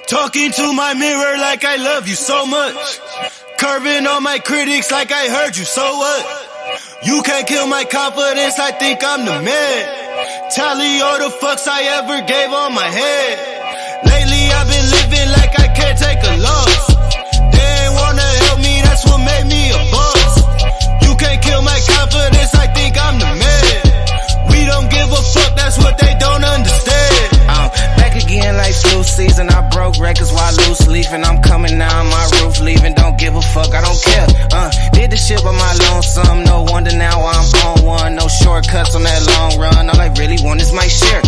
Talking to my mirror like I love you so much. Curving on my critics like I heard you, so what? You can't kill my confidence, I think I'm the man. Tally all the fucks I ever gave on my head. Lately I've been living like I can't take a loss. They ain't wanna help me, that's what made me a boss. You can't kill my confidence, I think I'm the man. We don't give a fuck, that's what they don't understand. I'm back again like flu season. I broke records while loose leafing. I'm coming now, my roof leaving. Don't give a fuck, I don't care. Did the shit by my lonesome. No wonder now I'm on one. No shortcuts on that long run. All I really want is my share.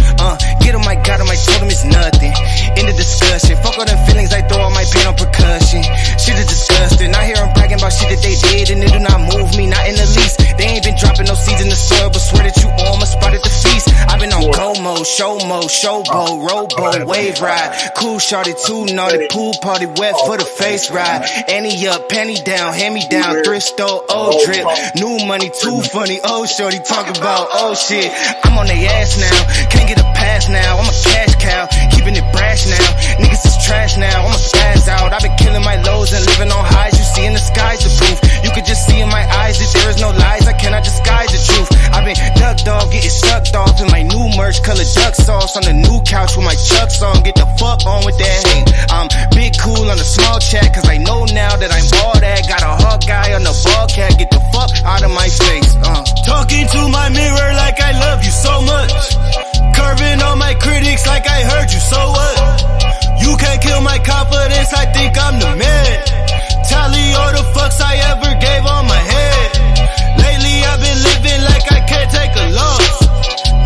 Get him, I got him, I told him it's nothing. In the discussion, fuck all them feelings, I throw all my pain on percussion. Shit is disgusting. I hear them bragging about shit that they did, and it do not move me, not in the least. They ain't been dropping no seeds in the soil, but swear that you on my spot at the feast. I've been on go mode, showboat, rowboat, wave ride. Cool shorty, too naughty, pool party, wet for the face ride. Annie up, penny down, hand me down, thrift store, old drip. New money, too funny, old shorty, talk about old shit. I'm on they ass now, can't get a pass now. I'm a cash cow, keeping it brash now. Niggas is trash now, I'ma spaz out. I've been killing my lows and living on highs. You see in the sky's the proof. You could just see in my eyes that there is no lies. I cannot disguise the truth. I've been ducked off, getting sucked off in my new merch, colored duck sauce on the new couch with my Chucks on. Get the fuck on with that hate. I'm big cool on the small chat, cause I know now that I'm all that. Got a hawk guy on the ball cat. Get the fuck out of my face. Talking to my mirror like I love you so much. Curving on my critics like I heard you, so what? You can't kill my confidence, I think I'm the man. Tally all the fucks I ever gave on my head. Lately I've been living like I can't take a loss.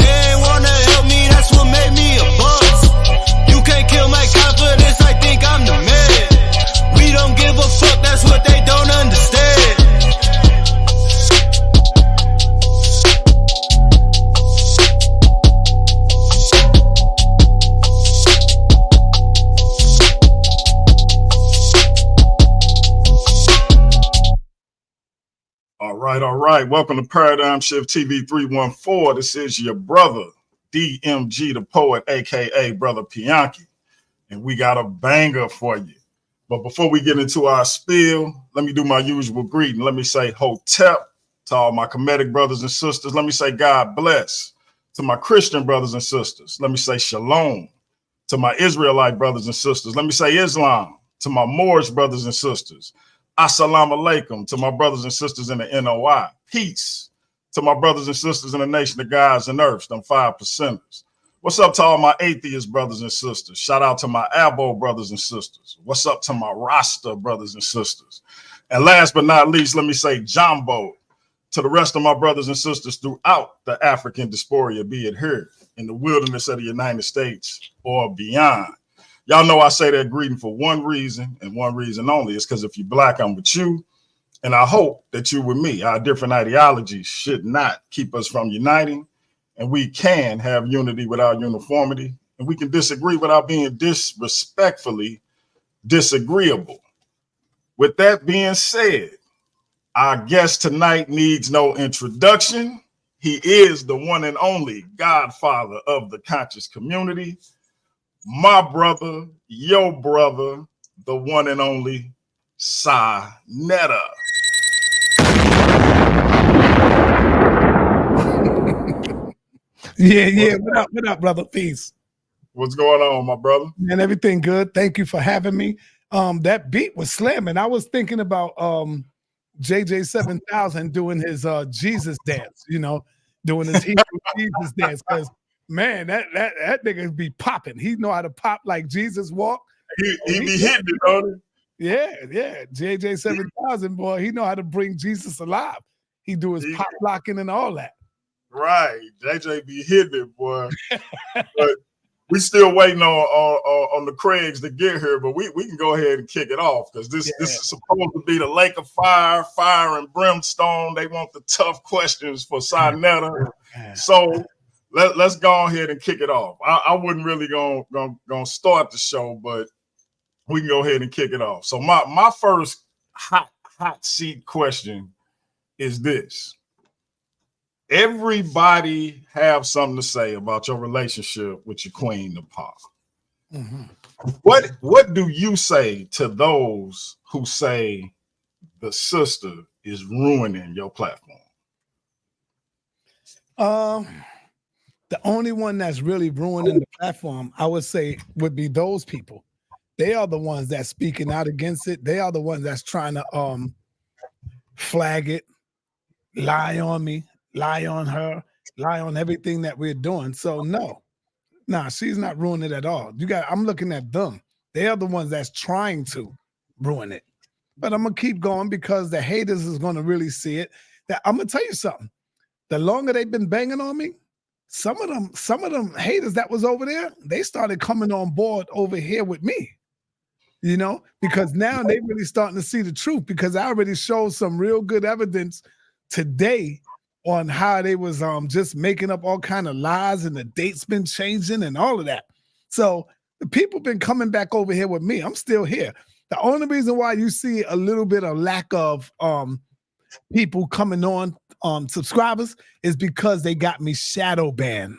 They ain't wanna help me, that's what made me a boss. You can't kill my confidence, I think I'm the man. We don't give a fuck, that's what they don't understand. All right. Welcome to Paradigm Shift TV 314. This is your brother, DMG the Poet, a.k.a. Brother Pianki. And we got a banger for you. But before we get into our spiel, let me do my usual greeting. Let me say hotep to all my Kemetic brothers and sisters. Let me say God bless to my Christian brothers and sisters. Let me say shalom to my Israelite brothers and sisters. Let me say Islam to my Moorish brothers and sisters. Assalamu alaikum to my brothers and sisters in the NOI. Peace to my brothers and sisters in the nation of gods and earths, them 5%ers. What's up to all my atheist brothers and sisters? Shout out to my Abo brothers and sisters. What's up to my Rasta brothers and sisters? And last but not least, let me say Jumbo to the rest of my brothers and sisters throughout the African diaspora, be it here in the wilderness of the United States or beyond. Y'all know I say that greeting for one reason and one reason only. It's because if you're black, I'm with you. And I hope that you're with me. Our different ideologies should not keep us from uniting. And we can have unity without uniformity. And we can disagree without being disrespectfully disagreeable. With that being said, our guest tonight needs no introduction. He is the one and only godfather of the conscious community. My brother, your brother, the one and only SaNeter. Yeah. What up, brother? Peace. What's going on, my brother? Man, everything good. Thank you for having me. That beat was slamming. I was thinking about JJ 7000 doing his Jesus dance, doing his Jesus dance, because man, that nigga be popping. He know how to pop like Jesus walk. He be hitting it, don't he? Yeah. JJ 7000, boy, he know how to bring Jesus alive. He do his pop locking and all that. Right. JJ be hitting it, boy. But we still waiting on the Craigs to get here, but we can go ahead and kick it off because this is supposed to be the lake of fire and brimstone. They want the tough questions for SaNeter. So let's go ahead and kick it off. I wasn't really gonna start the show, but we can go ahead and kick it off. So my first hot seat question is this. Everybody have something to say about your relationship with your queen, the pop. Mm-hmm. What do you say to those who say the sister is ruining your platform? The only one that's really ruining the platform, I would say, would be those people. They are the ones that's speaking out against it. They are the ones that's trying to flag it, lie on me, lie on her, lie on everything that we're doing. So no, she's not ruining it at all. I'm looking at them. They are the ones that's trying to ruin it. But I'm gonna keep going because the haters is gonna really see it. That I'm gonna tell you something. The longer they've been banging on me, some of them haters that was over there, they started coming on board over here with me. You know, because now they really starting to see the truth, because I already showed some real good evidence today on how they was just making up all kind of lies, and the date's been changing and all of that. So the people been coming back over here with me. I'm still here. The only reason why you see a little bit of lack of people coming on subscribers is because they got me shadow banned.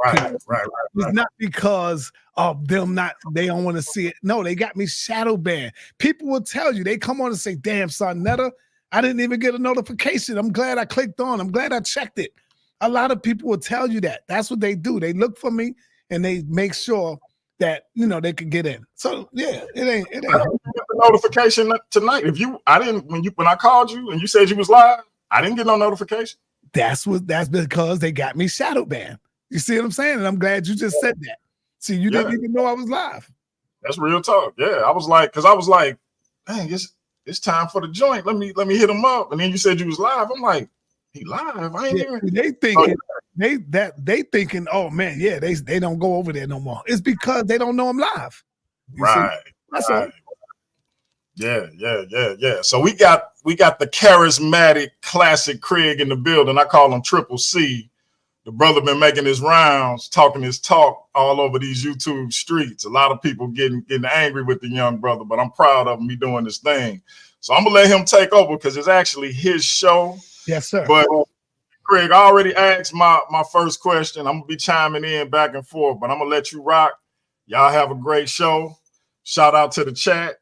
Right. It's not because of them they don't want to see it. No, they got me shadow banned. People will tell you, they come on and say, damn, SaNeter, I didn't even get a notification. I'm glad I clicked on. I'm glad I checked it. A lot of people will tell you that. That's what they do. They look for me and they make sure that, you know, they can get in. So yeah, it ain't. I didn't get the notification tonight. When I called you and you said you was live, I didn't get no notification. That's because they got me shadow banned. You see what I'm saying? And I'm glad you just said that. See, you didn't even know I was live. That's real talk. Yeah, I was like, dang, it's time for the joint. Let me hit him up. And then you said you was live. I'm like, he live? I ain't even. They thinking they thinking, oh man, yeah, they don't go over there no more. It's because they don't know I'm live. Right. That's all. Yeah. So we got the charismatic classic Craig in the building. I call him Triple C. The brother been making his rounds, talking his talk all over these YouTube streets. A lot of people getting angry with the young brother, but I'm proud of him. He doing this thing. So I'm gonna let him take over because it's actually his show. Yes, sir. But Craig, I already asked my first question. I'm gonna be chiming in back and forth, but I'm gonna let you rock. Y'all have a great show. Shout out to the chat.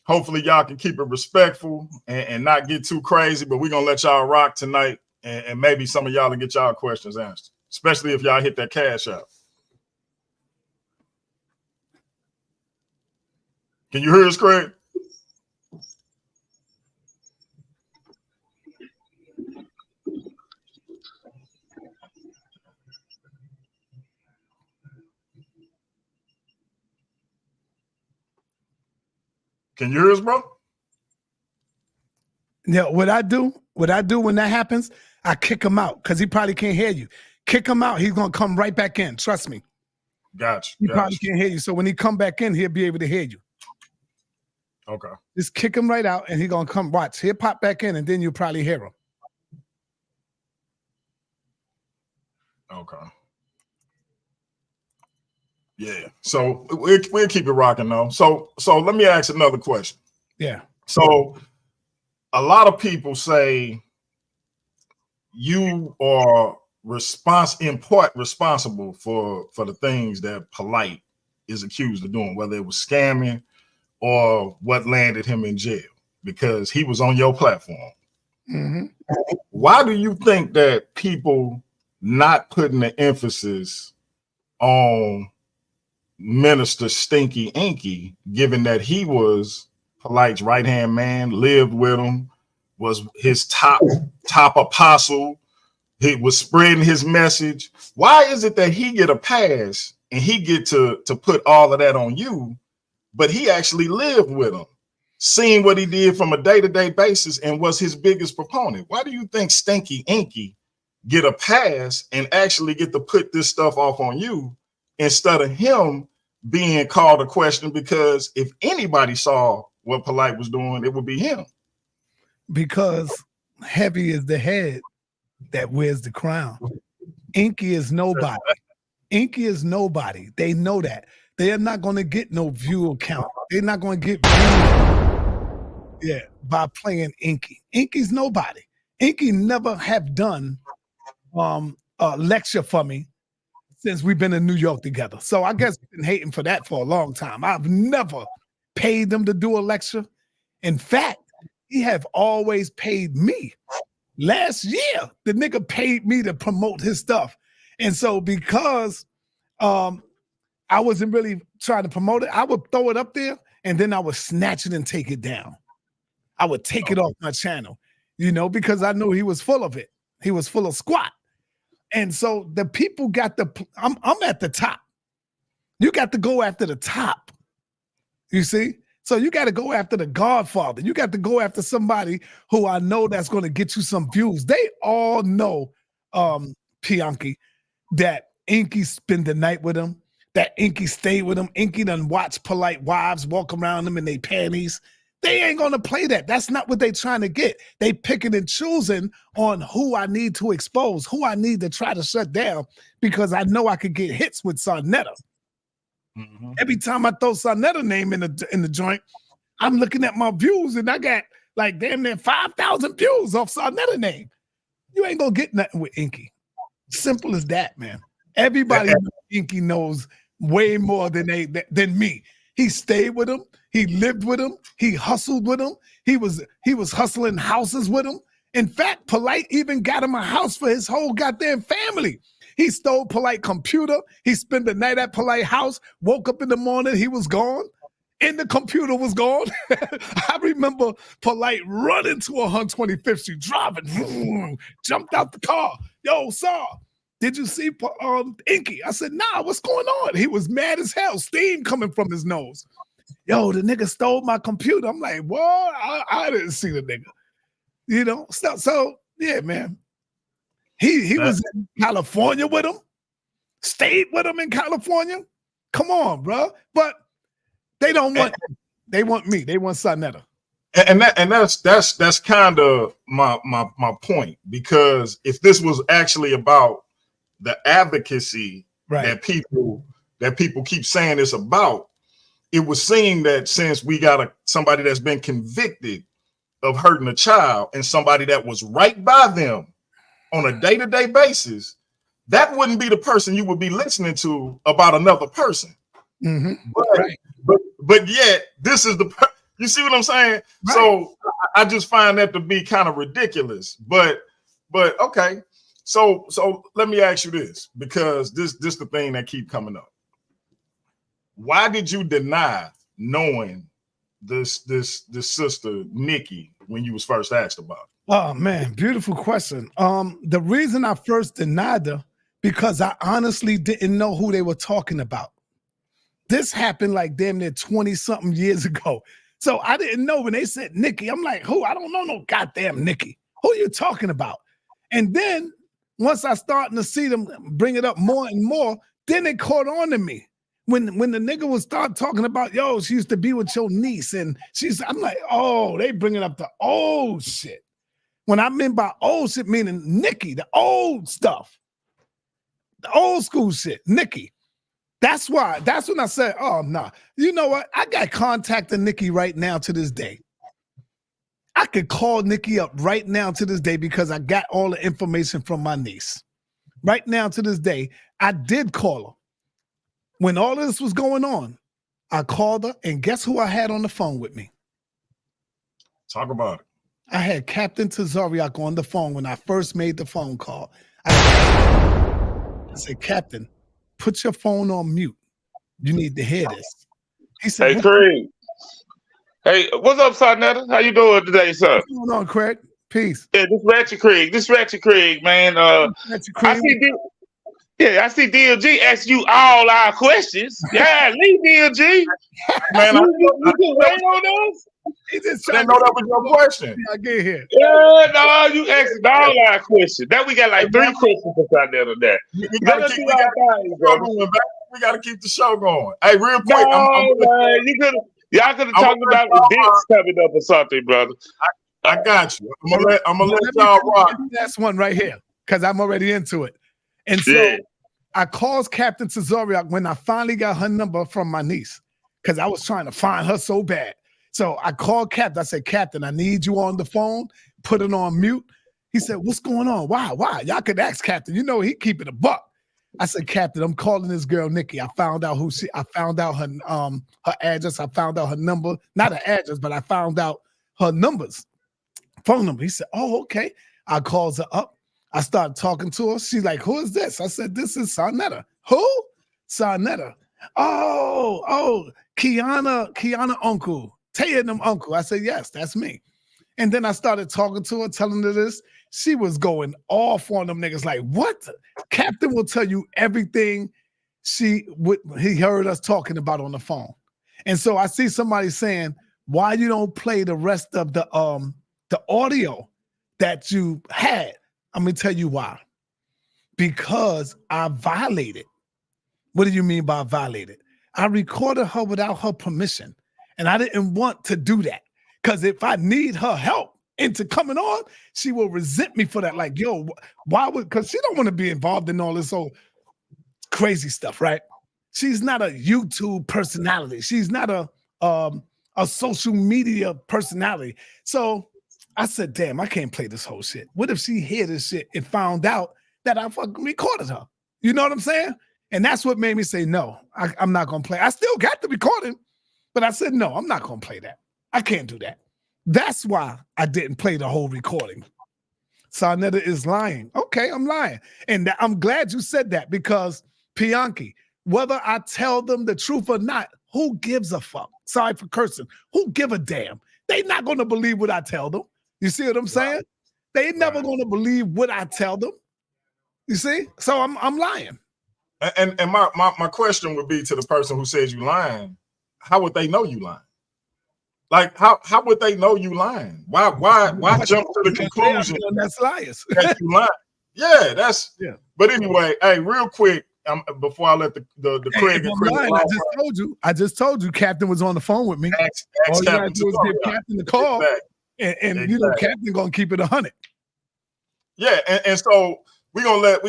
Hopefully y'all can keep it respectful and not get too crazy, but we're gonna let y'all rock tonight. And maybe some of y'all will get y'all questions answered, especially if y'all hit that cash out. Can you hear us, Craig? Can you hear us, bro? Yeah, what I do when that happens, I kick him out because he probably can't hear you. Kick him out, he's gonna come right back in. Trust me. Gotcha. He probably can't hear you. So when he come back in, he'll be able to hear you. Okay. Just kick him right out and he's gonna come watch. He'll pop back in and then you'll probably hear him. Okay. Yeah. So we'll keep it rocking though. So let me ask another question. Yeah. So a lot of people say you are responsible for the things that Polite is accused of doing, whether it was scamming or what landed him in jail, because he was on your platform. Mm-hmm. Why do you think that people not putting the emphasis on Minister Stinky Inky, given that he was Polite's right-hand man, lived with him, was his top apostle, he was spreading his message? Why is it that he get a pass and he get to put all of that on you, but he actually lived with him, seen what he did from a day-to-day basis, and was his biggest proponent? Why do you think Stinky Inky get a pass and actually get to put this stuff off on you instead of him being called a question? Because if anybody saw what Polite was doing, it would be him. Because heavy is the head that wears the crown. Inky is nobody. Inky is nobody. They know that. They are not going to get no view count. They're not going to get views, by playing Inky. Inky's nobody. Inky never have done a lecture for me since we've been in New York together. So I guess I've been hating for that for a long time. I've never paid them to do a lecture. In fact, he have always paid me. Last year, the nigga paid me to promote his stuff. And so because I wasn't really trying to promote it, I would throw it up there and then I would snatch it and take it down. I would take it off my channel, because I knew he was full of it. He was full of squat. And so the people got I'm at the top. You got to go after the top. You see? So you got to go after the Godfather. You got to go after somebody who I know that's going to get you some views. They all know, Pianki, that Inky spend the night with him, that Inky stayed with him. Inky done watch polite wives walk around them in their panties. They ain't going to play that. That's not what they trying to get. They picking and choosing on who I need to expose, who I need to try to shut down, because I know I could get hits with SaNeter. Mm-hmm. Every time I throw SaNeter name in the joint, I'm looking at my views and I got like damn near 5,000 views off SaNeter name. You ain't gonna get nothing with Inky. Simple as that, man. Everybody knows Inky knows way more than me. He stayed with him. He lived with him. He hustled with him. He was hustling houses with him. In fact, Polite even got him a house for his whole goddamn family. He stole Polite computer. He spent the night at Polite house, woke up in the morning, he was gone, and the computer was gone. I remember Polite running to 125th Street, driving, jumped out the car. Yo, sir, did you see Inky? I said, nah, what's going on? He was mad as hell, steam coming from his nose. Yo, the nigga stole my computer. I'm like, what? I didn't see the nigga. So yeah, man. He was in California with him, stayed with him in California. Come on, bro. But they don't want him. They want me. They want SaNeter. And that's kind of my point, because if this was actually about the advocacy that people keep saying it's about, it would seem that since we got somebody that's been convicted of hurting a child and somebody that was right by them on a day-to-day basis, that wouldn't be the person you would be listening to about another person. Mm-hmm. But yet this is you see what I'm saying? Right. So I just find that to be kind of ridiculous. But okay. So let me ask you this, because this the thing that keep coming up. Why did you deny knowing this sister Nikki when you was first asked about it? Oh man, beautiful question. The reason I first denied her, because I honestly didn't know who they were talking about. This happened like damn near 20-something years ago. So I didn't know when they said Nikki. I'm like, who? I don't know no goddamn Nikki. Who are you talking about? And then once I starting to see them bring it up more and more, then it caught on to me. When the nigga was start talking about, yo, she used to be with your niece, and I'm like, oh, they bringing up the old shit. When I mean by old shit, meaning Nikki, the old stuff, the old school shit, Nikki. That's when I said, oh, nah. You know what? I got contact of Nikki right now to this day. I could call Nikki up right now to this day because I got all the information from my niece. Right now to this day, I did call her. When all this was going on, I called her, and guess who I had on the phone with me? Talk about it. I had Captain Tazariak on the phone when I first made the phone call. I said, Captain, put your phone on mute. You need to hear this. He said, hey, Craig. Hey, what's up, SaNeter? How you doing today, sir? What's going on, Craig? Peace. Yeah, this Ratchet Craig, man. Ratchet Craig. I see DLG ask you all our questions. Yeah, leave DLG. Man, you just wait on us? He just didn't know that was your question. I get here. Yeah, no, you asking all our questions. Now we got like 3 questions for SaNeter there. We gotta keep the show going. Hey, real quick. Y'all could have talked about the dicks coming up or something, brother. I got you. I'm gonna let y'all rock. That's one right here, because I'm already into it. And so I called Captain Tazariak when I finally got her number from my niece, because I was trying to find her so bad. So I called Captain. I said, Captain, I need you on the phone. Put it on mute. He said, what's going on? Why? Y'all could ask Captain. You know he keep it a buck. I said, Captain, I'm calling this girl Nikki. I found out her address. I found out her number, not her address, but I found out her numbers, phone number. He said, oh, okay. I calls her up. I started talking to her. She's like, who is this? I said, this is SaNeter. Who? SaNeter. Oh, Kiana uncle. Taya and them uncle. I said, yes, that's me. And then I started talking to her, telling her this. She was going off on them niggas like, what? Captain will tell you everything he heard us talking about on the phone. And so I see somebody saying, why you don't play the rest of the audio that you had? I'm going to tell you why. Because I violated. What do you mean by violated? I recorded her without her permission. And I didn't want to do that. Because if I need her help into coming on, she will resent me for that. Like, yo, why would, because she don't want to be involved in all this old crazy stuff, right? She's not a YouTube personality. She's not a social media personality. So I said, damn, I can't play this whole shit. What if she hear this shit and found out that I fucking recorded her? You know what I'm saying? And that's what made me say, no, I'm not going to play. I still got the recording, but I said, no, I'm not going to play that. I can't do that. That's why I didn't play the whole recording. SaNeter is lying. Okay, I'm lying. And I'm glad you said that because, Pianki, whether I tell them the truth or not, who gives a fuck? Sorry for cursing. Who give a damn? They not going to believe what I tell them. You see what I'm saying? Right. They never going to believe what I tell them. You see? So I'm lying. And my question would be to the person who says you lying, how would they know you lying? Like, how would they know you lying? Why jump to the conclusion that's liars? that you lying? Yeah. But anyway, hey, real quick, before I let the Craig and Craig, I just told you, Captain was on the phone with me. All you gotta do is give Captain the call, exactly. and you know, Captain gonna keep it 100. Yeah, and so we're gonna let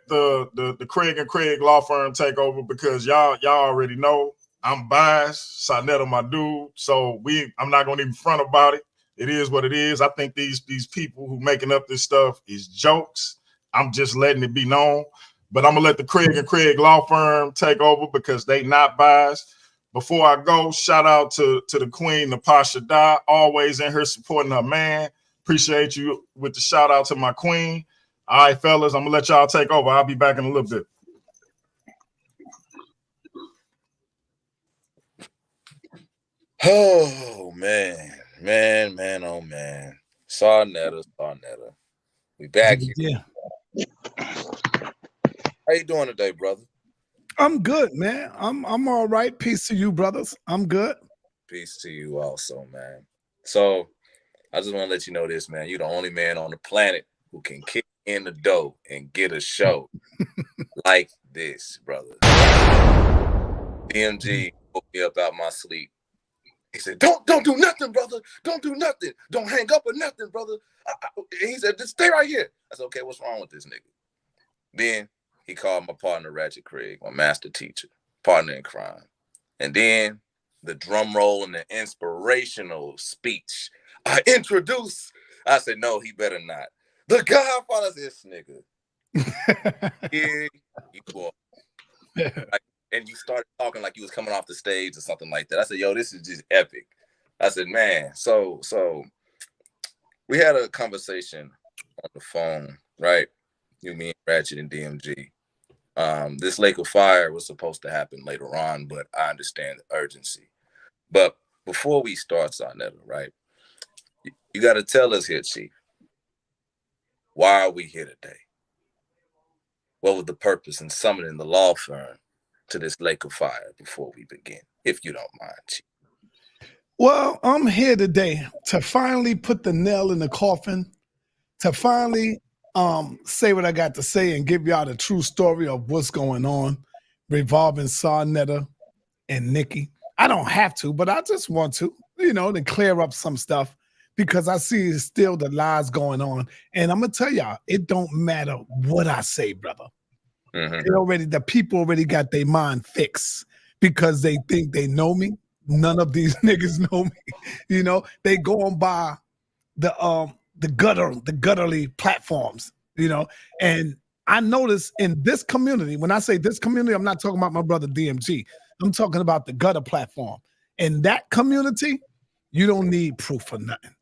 the Craig and Craig law firm take over because y'all already know. I'm biased. SaNeter, my dude. So I'm not gonna even front about it. It is what it is. I think these people who making up this stuff is jokes. I'm just letting it be known. But I'm gonna let the Craig and Craig law firm take over because they not biased. Before I go, shout out to the Queen, Napasha Da, always in here supporting her man. Appreciate you with the shout out to my queen. All right, fellas, I'm gonna let y'all take over. I'll be back in a little bit. Oh man, oh man. SaNeter. We back here. Yeah. How you doing today, brother? I'm good, man. I'm all right. Peace to you, brothers. I'm good. Peace to you also, man. So I just want to let you know this, man. You're the only man on the planet who can kick in the dough and get a show like this, brother. DMG woke me up out my sleep. He said, don't do nothing, brother. Don't do nothing. Don't hang up or nothing, brother. He said, just stay right here. I said, okay, what's wrong with this nigga? Then he called my partner, Ratchet Craig, my master teacher, partner in crime. And then the drum roll and the inspirational speech. I said, no, he better not. The Godfather said, this nigga. Here you are. And you started talking like you was coming off the stage or something like that. I said, yo, this is just epic. I said, man, so we had a conversation on the phone, right? You, me, and Ratchet and DMG. This Lake of Fire was supposed to happen later on, but I understand the urgency. But before we start, SaNeter, right? You got to tell us here, Chief. Why are we here today? What was the purpose in summoning the law firm to this Lake of Fire before we begin, if you don't mind, Chief? Well, I'm here today to finally put the nail in the coffin, to finally say what I got to say and give y'all the true story of what's going on revolving SaNeter and Nikki. I don't have to, but I just want to, to clear up some stuff because I see still the lies going on. And I'm going to tell y'all, it don't matter what I say, brother. Mm-hmm. The people already got their mind fixed because they think they know me. None of these niggas know me. They going by the gutturally platforms, and I notice in this community, when I say this community, I'm not talking about my brother DMG. I'm talking about the gutter platform. In that community, you don't need proof for nothing.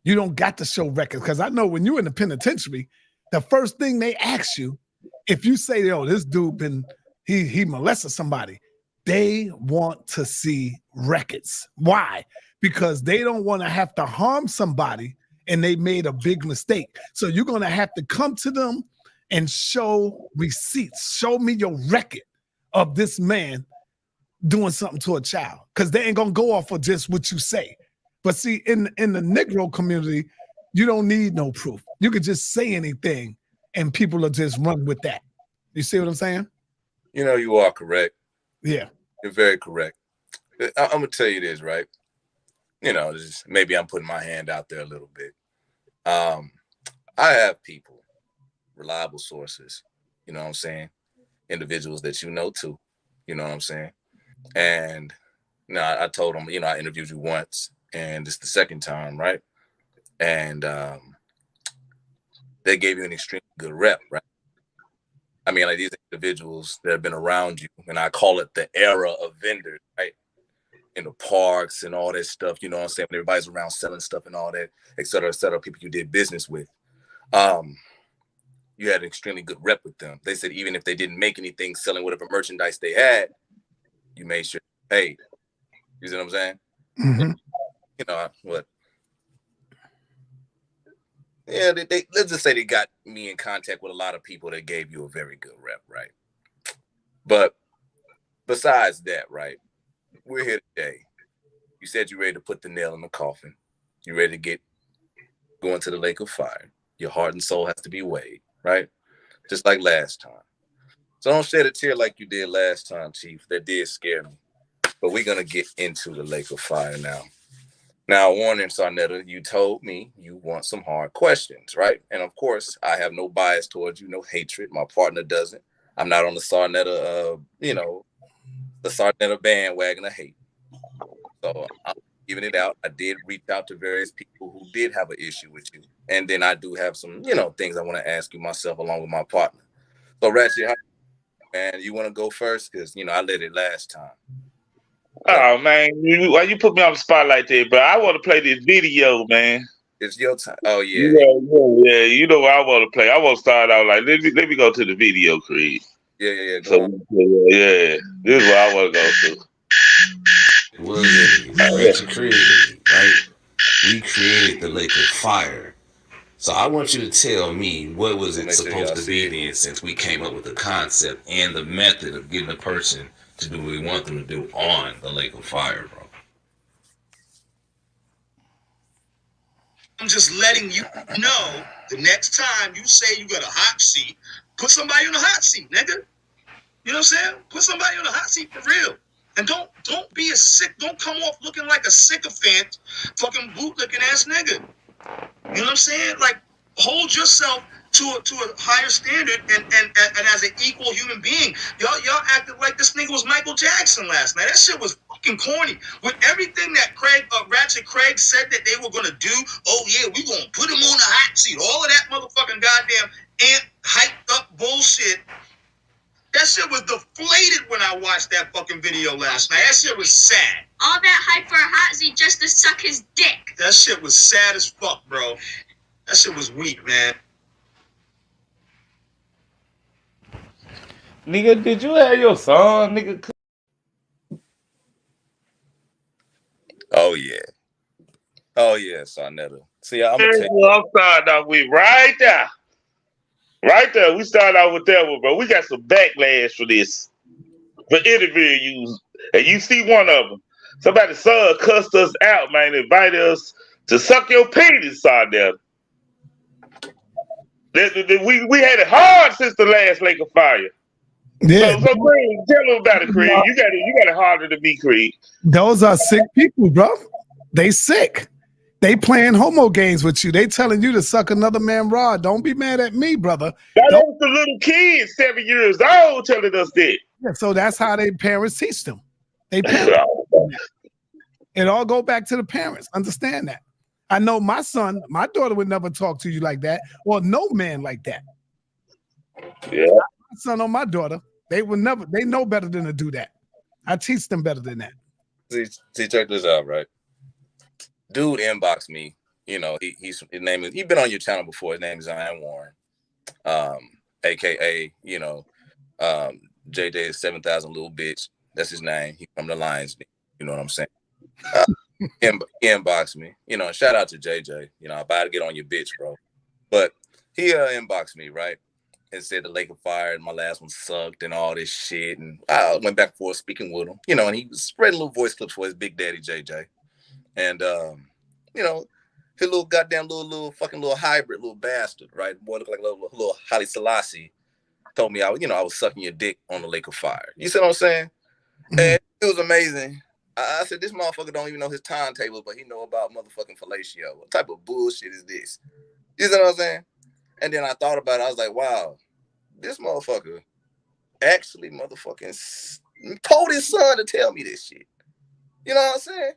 You don't got to show records. Because I know when you're in the penitentiary, the first thing they ask you, if you say, yo, this dude he molested somebody, they want to see records. Why? Because they don't want to have to harm somebody and they made a big mistake. So you're going to have to come to them and show receipts. Show me your record of this man doing something to a child, because they ain't going to go off of just what you say. But see, in the Negro community, you don't need no proof. You could just say anything and people will just run with that. You see what I'm saying? You know, you are correct. Yeah. You're very correct. I'm going to tell you this, right? You know, just, maybe I'm putting my hand out there a little bit. I have people, reliable sources, you know what I'm saying? Individuals that you know too, you know what I'm saying? And I told them, you know, I interviewed you once and it's the second time, right? And they gave you an extremely good rep, right? I mean, like these individuals that have been around you, and I call it the era of vendors, right? In the parks and all that stuff, you know what I'm saying? When everybody's around selling stuff and all that, et cetera, people you did business with. You had an extremely good rep with them. They said even if they didn't make anything selling whatever merchandise they had, you made sure, hey, you see what I'm saying? Mm-hmm. You know what? Yeah, they let's just say they got me in contact with a lot of people that gave you a very good rep, right? But besides that, right, we're here today. You said you're ready to put the nail in the coffin. You're ready to go into the lake of fire. Your heart and soul has to be weighed, right? Just like last time. So don't shed a tear like you did last time, Chief. That did scare me. But we're going to get into the lake of fire now. Now, warning, SaNeter, you told me you want some hard questions, right? And of course, I have no bias towards you, no hatred. My partner doesn't. I'm not on the SaNeter, the SaNeter bandwagon of hate. So I'm giving it out. I did reach out to various people who did have an issue with you. And then I do have some, things I want to ask you myself along with my partner. So, Ratchet, man, you want to go first? Because, I led it last time. Oh, man, why you put me on the spot like that, bro? I want to play this video, man. It's your time. Oh, yeah. Yeah. You know what I want to play. I want to start out like, let me go to the video, Creed. Yeah. Yeah, this is what I want to go to. Was created, right? We created the lake of fire. So I want you to tell me what was it supposed to be then, since we came up with the concept and the method of getting a person to do what we want them to do on the lake of fire, bro. I'm just letting you know the next time you say you got a hot seat, put somebody on the hot seat, nigga. You know what I'm saying? Put somebody on the hot seat for real. And don't be don't come off looking like a sycophant, fucking bootlicking ass nigga. You know what I'm saying? Like, hold yourself to a higher standard and as an equal human being. Y'all acted like this nigga was Michael Jackson last night. That shit was fucking corny. With everything that Ratchet Craig said that they were gonna do, oh yeah, we gonna put him on the hot seat. All of that motherfucking goddamn hyped up bullshit. That shit was deflated when I watched that fucking video last night. That shit was sad. All that hype for a hot seat just to suck his dick. That shit was sad as fuck, bro. That shit was weak, man. Nigga, did you have your son, nigga? Oh, yeah, SaNeter. See, I'm going to tell you. I'm starting off with right there. Right there. We started out with that one, bro. We got some backlash for this. For interviewing you. And you see one of them. Somebody's son cussed us out, man. Invited us to suck your penis, SaNeter. We had it hard since the last Lake of Fire. Yeah. So Creed, tell them about it, Creed. You got it harder than me, Creed. Those are sick people, bro. They sick. They playing homo games with you. They telling you to suck another man raw. Don't be mad at me, brother. That was the little kids 7 years old telling us that. Yeah, so that's how their parents teach them. They parents. It all go back to the parents. Understand that. I know my daughter would never talk to you like that, or no man like that. Yeah. My son or my daughter, they will never. They know better than to do that. I teach them better than that. See, check this out, right? Dude inboxed me. You know, his name is. He's been on your channel before. His name is Ian Warren, aka JJ 7,000 little bitch. That's his name. He from the Lions. You know what I'm saying? He inboxed me. You know, shout out to JJ. You know, I'm about to get on your bitch, bro. But he inboxed me, right? And said the Lakers fired, my last one sucked and all this shit. And I went back and forth speaking with him, you know, and he was spreading little voice clips for his big daddy JJ. And you know, his little goddamn little fucking little hybrid little bastard, right? Boy looked like a little Haile Selassie. Told me I was sucking your dick on the Laker fire. You see what I'm saying? Mm-hmm. And it was amazing. I said, this motherfucker don't even know his timetables, but he know about motherfucking fellatio. What type of bullshit is this? You see what I'm saying? And then I thought about it. I was like, wow, this motherfucker actually motherfucking told his son to tell me this shit. You know what I'm saying?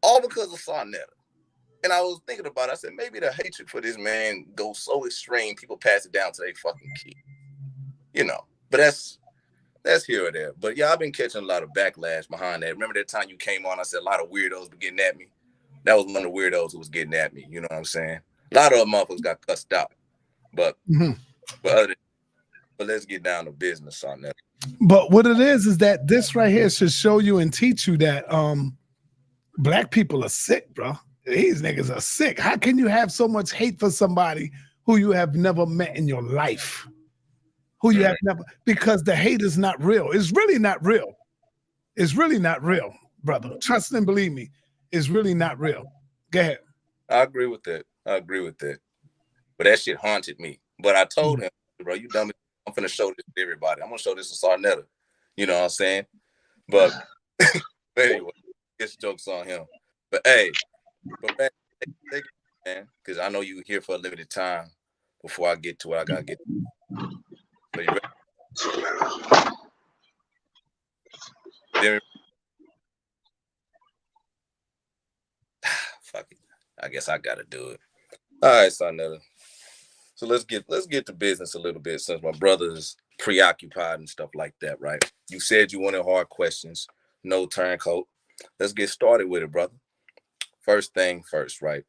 All because of SaNeter. And I was thinking about it. I said, maybe the hatred for this man goes so extreme, people pass it down to their fucking kid. You know, but that's here or there. But yeah, I've been catching a lot of backlash behind that. Remember that time you came on, I said a lot of weirdos were getting at me? That was one of the weirdos who was getting at me. You know what I'm saying? A lot of motherfuckers got cussed out. But but let's get down to business on that. But what it is that this right here should show you and teach you that black people are sick, bro. These niggas are sick. How can you have so much hate for somebody who you have never met in your life? Who you have never, because the hate is not real. It's really not real. It's really not real, brother. Trust and believe me, it's really not real. Go ahead. I agree with that. But that shit haunted me. But I told him, bro, you dumb. I'm finna show this to everybody. I'm gonna show this to SaNeter. You know what I'm saying? But anyway, it's jokes on him. But hey, man, because I know you here for a limited time before I get to what I gotta get to. So you ready? Fuck it. I guess I gotta do it. All right, SaNeter. So let's get to business a little bit since my brother's preoccupied and stuff like that, right? You said you wanted hard questions, no turncoat. Let's get started with it, brother. First thing first, right?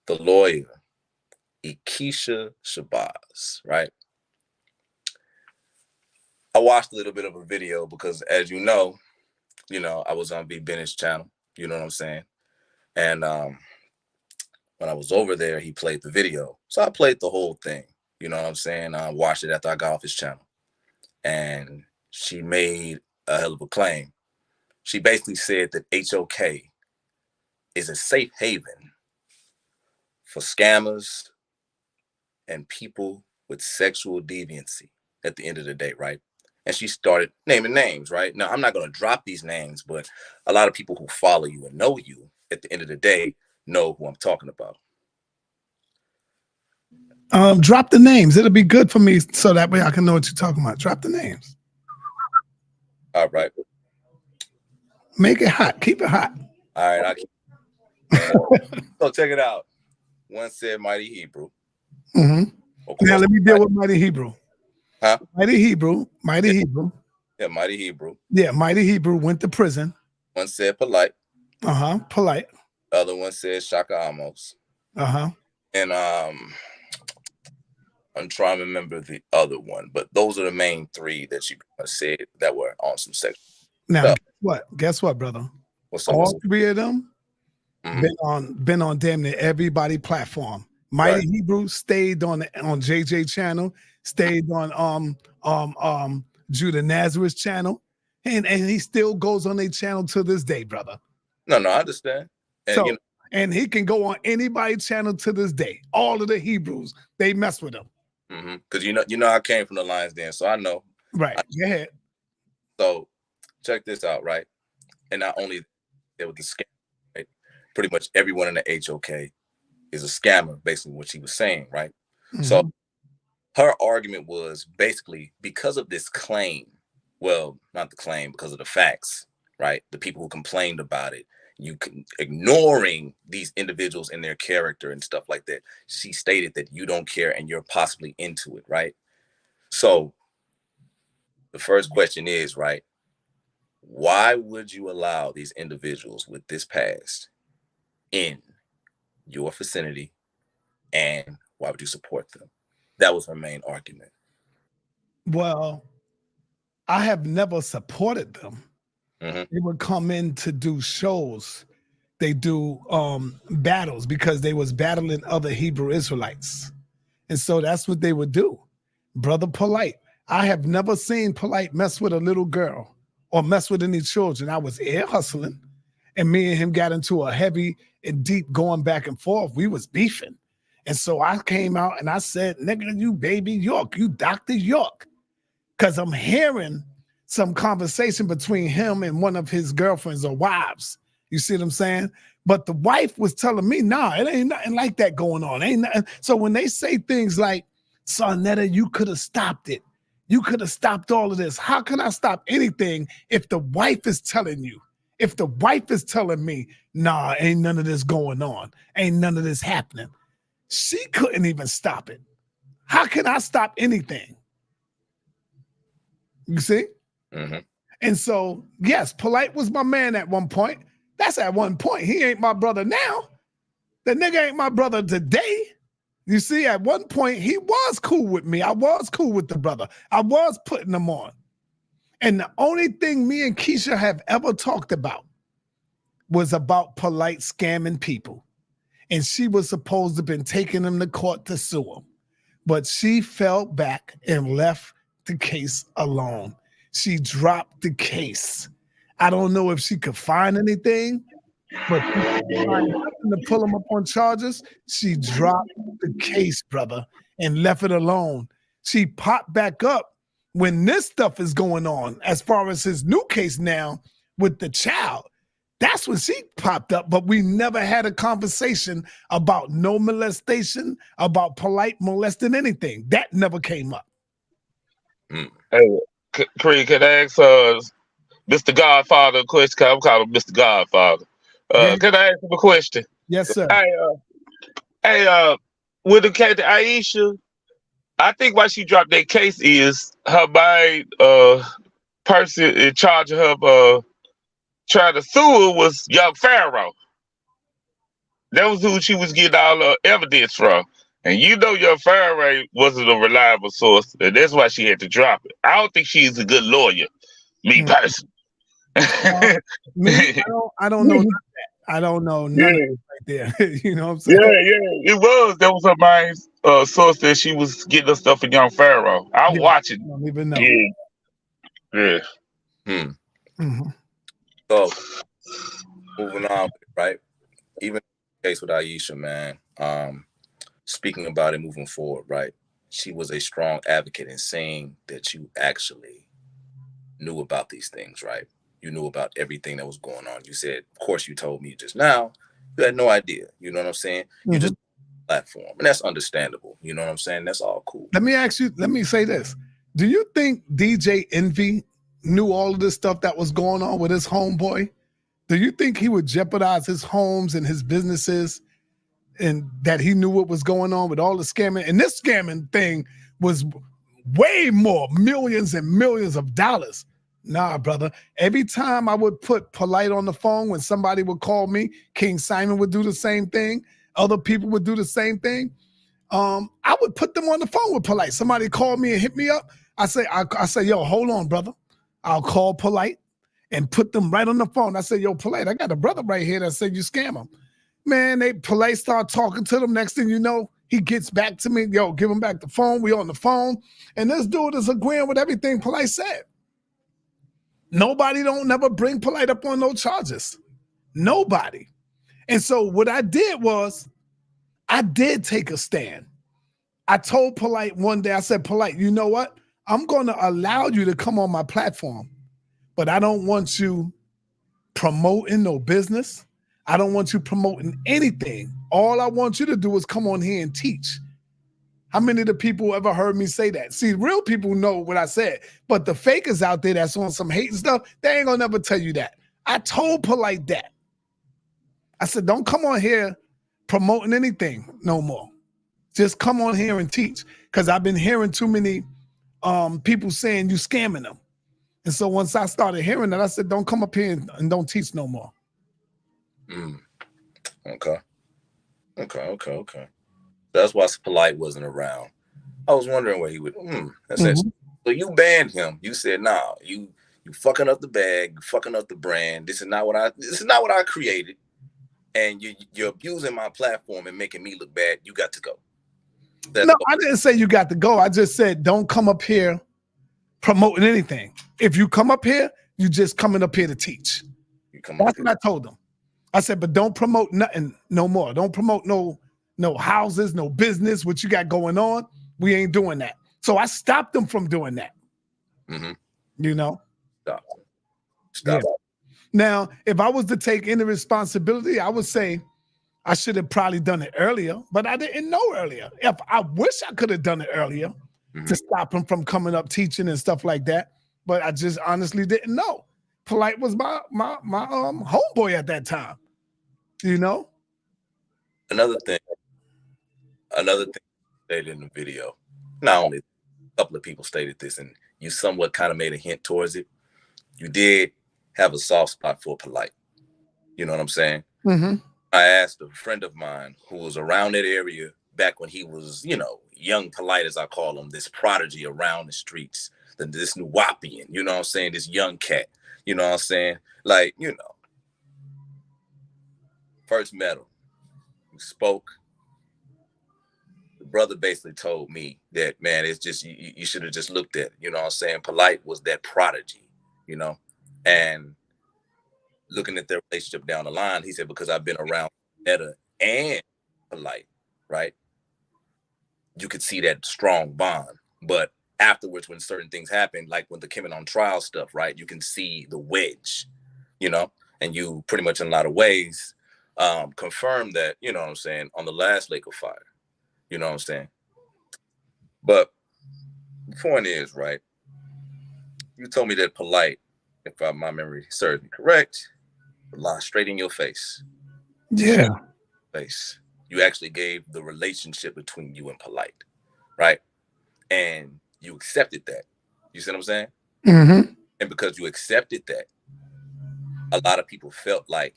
The lawyer, Ikisha Shabazz, right? I watched a little bit of a video because, as you know, I was on B. Bennett's channel. You know what I'm saying? And when I was over there, he played the video. So I played the whole thing. You know what I'm saying? I watched it after I got off his channel. And she made a hell of a claim. She basically said that HOK is a safe haven for scammers and people with sexual deviancy at the end of the day, right? And she started naming names, right? Now, I'm not going to drop these names, but a lot of people who follow you and know you at the end of the day know who I'm talking about. Drop the names. It'll be good for me so that way I can know what you're talking about. Drop the names. All right. Make it hot. Keep it hot. All right. I'll keep so check it out. One said Mighty Hebrew. Now let me deal with Mighty Hebrew. Huh? Mighty Hebrew. Hebrew. Yeah, Mighty Hebrew. Yeah, Mighty Hebrew went to prison. One said Polite. Polite. The other one said Shaka Amos. And I'm trying to remember the other one, but those are the main three that she said that were on some sex. Now, guess what, brother? What's up? All three of them been on damn near everybody platform. Mighty Hebrew stayed on JJ channel, stayed on Judah Nazareth's channel, and he still goes on their channel to this day, brother. No, I understand. And and he can go on anybody's channel to this day. All of the Hebrews, they mess with him. Because you know I came from the Lions Den, so I know. Right. Go ahead. So check this out, right? And not only there was the scam, right? Pretty much everyone in the HOK is a scammer, basically what she was saying, right? So her argument was basically because of this claim, well, not the claim, because of the facts, right? The people who complained about it, you can ignoring these individuals and their character and stuff like that. She stated that you don't care and you're possibly into it, right? So the first question is, right, why would you allow these individuals with this past in your vicinity, and why would you support them? That was her main argument. Well, I have never supported them. Mhm. They would come in to do shows. They do battles because they was battling other Hebrew Israelites. And so that's what they would do. Brother Polite. I have never seen Polite mess with a little girl or mess with any children. I was ear hustling, and me and him got into a heavy and deep going back and forth. We was beefing. And so I came out and I said, nigga, you baby York, you Dr. York. Because I'm hearing some conversation between him and one of his girlfriends or wives. You see what I'm saying? But the wife was telling me, nah, it ain't nothing like that going on. Ain't nothing. So when they say things like, SaNeter, you could have stopped it. You could have stopped all of this. How can I stop anything if the wife is telling you? If the wife is telling me, nah, ain't none of this going on. Ain't none of this happening. She couldn't even stop it. How can I stop anything? You see? Mm-hmm. And so, yes, Polite was my man at one point. That's at one point. He ain't my brother now. The nigga ain't my brother today. You see, at one point, he was cool with me. I was cool with the brother. I was putting him on. And the only thing me and Keisha have ever talked about was about Polite scamming people. And she was supposed to have been taking him to court to sue him. But she fell back and left the case alone. She dropped the case. I don't know if she could find anything, but she couldn't find nothing to pull him up on charges. She dropped the case, brother, and left it alone. She popped back up when this stuff is going on, as far as his new case now with the child. That's when she popped up, but we never had a conversation about no molestation, about Polite molesting anything. That never came up. Hey, Creed, can I ask Mr. Godfather a question? I'm calling him Mr. Godfather. Yeah. Can I ask him a question? Yes, sir. Hey, with the case to Aisha, I think why she dropped that case is her main person in charge of her trying to sue her was young Pharaoh. That was who she was getting all the evidence from. And you know young Pharaoh wasn't a reliable source, and that's why she had to drop it. I don't think she's a good lawyer, me personally. I don't know that. I don't know none of it right there. You know what I'm saying? Yeah, it was. That was her main source that she was getting her stuff in young Pharaoh. I'm watching. I don't even know. Yeah. Mm-hmm. So moving on, right? Even the case with Aisha, man. Speaking about it moving forward, right? She was a strong advocate in saying that you actually knew about these things, right? You knew about everything that was going on. You said, of course, you told me just now, you had no idea. You know what I'm saying? Mm-hmm. You just platform, and that's understandable. You know what I'm saying? That's all cool. Let me say this. Do you think DJ Envy knew all of this stuff that was going on with his homeboy? Do you think he would jeopardize his homes and his businesses, and that he knew what was going on with all the scamming? And this scamming thing was way more, millions and millions of dollars. Nah, brother. Every time I would put Polite on the phone when somebody would call me, King Simon would do the same thing. Other people would do the same thing. I would put them on the phone with Polite. Somebody called me and hit me up. I say, yo, hold on, brother. I'll call Polite and put them right on the phone. I say, yo, Polite, I got a brother right here that said you scam him. Man, Polite start talking to them. Next thing you know, he gets back to me. Yo, give him back the phone. We on the phone. And this dude is agreeing with everything Polite said. Nobody don't never bring Polite up on no charges. Nobody. And so what I did was I did take a stand. I told Polite one day, I said, Polite, you know what? I'm going to allow you to come on my platform, but I don't want you promoting no business. I don't want you promoting anything. All I want you to do is come on here and teach. How many of the people ever heard me say that? See, real people know what I said, but the fakers out there that's on some hate and stuff, they ain't gonna never tell you that. I told Polite that. I said, don't come on here promoting anything no more. Just come on here and teach. Because I've been hearing too many people saying you scamming them. And so once I started hearing that, I said, don't come up here and don't teach no more. Okay. That's why Polite wasn't around. I was wondering where he would. That's it. So you banned him. You said, "Nah, you fucking up the bag, you fucking up the brand. This is not what I created, and you're abusing my platform and making me look bad. You got to go." No, I didn't say you got to go. I just said don't come up here promoting anything. If you come up here, you just coming up here to teach. That's what I told them. I said, but don't promote nothing no more. Don't promote no houses, no business, what you got going on. We ain't doing that. So I stopped them from doing that. You know? Stop. Yeah. Now, if I was to take any responsibility, I would say I should have probably done it earlier, but I didn't know earlier. If I wish I could have done it earlier to stop him from coming up teaching and stuff like that, but I just honestly didn't know. Polite was my homeboy at that time. You know? Another thing stated in the video, not only a couple of people stated this, and you somewhat kind of made a hint towards it. You did have a soft spot for Polite. You know what I'm saying? I asked a friend of mine who was around that area back when he was, young Polite, as I call him, this prodigy around the streets, this Nuwapian, you know what I'm saying? This young cat, you know what I'm saying? Like, first met him, we spoke. The brother basically told me that, man, it's just, you should have just looked at it. You know what I'm saying? Polite was that prodigy, and looking at their relationship down the line, he said, because I've been around SaNeter and Polite, right? You could see that strong bond. But afterwards, when certain things happen, like when the Kim on trial stuff, right? You can see the wedge, and you pretty much in a lot of ways confirm that, you know what I'm saying, on the last Lake of Fire, you know what I'm saying? But the point is, right, you told me that Polite, if my memory serves me correct, lie straight in your face. Yeah. Face. You actually gave the relationship between you and Polite, right? And you accepted that. You see what I'm saying? And because you accepted that, a lot of people felt like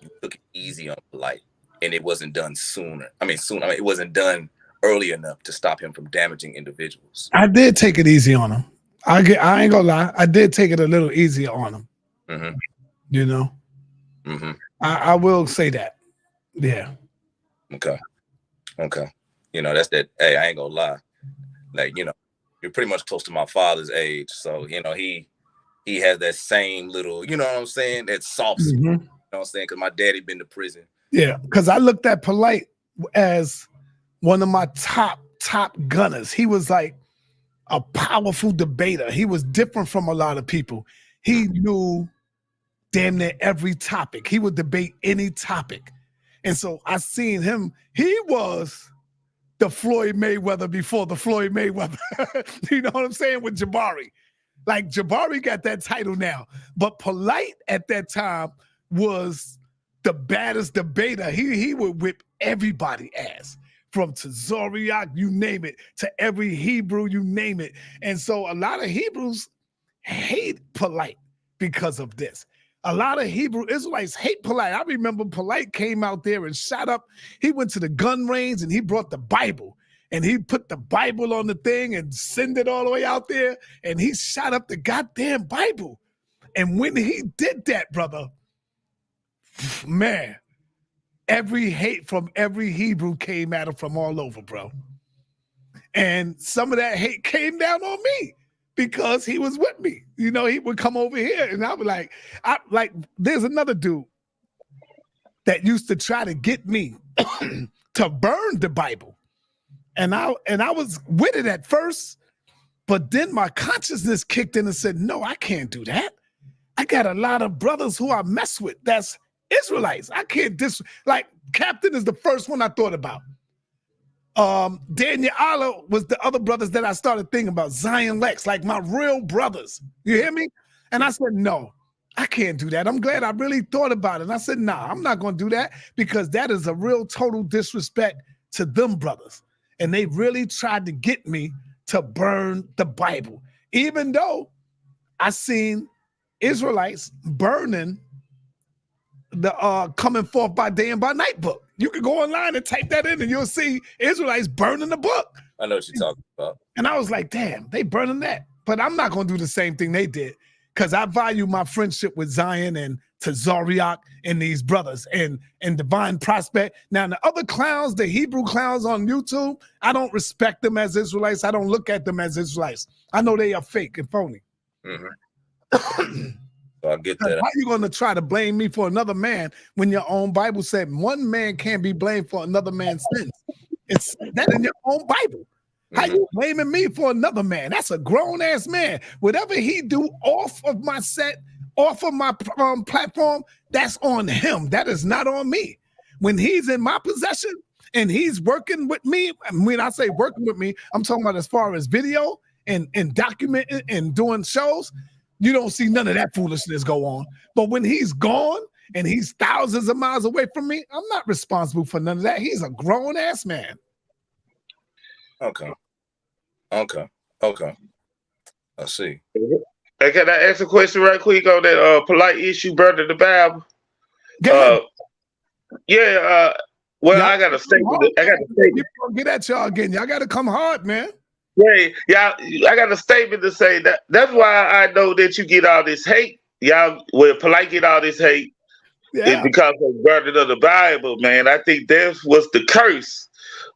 you took it easy on Polite, and it wasn't done sooner. It wasn't done early enough to stop him from damaging individuals. I did take it easy on him. I ain't gonna lie. I did take it a little easier on him. I will say that. Yeah. Okay. That's that. Hey, I ain't gonna lie. Like, you're pretty much close to my father's age. So, he has that same little, you know what I'm saying? That soft, you know what I'm saying? Because my daddy been to prison. Yeah, because I looked at Polite as one of my top gunners. He was like a powerful debater. He was different from a lot of people. He knew damn near every topic. He would debate any topic. And so I seen him. He was the Floyd Mayweather before the Floyd Mayweather. You know what I'm saying? With Jabari. Like, Jabari got that title now. But Polite at that time was the baddest debater. He would whip everybody ass. From Tzoriak, you name it, to every Hebrew, you name it. And so a lot of Hebrews hate Polite because of this. A lot of Hebrew Israelites hate Polite. I remember Polite came out there and shot up. He went to the gun range and he brought the Bible. And he put the Bible on the thing and sent it all the way out there. And he shot up the goddamn Bible. And when he did that, brother, man, every hate from every Hebrew came at him from all over, bro. And some of that hate came down on me because he was with me. He would come over here and I was like, there's another dude that used to try to get me to burn the Bible. And I was with it at first, but then my consciousness kicked in and said, no, I can't do that. I got a lot of brothers who I mess with that's Israelites. I can't like Captain is the first one I thought about. Daniel Allah was the other brothers that I started thinking about. Zion Lex, like my real brothers. You hear me? And I said, no, I can't do that. I'm glad I really thought about it. And I said, nah, I'm not going to do that because that is a real total disrespect to them brothers. And they really tried to get me to burn the Bible, even though I seen Israelites burning the Coming Forth by Day and by Night book. You can go online and type that in and you'll see Israelites burning the book. I know what you're talking about. And I was like, damn, they burning that. But I'm not going to do the same thing they did because I value my friendship with Zion and Tazariak and these brothers and Divine Prospect. Now, the other clowns, the Hebrew clowns on YouTube, I don't respect them as Israelites. I don't look at them as Israelites. I know they are fake and phony. Mm-hmm. So I get that. How are you going to try to blame me for another man when your own Bible said one man can't be blamed for another man's sins? It's that in your own Bible. How you blaming me for another man? That's a grown-ass man. Whatever he do off of my set, off of my platform, that's on him. That is not on me. When he's in my possession and he's working with me, and when I say working with me, I'm talking about as far as video and documenting and doing shows, you don't see none of that foolishness go on. But when he's gone and he's thousands of miles away from me, I'm not responsible for none of that. He's a grown-ass man. Okay. I see. Hey, can I ask a question right quick on that polite issue, burning the Bible? Well, I got a statement. People gonna get at y'all again. Y'all got to come hard, man. Yeah, I got a statement to say that. That's why I know that you get all this hate. Y'all, well, polite get all this hate. Yeah. It's because of burning of the Bible, man. I think that was the curse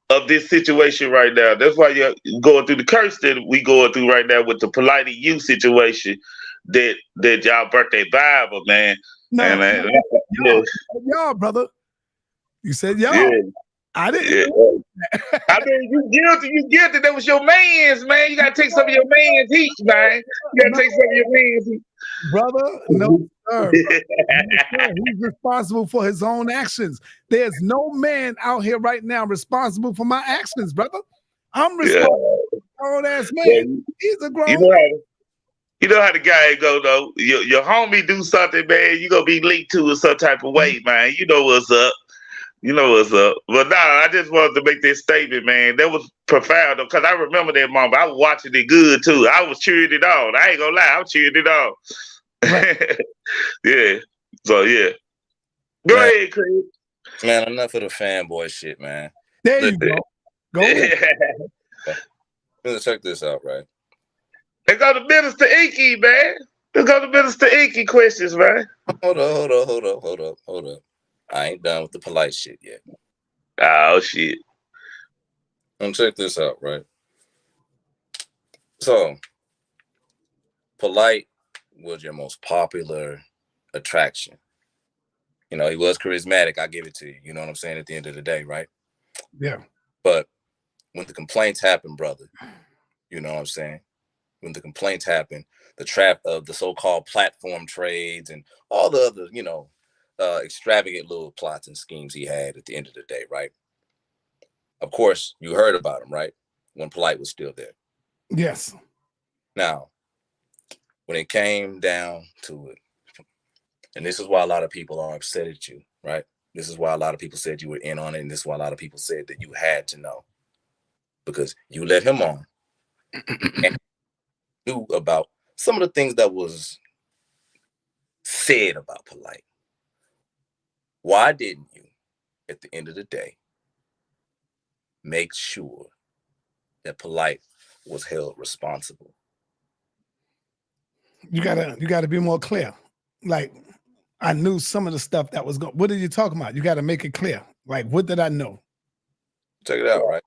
of this situation right now. That's why you're going through the curse that we going through right now with the polite you situation that y'all burnt their Bible, man. No, and, y'all, brother. You said y'all. Yeah. I didn't. Yeah. I mean, you guilty. That was your man's, man. You gotta take some of your man's heat, man. You gotta take some of your man's heat. Brother, no, sir. He's responsible for his own actions. There's no man out here right now responsible for my actions, brother. I'm responsible for grown ass man. Yeah. He's a grown man. You know how the guy go though. Your homie do something, man. You gonna be linked to in some type of way, man. You know what's up. You know what's up. But nah, I just wanted to make this statement, man. That was profound, because I remember that moment. I was watching it good, too. I was cheering it on. I ain't gonna lie. I was cheering it on. Right. Yeah. So, yeah. Go ahead, Chris. Man, enough of the fanboy shit, man. There you go. Go ahead. Let's check this out, right? Let's go to Minister Inky, man. Let's go to Minister Inky questions, man. Hold up. I ain't done with the polite shit yet. Oh, shit. Check this out, right? So, polite was your most popular attraction. You know, he was charismatic. I give it to you. You know what I'm saying? At the end of the day, right? Yeah. But when the complaints happen, brother, you know what I'm saying? When the complaints happen, the trap of the so-called platform trades and all the other, you know, extravagant little plots and schemes he had at the end of the day, right? Of course, you heard about him, right? When Polite was still there. Yes. Now, when it came down to it, and this is why a lot of people are upset at you, right? This is why a lot of people said you were in on it, and this is why a lot of people said that you had to know, because you let him on and knew about some of the things that was said about Polite. Why didn't you, at the end of the day, make sure that Polite was held responsible? You gotta be more clear. Like, I knew some of the stuff that was going. What are you talking about? You got to make it clear. Like, what did I know? Check it out, right?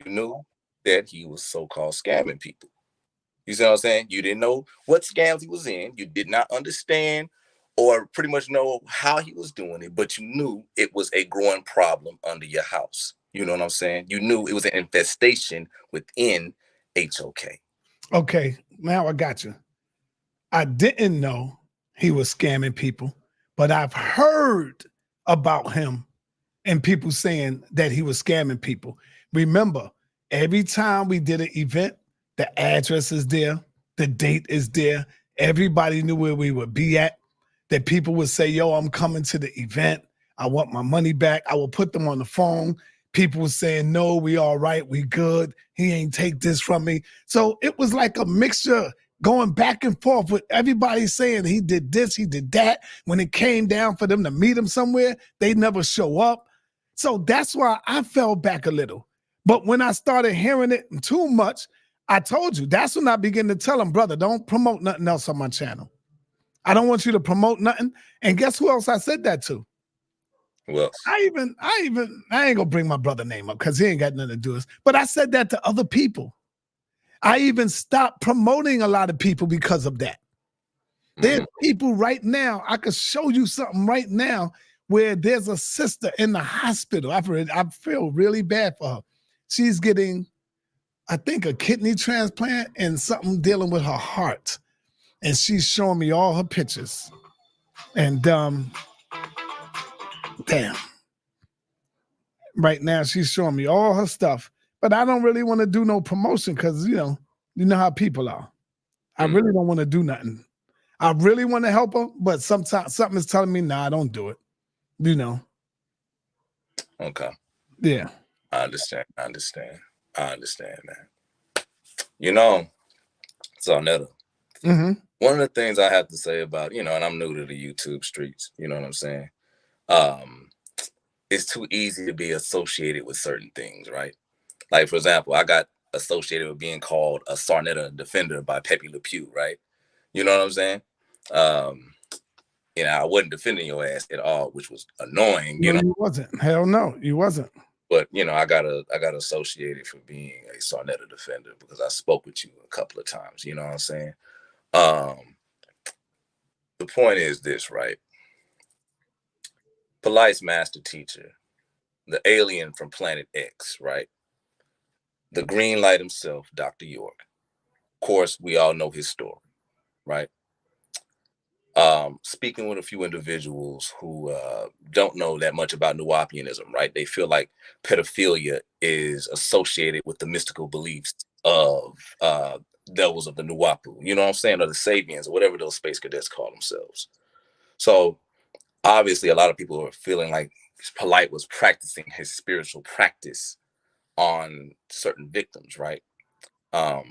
You knew that he was so-called scamming people. You see what I'm saying? You didn't know what scams he was in. You did not understand or pretty much know how he was doing it, but you knew it was a growing problem under your house. You know what I'm saying? You knew it was an infestation within HOK. Okay, now I got you. I didn't know he was scamming people, but I've heard about him and people saying that he was scamming people. Remember, every time we did an event, the address is there, the date is there, everybody knew where we would be at. that people would say, yo, I'm coming to the event. I want my money back. I will put them on the phone. People were saying, no, we all right. We good. He ain't take this from me. So it was like a mixture going back and forth with everybody saying he did this, he did that. When it came down for them to meet him somewhere, they never show up. So that's why I fell back a little. But when I started hearing it too much, I told you, that's when I began to tell him, brother, don't promote nothing else on my channel. I don't want you to promote nothing. And guess who else I said that to? Who else? I ain't gonna bring my brother name up because he ain't got nothing to do with it. But I said that to other people. I even stopped promoting a lot of people because of that. There's people right now, I could show you something right now where there's a sister in the hospital. I feel really bad for her. She's getting, I think, a kidney transplant and something dealing with her heart. And she's showing me all her pictures. And damn. Right now she's showing me all her stuff. But I don't really want to do no promotion because, you know how people are. I really don't want to do nothing. I really want to help her, but sometimes something is telling me, nah, don't do it. You know. Okay. Yeah. I understand, man. You know, SaNeter. One of the things I have to say about, and I'm new to the YouTube streets, you know what I'm saying? It's too easy to be associated with certain things, right? Like, for example, I got associated with being called a SaNeter defender by Pepe Le Pew, right? You know what I'm saying? I wasn't defending your ass at all, which was annoying. No, you wasn't. Hell no, you wasn't. But I got associated for being a SaNeter defender because I spoke with you a couple of times. You know what I'm saying? The point is this, right? Polite's master teacher, the alien from Planet X, right? The green light himself, Dr. York. Of course, we all know his story, right? Speaking with a few individuals who don't know that much about Nuwapianism, right? They feel like pedophilia is associated with the mystical beliefs of devils of the Nuwapu, you know what I'm saying? Or the Sabians, or whatever those space cadets call themselves. So obviously a lot of people are feeling like Polite was practicing his spiritual practice on certain victims, right? A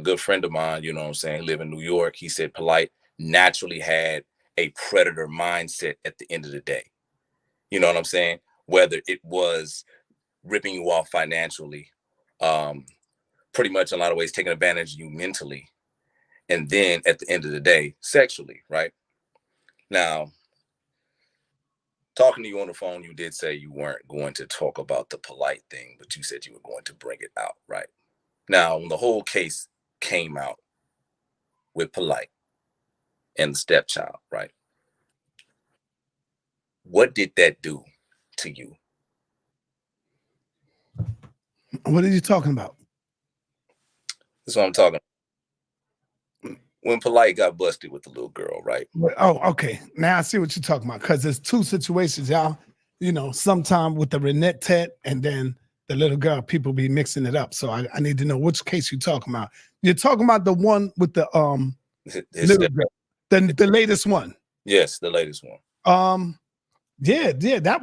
good friend of mine, you know what I'm saying, live in New York. He said Polite naturally had a predator mindset at the end of the day. You know what I'm saying? Whether it was ripping you off financially, pretty much in a lot of ways taking advantage of you mentally, and then at the end of the day, sexually, right? Now, talking to you on the phone, you did say you weren't going to talk about the Polite thing, but you said you were going to bring it out, right? Now, when the whole case came out with Polite and the stepchild, right? What did that do to you? What are you talking about? That's what I'm talking about. When Polite got busted with the little girl, right? Oh, okay. Now I see what you're talking about because there's two situations, y'all. Sometime with the Renette Tet and then the little girl, people be mixing it up. So I need to know which case you're talking about. You're talking about the one with the little girl, the latest one. Yes, the latest one. Yeah, that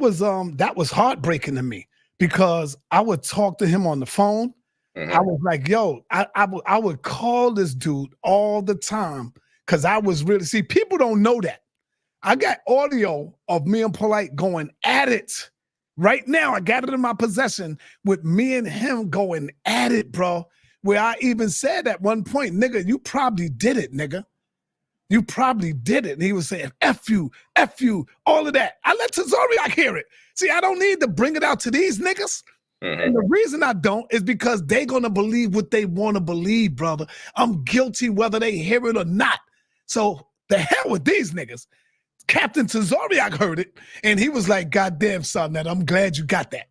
was heartbreaking to me because I would talk to him on the phone. I was like, yo, I would call this dude all the time because I was really, see, people don't know that. I got audio of me and Polite going at it right now. I got it in my possession with me and him going at it, bro. Where I even said at one point, nigga, you probably did it, nigga. You probably did it. And he was saying, F you, all of that. I let Tazariak hear it. See, I don't need to bring it out to these niggas. And the reason I don't is because they gonna believe what they want to believe, brother. I'm guilty whether they hear it or not. So the hell with these niggas. Captain Tazariak heard it, and he was like, goddamn, son, that I'm glad you got that.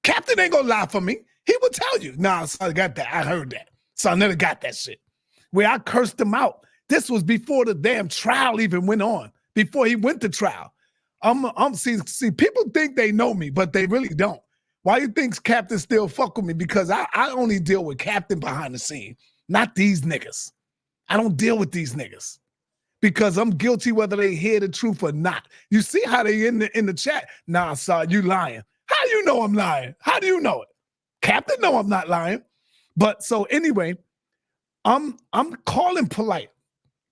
Captain ain't gonna lie for me. He would tell you, nah, son, I got that. I heard that. SaNeter got that shit. Where I cursed him out. This was before the damn trial even went on, before he went to trial. See, people think they know me, but they really don't. Why you think Captain still fuck with me? Because I only deal with Captain behind the scene, not these niggas. I don't deal with these niggas. because I'm guilty whether they hear the truth or not. You see how they in the chat? Nah, sir, you lying. How you know I'm lying? How do you know it? Captain know I'm not lying. But so anyway, I'm calling Polite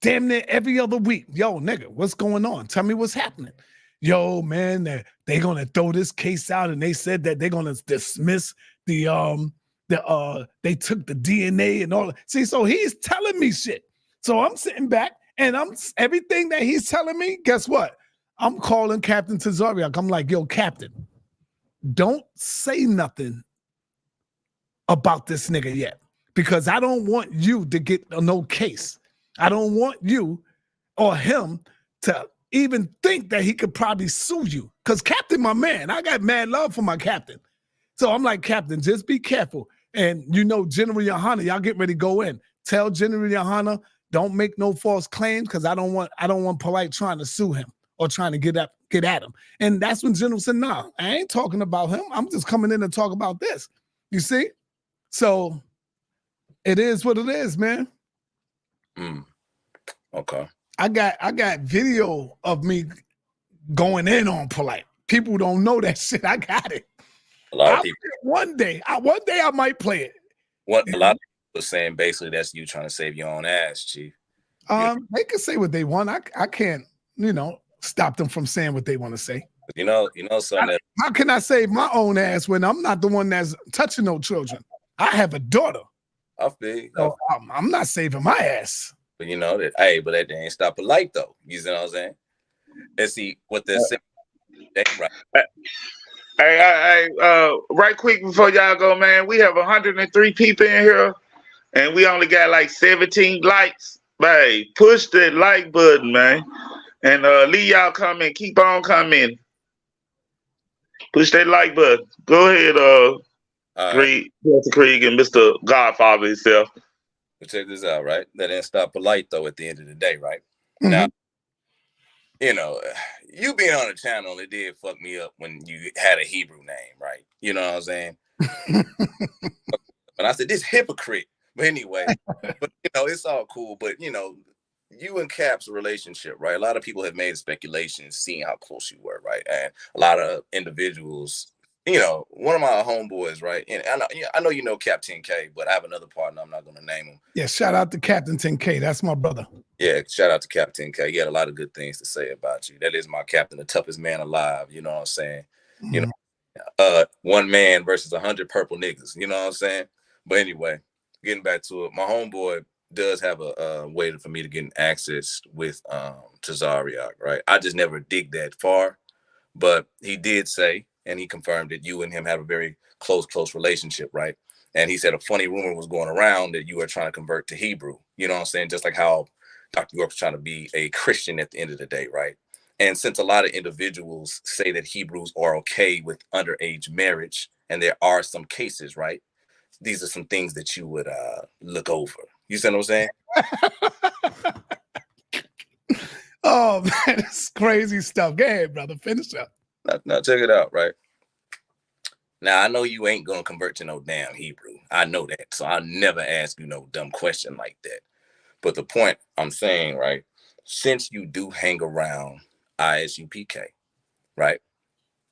damn near every other week. Yo, nigga, what's going on? Tell me what's happening. Yo, man, they're gonna throw this case out, and they said that they're gonna dismiss they took the DNA and all. See, so he's telling me shit. So I'm sitting back and everything that he's telling me, guess what? I'm calling Captain Tazariak. I'm like, yo, Captain, don't say nothing about this nigga yet, because I don't want you to get no case. I don't want you or him to even think that he could probably sue you. Because Captain, my man, I got mad love for my captain. So I'm like, Captain, just be careful. And you know, General Yohana, y'all get ready to go in. Tell General Yohana, don't make no false claims, because I don't want Polite trying to sue him or trying to get at him. And that's when General said, nah, I ain't talking about him. I'm just coming in to talk about this. You see? So it is what it is, man. Okay. I got video of me going in on Polite. People don't know that shit. I got it. A lot of people. One day I might play it. A lot of people are saying basically that's you trying to save your own ass, Chief. They can say what they want. I can't, stop them from saying what they want to say. You know, something. How can I save my own ass when I'm not the one that's touching no children? I have a daughter. I feel. So I'm not saving my ass. But you know that, hey, but that ain't stop Polite though. You see what I'm saying? And see what they're saying. Right. Hey, right quick before y'all go, man, we have 103 people in here, and we only got like 17 likes. Hey, push that like button, man, and leave y'all comment. Keep on coming. Push that like button. Go ahead, Creed, Mr. Krieg, and Mr. Godfather himself. But check this out, right? That didn't stop Polite though. At the end of the day, right? Mm-hmm. Now, you being on the channel, it did fuck me up when you had a Hebrew name, right? You know what I'm saying? But I said, this hypocrite. But anyway, it's all cool. But, you and Cap's relationship, right? A lot of people have made speculations seeing how close you were, right? And a lot of individuals, one of my homeboys, right? And I know you know Cap 10K, but I have another partner. I'm not going to name him. Yeah, shout out to Captain 10K. That's my brother. Yeah, shout out to Cap 10K. He had a lot of good things to say about you. That is my captain, the toughest man alive. You know what I'm saying? Mm-hmm. One man versus 100 purple niggas. You know what I'm saying? But anyway, getting back to it, my homeboy does have a way for me to get access with Tazariak, right? I just never dig that far, but he did say, and he confirmed that you and him have a very close relationship, right? And he said a funny rumor was going around that you were trying to convert to Hebrew. You know what I'm saying? Just like how Dr. York was trying to be a Christian at the end of the day, right? And since a lot of individuals say that Hebrews are okay with underage marriage, and there are some cases, right? These are some things that you would look over. You see what I'm saying? Oh, man, it's crazy stuff. Go ahead, brother. Finish up. Now check it out, right? Now, I know you ain't going to convert to no damn Hebrew. I know that. So I'll never ask you no dumb question like that. But the point I'm saying, right, since you do hang around ISUPK, right,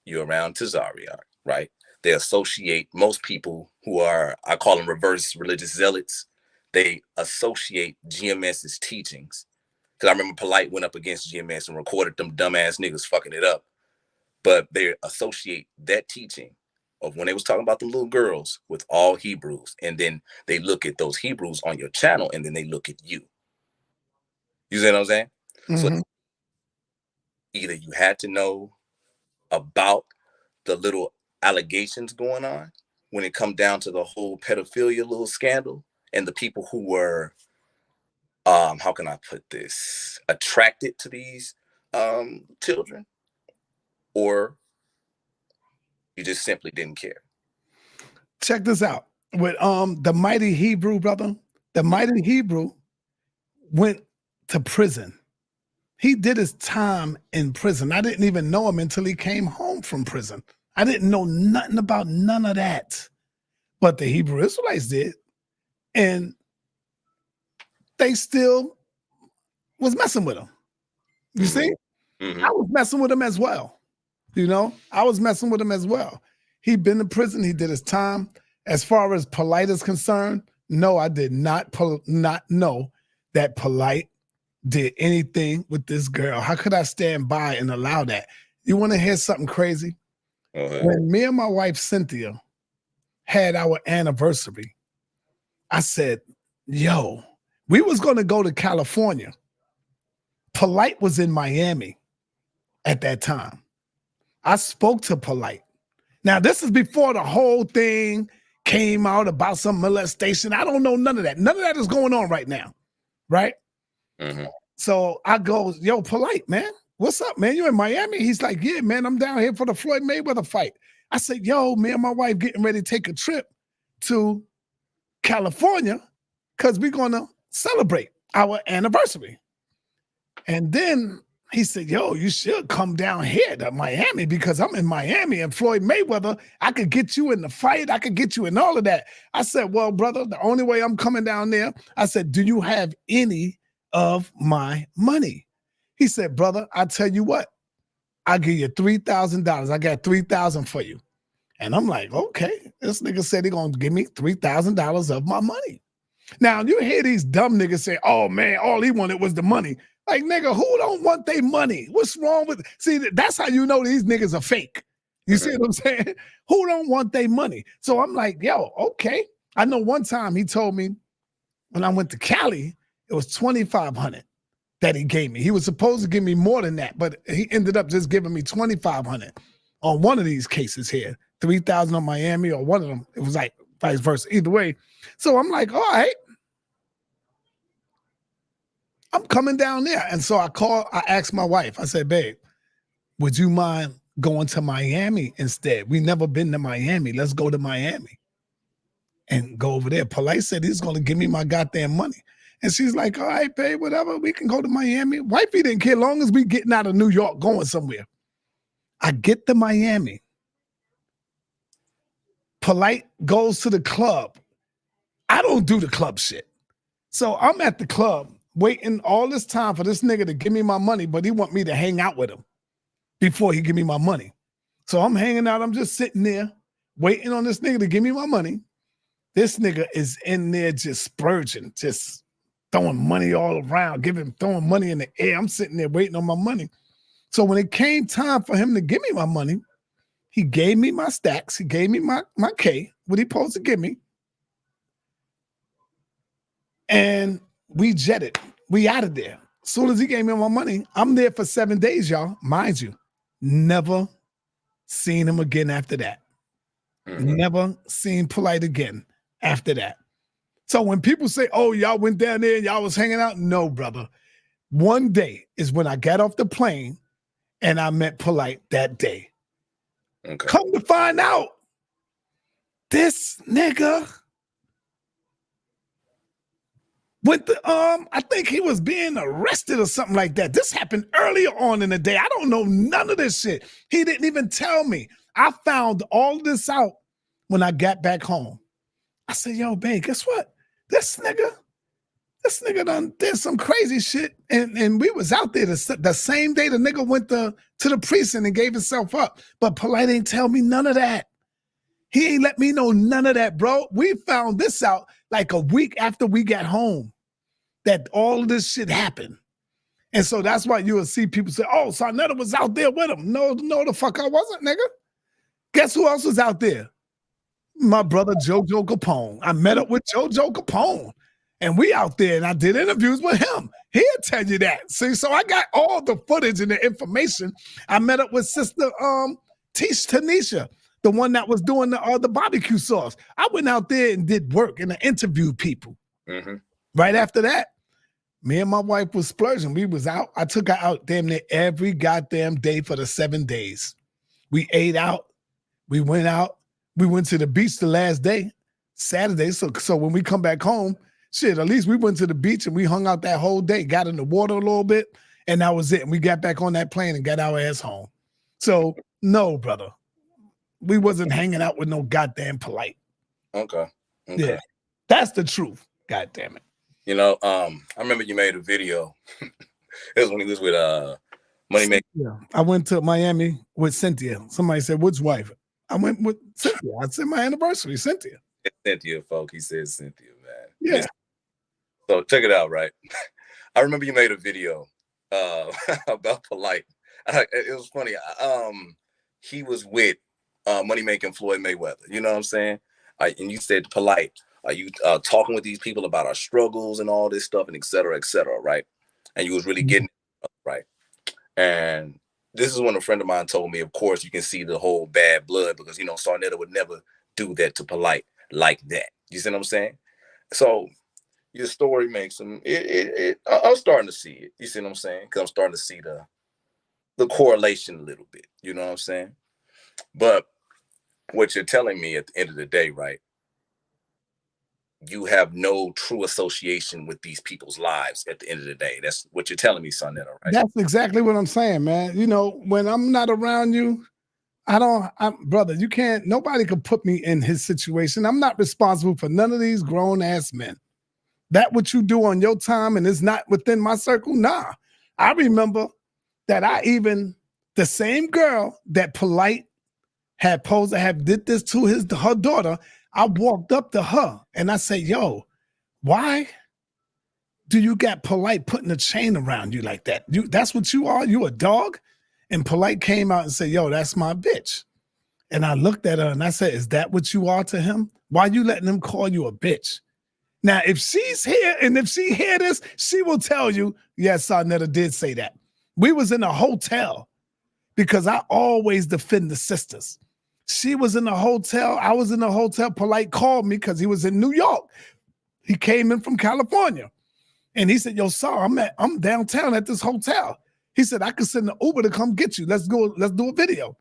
you're around Tazariak, right, they associate most people who are, I call them reverse religious zealots, they associate GMS's teachings. Because I remember Polite went up against GMS and recorded them dumbass niggas fucking it up. But they associate that teaching of when they was talking about the little girls with all Hebrews. And then they look at those Hebrews on your channel, and then they look at you. You see what I'm saying? Mm-hmm. So either you had to know about the little allegations going on when it come down to the whole pedophilia little scandal, and the people who were, how can I put this, attracted to these children, or you just simply didn't care. Check this out. With the mighty Hebrew, brother, the mighty Hebrew went to prison. He did his time in prison. I didn't even know him until he came home from prison. I didn't know nothing about none of that. But the Hebrew Israelites did. And they still was messing with him. You see? I was messing with him as well. You know, I was messing with him as well. He'd been in prison. He did his time. As far as Polite is concerned, no, I did not know that Polite did anything with this girl. How could I stand by and allow that? You want to hear something crazy? When me and my wife, Cynthia, had our anniversary, I said, yo, we was going to go to California. Polite was in Miami at that time. I spoke to Polite. Now, this is before the whole thing came out about some molestation. I don't know none of that. None of that is going on right now, right? So I go, yo, Polite, man, what's up, man? You in Miami? He's like, yeah, man, I'm down here for the Floyd Mayweather fight. I said, yo, me and my wife getting ready to take a trip to California because we're going to celebrate our anniversary. And then he said, yo, you should come down here to Miami because I'm in Miami and Floyd Mayweather, I could get you in the fight. I could get you in all of that. I said, well, brother, the only way I'm coming down there, I said, do you have any of my money? He said, brother, I tell you what, I'll give you $3,000. I got $3,000 for you. And I'm like, okay, this nigga said he gonna give me $3,000 of my money. Now, you hear these dumb niggas say, oh man, all he wanted was the money. Like, nigga, who don't want their money? What's wrong with, see, that's how you know these niggas are fake. You see what I'm saying? Who don't want their money? So I'm like, yo, okay. I know one time he told me when I went to Cali, it was $2,500 that he gave me. He was supposed to give me more than that, but he ended up just giving me $2,500 on one of these cases here. 3,000 on Miami or one of them. It was like vice versa. Either way. So I'm like, all right. I'm coming down there. And so I asked my wife, I said, babe, would you mind going to Miami instead? We never been to Miami. Let's go to Miami and go over there. Polite said he's going to give me my goddamn money. And she's like, all right, babe, whatever. We can go to Miami. Wifey didn't care long as we getting out of New York going somewhere. I get to Miami. Polite goes to the club. I don't do the club shit. So I'm at the club waiting all this time for this nigga to give me my money, but he want me to hang out with him before he give me my money. So I'm hanging out. I'm just sitting there waiting on this nigga to give me my money. This nigga is in there just splurging, just throwing money all around, throwing money in the air. I'm sitting there waiting on my money. So when it came time for him to give me my money, he gave me my stacks. He gave me my K, what he supposed to give me. And we jetted. We out of there. As soon as he gave me my money, I'm there for 7 days, y'all. Mind you, never seen him again after that. Never seen Polite again after that. So when people say, oh, y'all went down there and y'all was hanging out, no, brother. One day is when I got off the plane and I met Polite that day. Okay. Come to find out, this nigga went to, I think he was being arrested or something like that. This happened earlier on in the day. I don't know none of this shit. He didn't even tell me. I found all this out when I got back home. I said, yo, babe, guess what? This nigga done did some crazy shit. And we was out there the same day the nigga went to the precinct and gave himself up. But Polite ain't tell me none of that. He ain't let me know none of that, bro. We found this out like a week after we got home, that all of this shit happened. And so that's why you will see people say, oh, SaNeter was out there with him. No, the fuck I wasn't, nigga. Guess who else was out there? My brother Jojo Capone. I met up with Jojo Capone. And we out there, and I did interviews with him. He'll tell you that. See, so I got all the footage and the information. I met up with Sister Tanisha, the one that was doing the barbecue sauce. I went out there and did work and I interviewed people. Right after that, me and my wife was splurging. We was out. I took her out damn near every goddamn day for the 7 days. We ate out. We went out. We went to the beach the last day, Saturday. So when we come back home, shit, at least we went to the beach and we hung out that whole day, got in the water a little bit, and that was it. And we got back on that plane and got our ass home. So, no, brother. We wasn't hanging out with no goddamn Polite. Okay. Yeah. That's the truth. God damn it. You know, I remember you made a video. It was when he was with Money Maker. Yeah, I went to Miami with Cynthia. Somebody said, "Which wife?" I went with Cynthia. I said my anniversary, Cynthia. Cynthia, folk. He said Cynthia, man. Yeah. So check it out, right? I remember you made a video about Polite. It was funny. He was with Money Making Floyd Mayweather. You know what I'm saying? And you said Polite. Are you talking with these people about our struggles and all this stuff and et cetera, right? And you was really getting it, right. And this is when a friend of mine told me, of course, you can see the whole bad blood because, you know, SaNeter would never do that to Polite like that. You see what I'm saying? So your story makes them, I'm starting to see it. You see what I'm saying? Because I'm starting to see the correlation a little bit. You know what I'm saying? But what you're telling me at the end of the day, right? You have no true association with these people's lives at the end of the day. That's what you're telling me, SaNeter, right? That's exactly what I'm saying, man. You know, when I'm not around you, brother, you can't, nobody could put me in his situation. I'm not responsible for none of these grown ass men. That what you do on your time and it's not within my circle? Nah. I remember that the same girl that Polite had posed to have did this to her daughter, I walked up to her and I said, yo, why do you got Polite putting a chain around you like that? That's what you are? You a dog? And Polite came out and said, yo, that's my bitch. And I looked at her and I said, is that what you are to him? Why are you letting him call you a bitch? Now, if she's here and if she hear this, she will tell you, yes, SaNeter did say that. We was in a hotel because I always defend the sisters. She was in a hotel. I was in a hotel. Polite called me because he was in New York. He came in from California. And he said, yo, Sar, I'm downtown at this hotel. He said, I could send the Uber to come get you. Let's go. Let's do a video.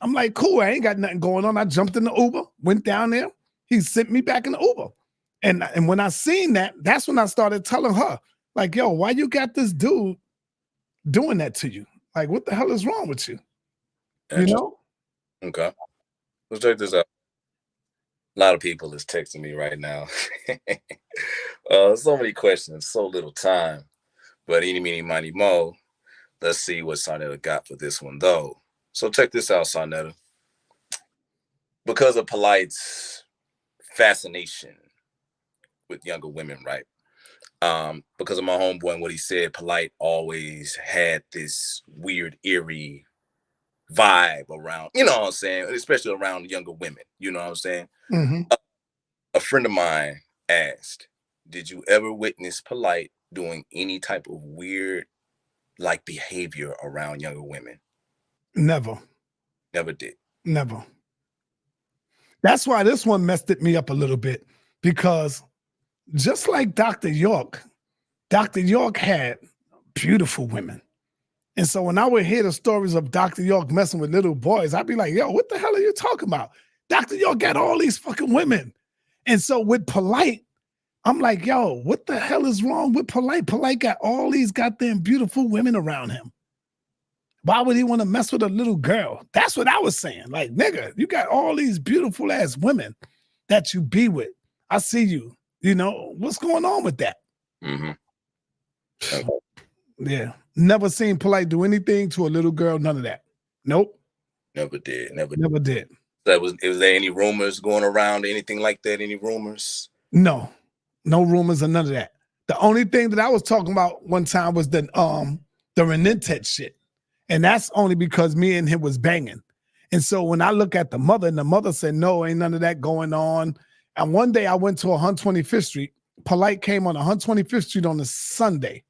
I'm like, cool. I ain't got nothing going on. I jumped in the Uber, went down there. He sent me back in the Uber. And when I seen that, that's when I started telling her, like, yo, why you got this dude doing that to you? Like, what the hell is wrong with you? You know? Okay. Let's check this out. A lot of people is texting me right now. So many questions, so little time. But eeny, meeny, miny, mo. Let's see what SaNeter got for this one, though. So check this out, SaNeter. Because of Polite's fascination with younger women, right? Because of my homeboy and what he said, Polite always had this weird, eerie vibe around, you know what I'm saying? Especially around younger women, you know what I'm saying? Mm-hmm. A friend of mine asked, did you ever witness Polite doing any type of weird, like, behavior around younger women? Never. Never did. Never. That's why this one messed me up a little bit, because just like Dr. York had beautiful women. And so when I would hear the stories of Dr. York messing with little boys, I'd be like, yo, what the hell are you talking about? Dr. York got all these fucking women. And so with Polite, I'm like, yo, what the hell is wrong with Polite? Polite got all these goddamn beautiful women around him. Why would he want to mess with a little girl? That's what I was saying. Like, nigga, you got all these beautiful ass women that you be with. I see you. You know, what's going on with that? Mm-hmm. Okay. Yeah. Never seen Polite do anything to a little girl. None of that. Nope. Never did. Never did. Was there any rumors going around, anything like that? Any rumors? No. No rumors or none of that. The only thing that I was talking about one time was the Renintet shit. And that's only because me and him was banging. And so when I look at the mother, and the mother said, no, ain't none of that going on. And one day I went to 125th Street. Polite came on 125th Street on a Sunday.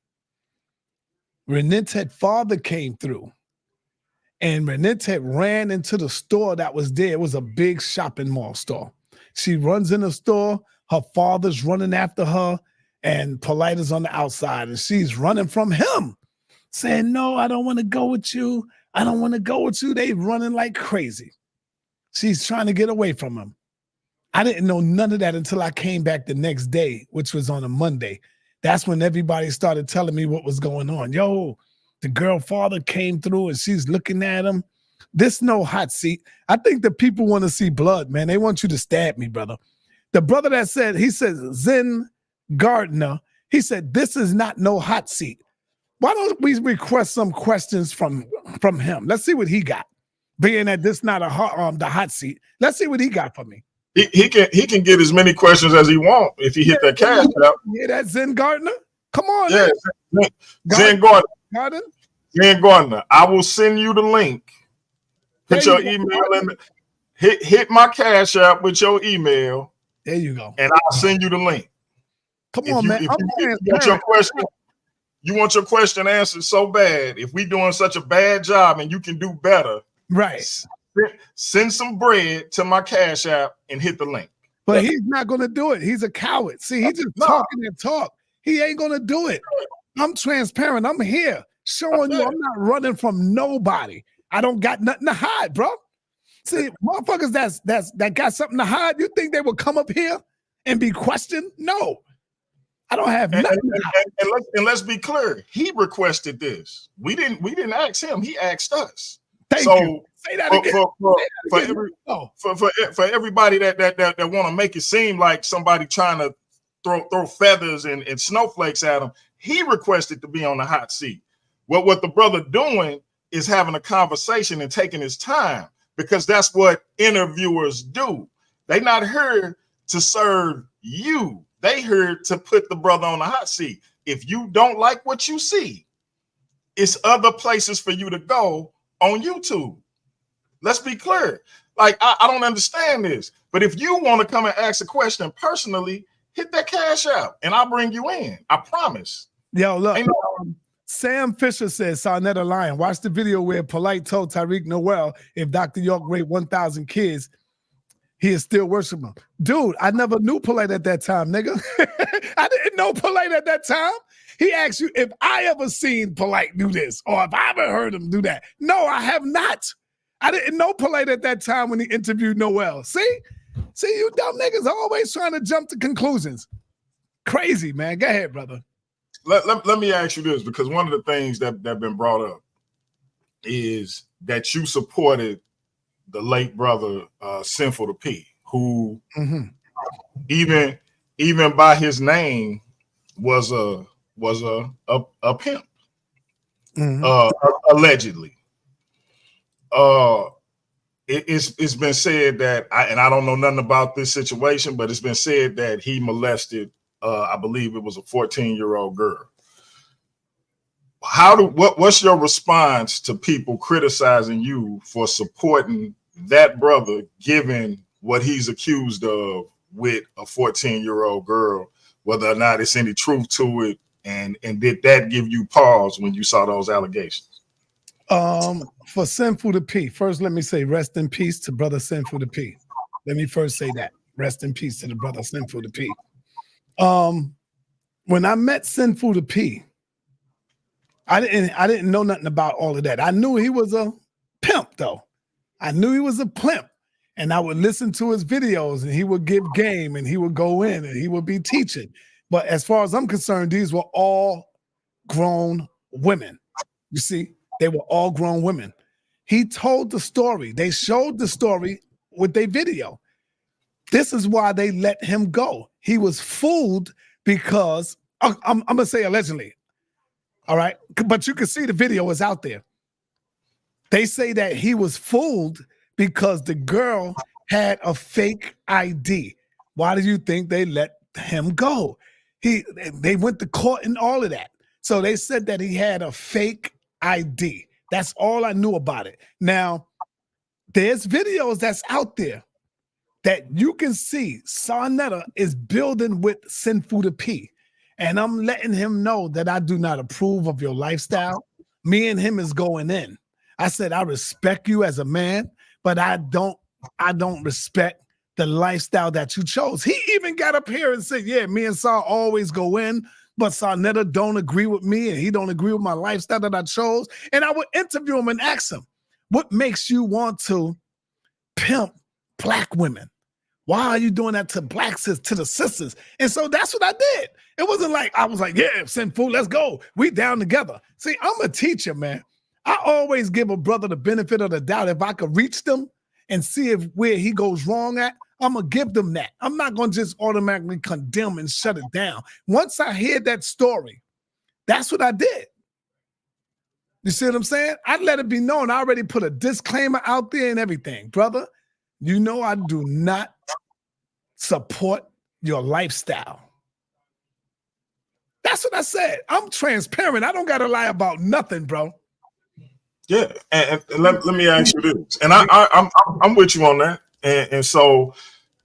Renintet father came through. And Renintet ran into the store that was there. It was a big shopping mall store. She runs in the store. Her father's running after her. And Polite is on the outside. And she's running from him, saying, no, I don't want to go with you. I don't want to go with you. They running like crazy. She's trying to get away from him. I didn't know none of that until I came back the next day, which was on a Monday. That's when everybody started telling me what was going on. Yo, the girl father came through and she's looking at him. This no hot seat. I think the people want to see blood, man. They want you to stab me, brother. The brother that said, he says, Zen Gardner, He said, "This is not no hot seat." Why don't we request some questions from him? Let's see what he got. Being that this not the hot seat, let's see what he got for me. He can get as many questions as he want if he hit that cash out. Yeah, that Zen Gardner. Come on, yeah, Zen Gardner. Gardner. Zen Gardner. I will send you the link. Put your email in. Hit my cash app with your email. There you go. And I'll send you the link. Come on, man. If you want your question, you want your question answered so bad. If we doing such a bad job and you can do better, right? Send some bread to my cash app and hit the link. But he's not going to do it. He's a coward. See, he's just talking and talk. He ain't going to do it. I'm transparent. I'm here showing you I'm not running from nobody. I don't got nothing to hide, bro. See, motherfuckers that got something to hide, you think they would come up here and be questioned? No. I don't have nothing. And let's be clear. He requested this. We didn't ask him. He asked us. Thank you. Say that again. For everybody that want to make it seem like somebody trying to throw feathers and snowflakes at him, he requested to be on the hot seat. What the brother doing is having a conversation and taking his time, because that's what interviewers do. They not here to serve you. They here to put the brother on the hot seat. If you don't like what you see, it's other places for you to go on YouTube. Let's be clear. Like, I don't understand this, but if you want to come and ask a question personally, hit that cash out and I'll bring you in. I promise. Yo, look, Sam Fisher says, SaNeter lying. Watch the video where Polite told Tariq Noel if Dr. York raped 1,000 kids, he is still worshiping him. Dude, I never knew Polite at that time, nigga. I didn't know Polite at that time. He asked you if I ever seen Polite do this or if I ever heard him do that. No, I have not. I didn't know Polite at that time when he interviewed Noel. See, you dumb niggas always trying to jump to conclusions. Crazy, man. Go ahead, brother. Let me ask you this, because one of the things that been brought up is that you supported the late brother Sinful to P, who even by his name was a pimp, allegedly. It's been said that I don't know nothing about this situation, but it's been said that he molested I believe it was a 14-year-old girl. What's your response to people criticizing you for supporting that brother, given what he's accused of with a 14-year-old girl, whether or not it's any truth to it, and did that give you pause when you saw those allegations? For Sinful to P, first let me say rest in peace to brother Sinful to P. Let me first say that. Rest in peace to the brother Sinful to P. When I met Sinful to P, I didn't know nothing about all of that. I knew he was a pimp, though. I knew he was a pimp, and I would listen to his videos, and he would give game, and he would go in, and he would be teaching. But as far as I'm concerned, these were all grown women. You see, they were all grown women. He told the story. They showed the story with their video. This is why they let him go. He was fooled because, I'm going to say allegedly, all right? But you can see the video is out there. They say that he was fooled because the girl had a fake ID. Why do you think they let him go? They went to court and all of that. So they said that he had a fake ID. That's all I knew about it. Now, there's videos that's out there that you can see SaNeter is building with Sinful to P. And I'm letting him know that I do not approve of your lifestyle. Me and him is going in. I said, I respect you as a man, but I don't respect the lifestyle that you chose. He even got up here and said, yeah, me and Sa always go in, but SaNeter don't agree with me and he don't agree with my lifestyle that I chose. And I would interview him and ask him, what makes you want to pimp Black women? Why are you doing that to Black sis, to the sisters? And so that's what I did. It wasn't like, I was like, yeah, Sinful, let's go. We down together. See, I'm a teacher, man. I always give a brother the benefit of the doubt. If I could reach them and see if where he goes wrong at, I'm going to give them that. I'm not going to just automatically condemn and shut it down. Once I hear that story, that's what I did. You see what I'm saying? I let it be known. I already put a disclaimer out there and everything. Brother, you know I do not support your lifestyle. That's what I said. I'm transparent. I don't got to lie about nothing, bro. Yeah, and let me ask you this, and I'm with you on that, and so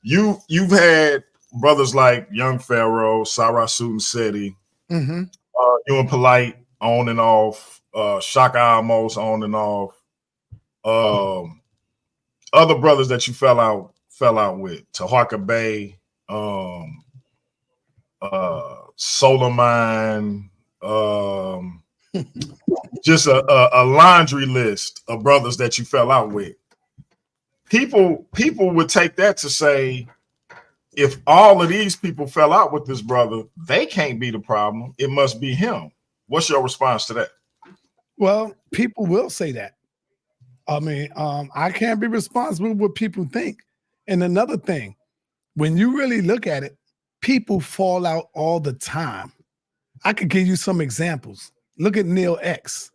you've had brothers like Young Pharaoh, Sarah Suit Seti, you and Polite on and off, Shaka Amos on and off, other brothers that you fell out with, Taharka Bay, Solomon, just a laundry list of brothers that you fell out with. People would take that to say, if all of these people fell out with this brother, they can't be the problem. It must be him. What's your response to that? Well, people will say that. I mean, I can't be responsible for what people think. And another thing, when you really look at it, people fall out all the time. I could give you some examples. Look at Neil X.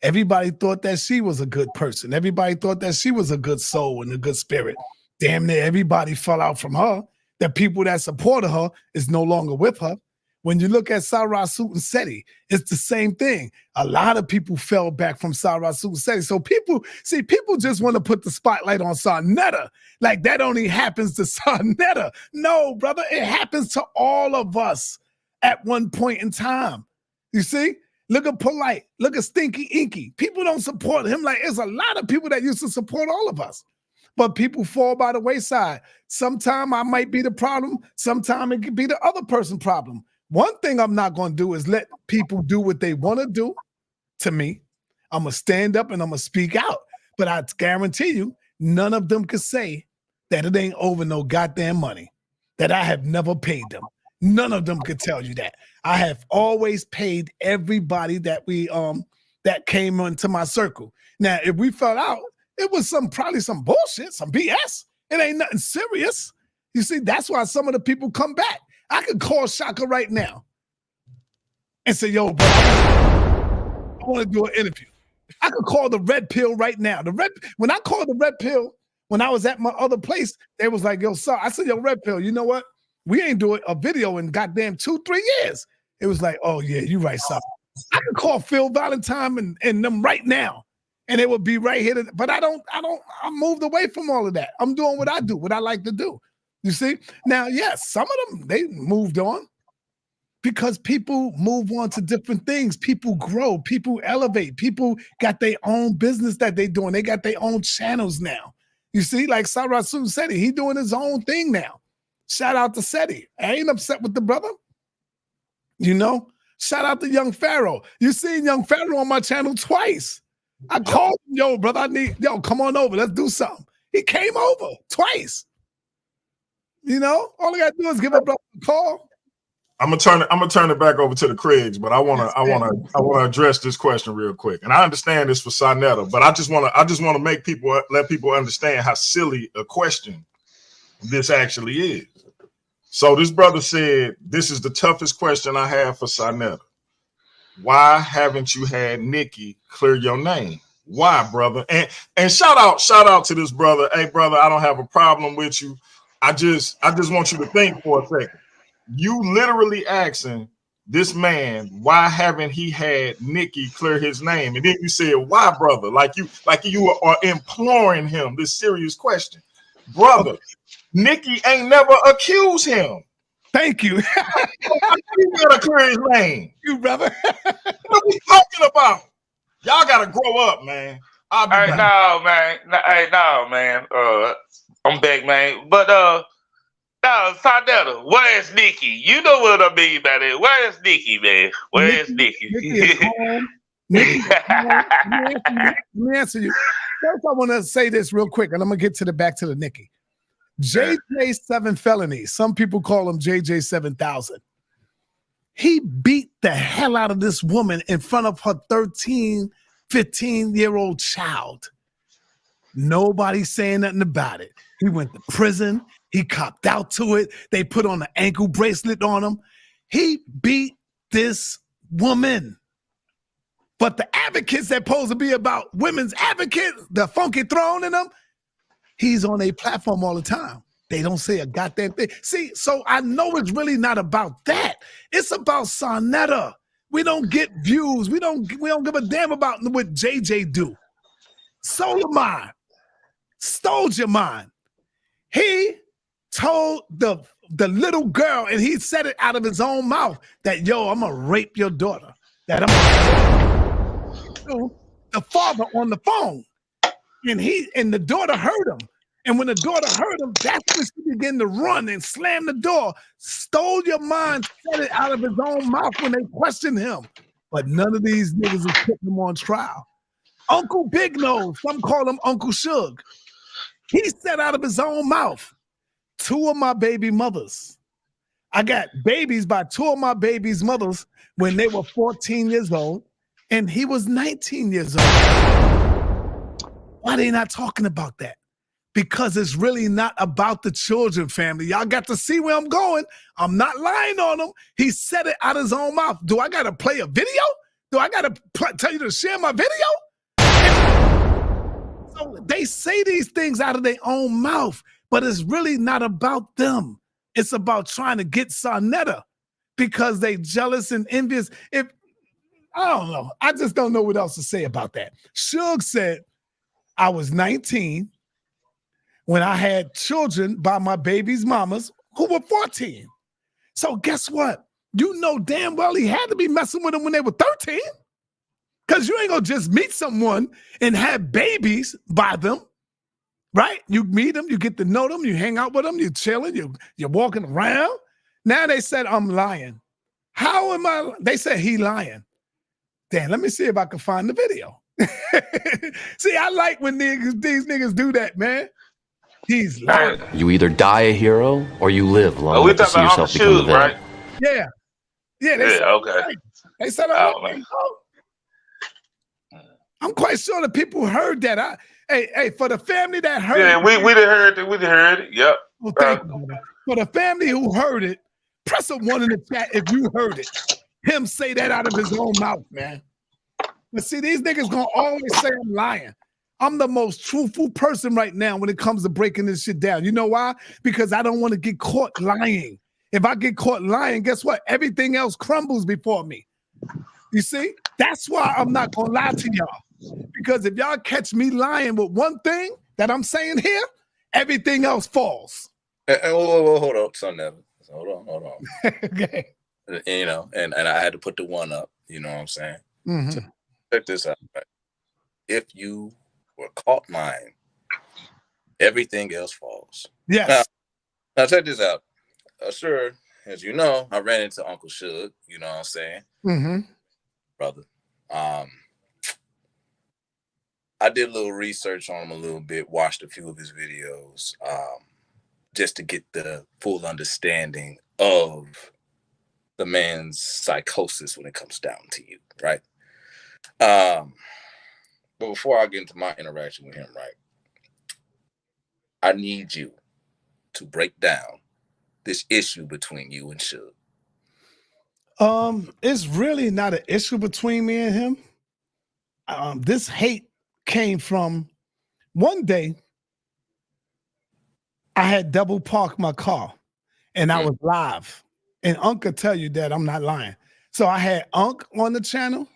Everybody thought that she was a good person. Everybody thought that she was a good soul and a good spirit. Damn near everybody fell out from her. The people that supported her is no longer with her. When you look at Sarah Suit and Seti, it's the same thing. A lot of people fell back from Sarah Suit and Seti. So people just want to put the spotlight on SaNeter. Like that only happens to SaNeter. No, brother, it happens to all of us at one point in time. You see? Look at Polite. Look at Stinky Inky. People don't support him. Like, there's a lot of people that used to support all of us. But people fall by the wayside. Sometime I might be the problem. Sometime it could be the other person's problem. One thing I'm not going to do is let people do what they want to do to me. I'm going to stand up and I'm going to speak out. But I guarantee you, none of them could say that it ain't over no goddamn money, that I have never paid them. None of them could tell you that. I have always paid everybody that that came into my circle. Now, if we fell out, it was probably some bullshit, some BS. It ain't nothing serious. You see, that's why some of the people come back. I could call Shaka right now and say, yo, bro, I want to do an interview. I could call the Red Pill right now. When I called the Red Pill, when I was at my other place, they was like, yo, sir, I said, yo, Red Pill, you know what? We ain't doing a video in goddamn 2-3 years. It was like, oh yeah, you right, son. I can call Phil Valentine and them right now, and it would be right here. But I moved away from all of that. I'm doing what I do, what I like to do. You see? Now, yes, some of them, they moved on because people move on to different things. People grow, people elevate, people got their own business that they doing. They got their own channels now. You see, like Sarah Suit Seti, he doing his own thing now. Shout out to Seti. I ain't upset with the brother. You know, shout out to Young Pharaoh. You seen Young Pharaoh on my channel twice. I called him, yo, brother, come on over. Let's do something. He came over twice. You know, all I gotta do is give a brother a call. I'm gonna turn it back over to the Craigs, but I wanna address this question real quick. And I understand this for SaNeter, but I just wanna let people understand how silly a question this actually is. So this brother said, this is the toughest question I have for SaNeter. Why haven't you had Nikki clear your name? Why, brother? And shout out to this brother. Hey, brother, I don't have a problem with you. I just want you to think for a second. You literally asking this man, why haven't he had Nikki clear his name? And then you said, why, brother? Like you are imploring him this serious question. Brother, Nikki ain't never accused him. Thank you. You gotta clear his name. You, brother. What are we talking about? Y'all gotta grow up, man. Hey, no, man. I'm back, man. But SaNeter, where's Nikki? You know what I mean by that. Where's Nikki, man? Where's Nikki? Nikki is home. Nikki is home. Let me answer you. First, I want to say this real quick, and I'm gonna get back to the Nikki. JJ7 felony. Some people call him JJ 7000. He beat the hell out of this woman in front of her 13, 15-year-old child. Nobody's saying nothing about it. He went to prison. He copped out to it. They put on an ankle bracelet on him. He beat this woman. But the advocates that supposed to be about women's advocates, the funky throne in them, he's on a platform all the time. They don't say a goddamn thing. See, so I know it's really not about that. It's about SaNeter. We don't get views. We don't give a damn about what JJ do. Stole your mind. Stole your mind. He told the little girl, and he said it out of his own mouth, that, yo, I'm going to rape your daughter. That I'm gonna the father on the phone. And the daughter heard him. And when the daughter heard him, that's when she began to run and slam the door. Stole your mind, said it out of his own mouth when they questioned him. But none of these niggas is putting him on trial. Uncle Big Nose, some call him Uncle Suge. He said out of his own mouth, 2 of my baby mothers. I got babies by 2 of my baby's mothers when they were 14 years old, and he was 19 years old. Why they not talking about that? Because it's really not about the children, family. Y'all got to see where I'm going. I'm not lying on him. He said it out of his own mouth. Do I got to play a video? Do I got to tell you to share my video? So they say these things out of their own mouth, but it's really not about them. It's about trying to get SaNeter because they jealous and envious. I don't know. I just don't know what else to say about that. Suge said, I was 19 when I had children by my baby's mamas who were 14. So guess what? You know damn well he had to be messing with them when they were 13. Because you ain't going to just meet someone and have babies by them, right? You meet them, you get to know them, you hang out with them, you're chilling, you're walking around. Now they said, I'm lying. How am I? They said he lying. Damn, let me see if I can find the video. See, I like when these niggas do that, man. He's lying. You either die a hero or you live long enough to see yourself become the villain. Right? Yeah. Yeah, they said, okay. They said, I'm quite sure the people heard that. Hey, for the family that heard it. Yeah, we done heard it. We done heard it. Yep. Well, thank you. For the family who heard it, press a 1 in the chat if you heard it. Him say that out of his own mouth, man. But see, these niggas gonna always say I'm lying. I'm the most truthful person right now when it comes to breaking this shit down. You know why? Because I don't want to get caught lying. If I get caught lying, guess what? Everything else crumbles before me. You see? That's why I'm not gonna lie to y'all. Because if y'all catch me lying with one thing that I'm saying here, everything else falls. Hold on, SaNeter. Hold on. Okay. You know, and I had to put the 1 up. You know what I'm saying? Mm-hmm. So check this out. Right? If you were caught lying, everything else falls. Yes. Now check this out. Sure, as you know, I ran into Uncle Suge. You know what I'm saying? Mm-hmm. Brother. I did a little research on him a little bit, watched a few of his videos, just to get the full understanding of the man's psychosis when it comes down to you, right? But before I get into my interaction with him, right, I need you to break down this issue between you and Suge. It's really not an issue between me and him. This hate came from one day I had double parked my car and I was live. And Unc could tell you that I'm not lying. So I had Unc on the channel,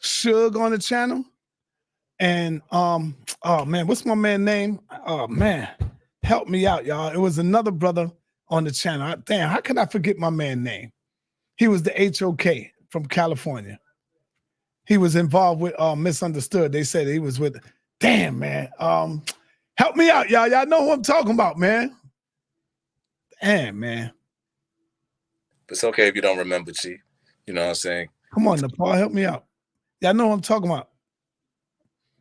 Suge on the channel, and oh man, what's my man's name? Oh man, help me out, y'all. It was another brother on the channel. Damn, how can I forget my man's name? He was the HOK from California. He was involved with Misunderstood. They said he was with, damn man. Help me out, y'all. Y'all know who I'm talking about, man. Damn, man. It's okay if you don't remember, Chief. You know what I'm saying? Come on, Nepal, help me out. Y'all know who I'm talking about.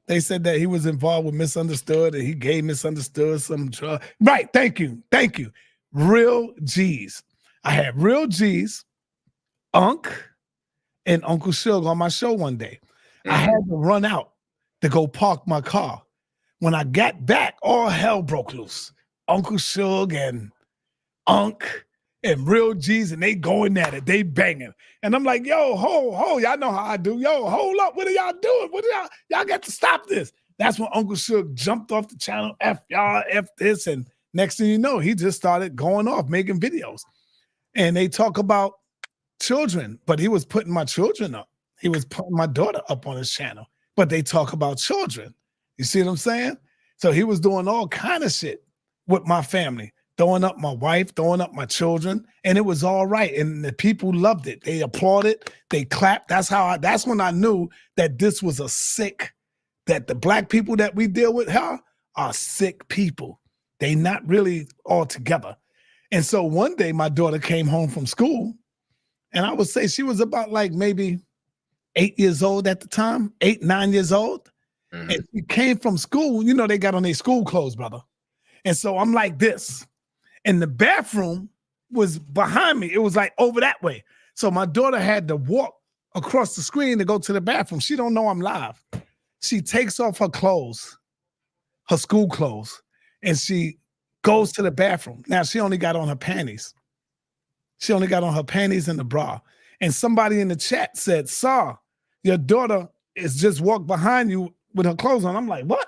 They said that he was involved with Misunderstood and he gave Misunderstood some drug. Right, thank you. Thank you. Real G's. I had Real G's, Unc, and Uncle Suge on my show one day. I had to run out to go park my car. When I got back, all hell broke loose. Uncle Suge and Unc and Real G's, and they going at it, they banging. And I'm like, yo, ho, y'all know how I do. Yo, hold up, what are y'all doing? What are y'all got to stop this. That's when Uncle Suge jumped off the channel, F y'all, F this, and next thing you know, he just started going off, making videos. And they talk about children, but he was putting my children up. He was putting my daughter up on his channel, but they talk about children. You see what I'm saying? So he was doing all kind of shit with my family, throwing up my wife, throwing up my children, and it was all right. And the people loved it. They applauded, they clapped. That's when I knew that this was a sick, that the black people that we deal with here are sick people. They not really all together. And so one day my daughter came home from school, and I would say she was about like maybe 8 years old at the time, 8, 9 years old. Mm-hmm. And she came from school, you know, they got on their school clothes, brother. And so I'm like this. And the bathroom was behind me. It was like over that way. So my daughter had to walk across the screen to go to the bathroom. She don't know I'm live. She takes off her clothes, her school clothes, and she goes to the bathroom. Now, she only got on her panties. She only got on her panties and the bra. And somebody in the chat said, "Sir, your daughter is just walked behind you with her clothes on." I'm like, what?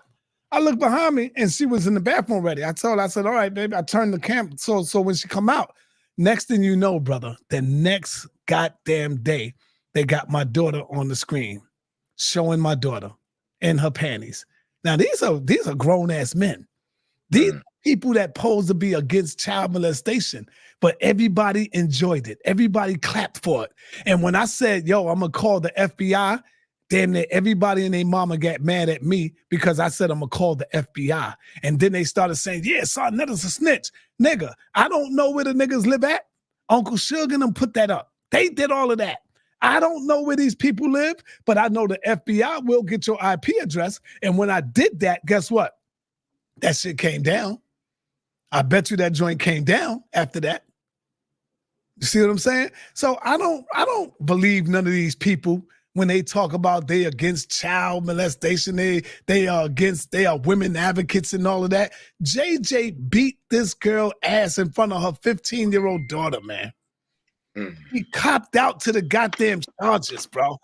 I look behind me and she was in the bathroom already. I said, all right, baby. I turned the camera. So when she come out, next thing you know, brother, the next goddamn day, they got my daughter on the screen, showing my daughter in her panties. Now, these are grown-ass men. These people that pose to be against child molestation, but everybody enjoyed it. Everybody clapped for it. And when I said, yo, I'm going to call the FBI, damn near everybody and their mama got mad at me because I said I'm going to call the FBI. And then they started saying, yeah, SaNeter's a snitch. Nigga, I don't know where the niggas live at. Uncle Suge and them put that up. They did all of that. I don't know where these people live, but I know the FBI will get your IP address. And when I did that, guess what? That shit came down. I bet you that joint came down after that. You see what I'm saying? So I don't believe none of these people when they talk about they against child molestation, they are women advocates and all of that. JJ beat this girl ass in front of her 15-year-old daughter, man. He copped out to the goddamn charges, bro.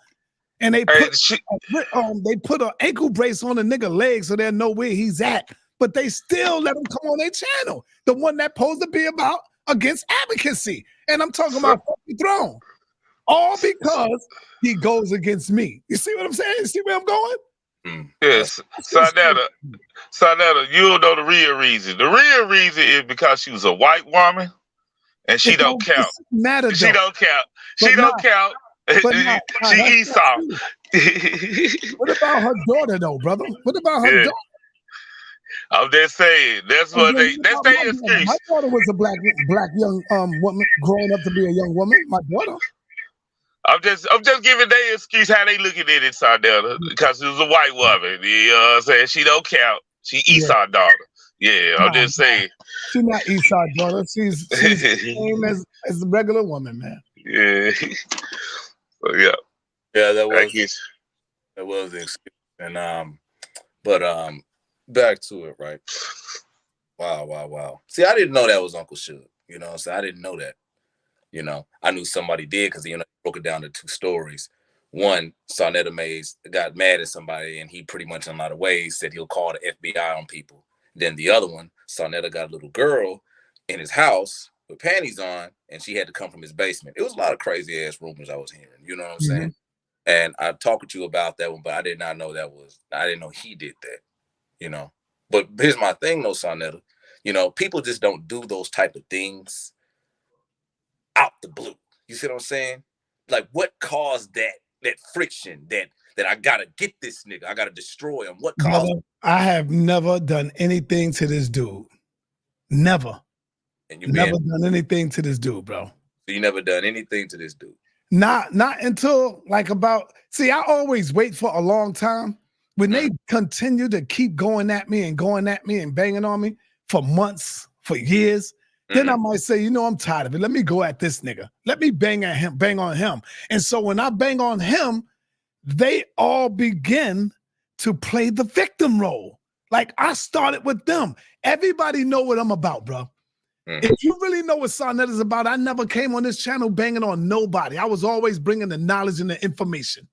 And they put an ankle brace on the nigga leg so they'll know where he's at. But they still let him come on their channel. The one that's supposed to be about against advocacy. And I'm talking about throne. All because he goes against me. You see what I'm saying? You see where I'm going? Yes. SaNeter, you don't know the real reason. The real reason is because she was a white woman and she don't count. She don't count. She don't count. She Esau. What about her daughter though, brother? What about her daughter? I'm just saying, that's what that's their excuse. My daughter was a black young woman growing up to be a young woman. My daughter. I'm just giving their excuse how they looking at it, SaNeter, because it was a white woman. You know what I'm saying? She don't count. She Esau daughter. Yeah, I'm just saying. She's not Esau daughter. She's the same as a regular woman, man. Yeah. So, yeah. Yeah, that was the excuse. And but back to it, right? Wow. See, I didn't know that was Uncle Suge. You know what I'm saying? I didn't know that. You know, I knew somebody did because, you know, broke it down to two stories. One, SaNeter got mad at somebody and he pretty much in a lot of ways said he'll call the FBI on people. Then the other one, SaNeter got a little girl in his house with panties on and she had to come from his basement. It was a lot of crazy ass rumors I was hearing. You know what I'm saying? And I talked with you about that one, but I did not know I didn't know he did that, you know. But here's my thing though, SaNeter. You know, people just don't do those type of things out the blue. You see what I'm saying? Like, what caused that friction that I gotta get this nigga, I gotta destroy him? What caused? Brother, I have never done anything to this dude. Never. And you never done anything to this dude, bro. So you never done anything to this dude? Not until like see, I always wait for a long time. When they continue to keep going at me and banging on me for months, for years, then I might say, you know, I'm tired of it. Let me go at this nigga. Let me bang on him. And so when I bang on him, they all begin to play the victim role. Like I started with them. Everybody know what I'm about, bro. If you really know what SaNeter is about, I never came on this channel banging on nobody. I was always bringing the knowledge and the information.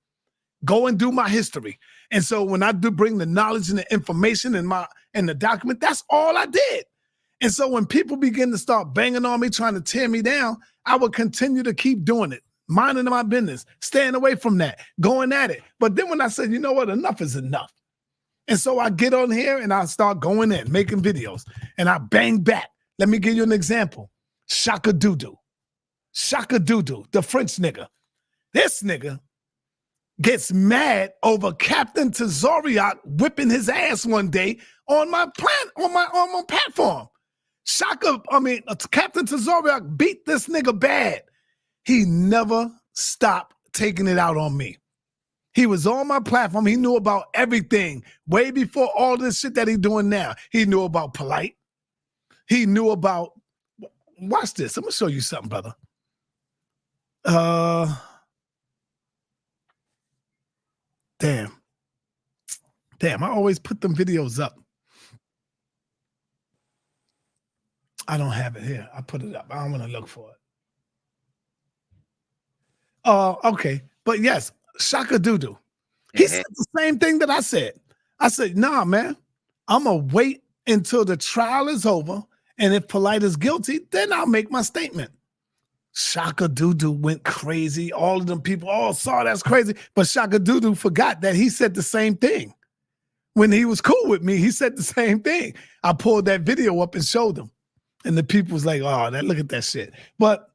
Go and do my history. And so when I do bring the knowledge and the information and the document, that's all I did. And so when people begin to start banging on me, trying to tear me down, I would continue to keep doing it, minding my business, staying away from that, going at it. But then when I said, you know what, enough is enough. And so I get on here and I start going in, making videos, and I bang back. Let me give you an example. Shaka Doodoo. Shaka Doodoo, the French nigga. This nigga gets mad over Captain Tazoriak whipping his ass one day on my platform. Captain Tazoriak beat this nigga bad. He never stopped taking it out on me. He was on my platform. He knew about everything way before all this shit that he's doing now. He knew about Polite. He knew about, watch this. I'm going to show you something, brother. Damn, I always put them videos up. I don't have it here. I put it up. I don't want to look for it. Okay. But yes, Shaka Doodoo. He said the same thing that I said. I said, nah, man, I'm going to wait until the trial is over. And if Polite is guilty, then I'll make my statement. Shaka Doodoo went crazy. All of them people all saw that's crazy. But Shaka Doodoo forgot that he said the same thing. When he was cool with me, he said the same thing. I pulled that video up and showed him. And the people was like, oh, look at that shit. But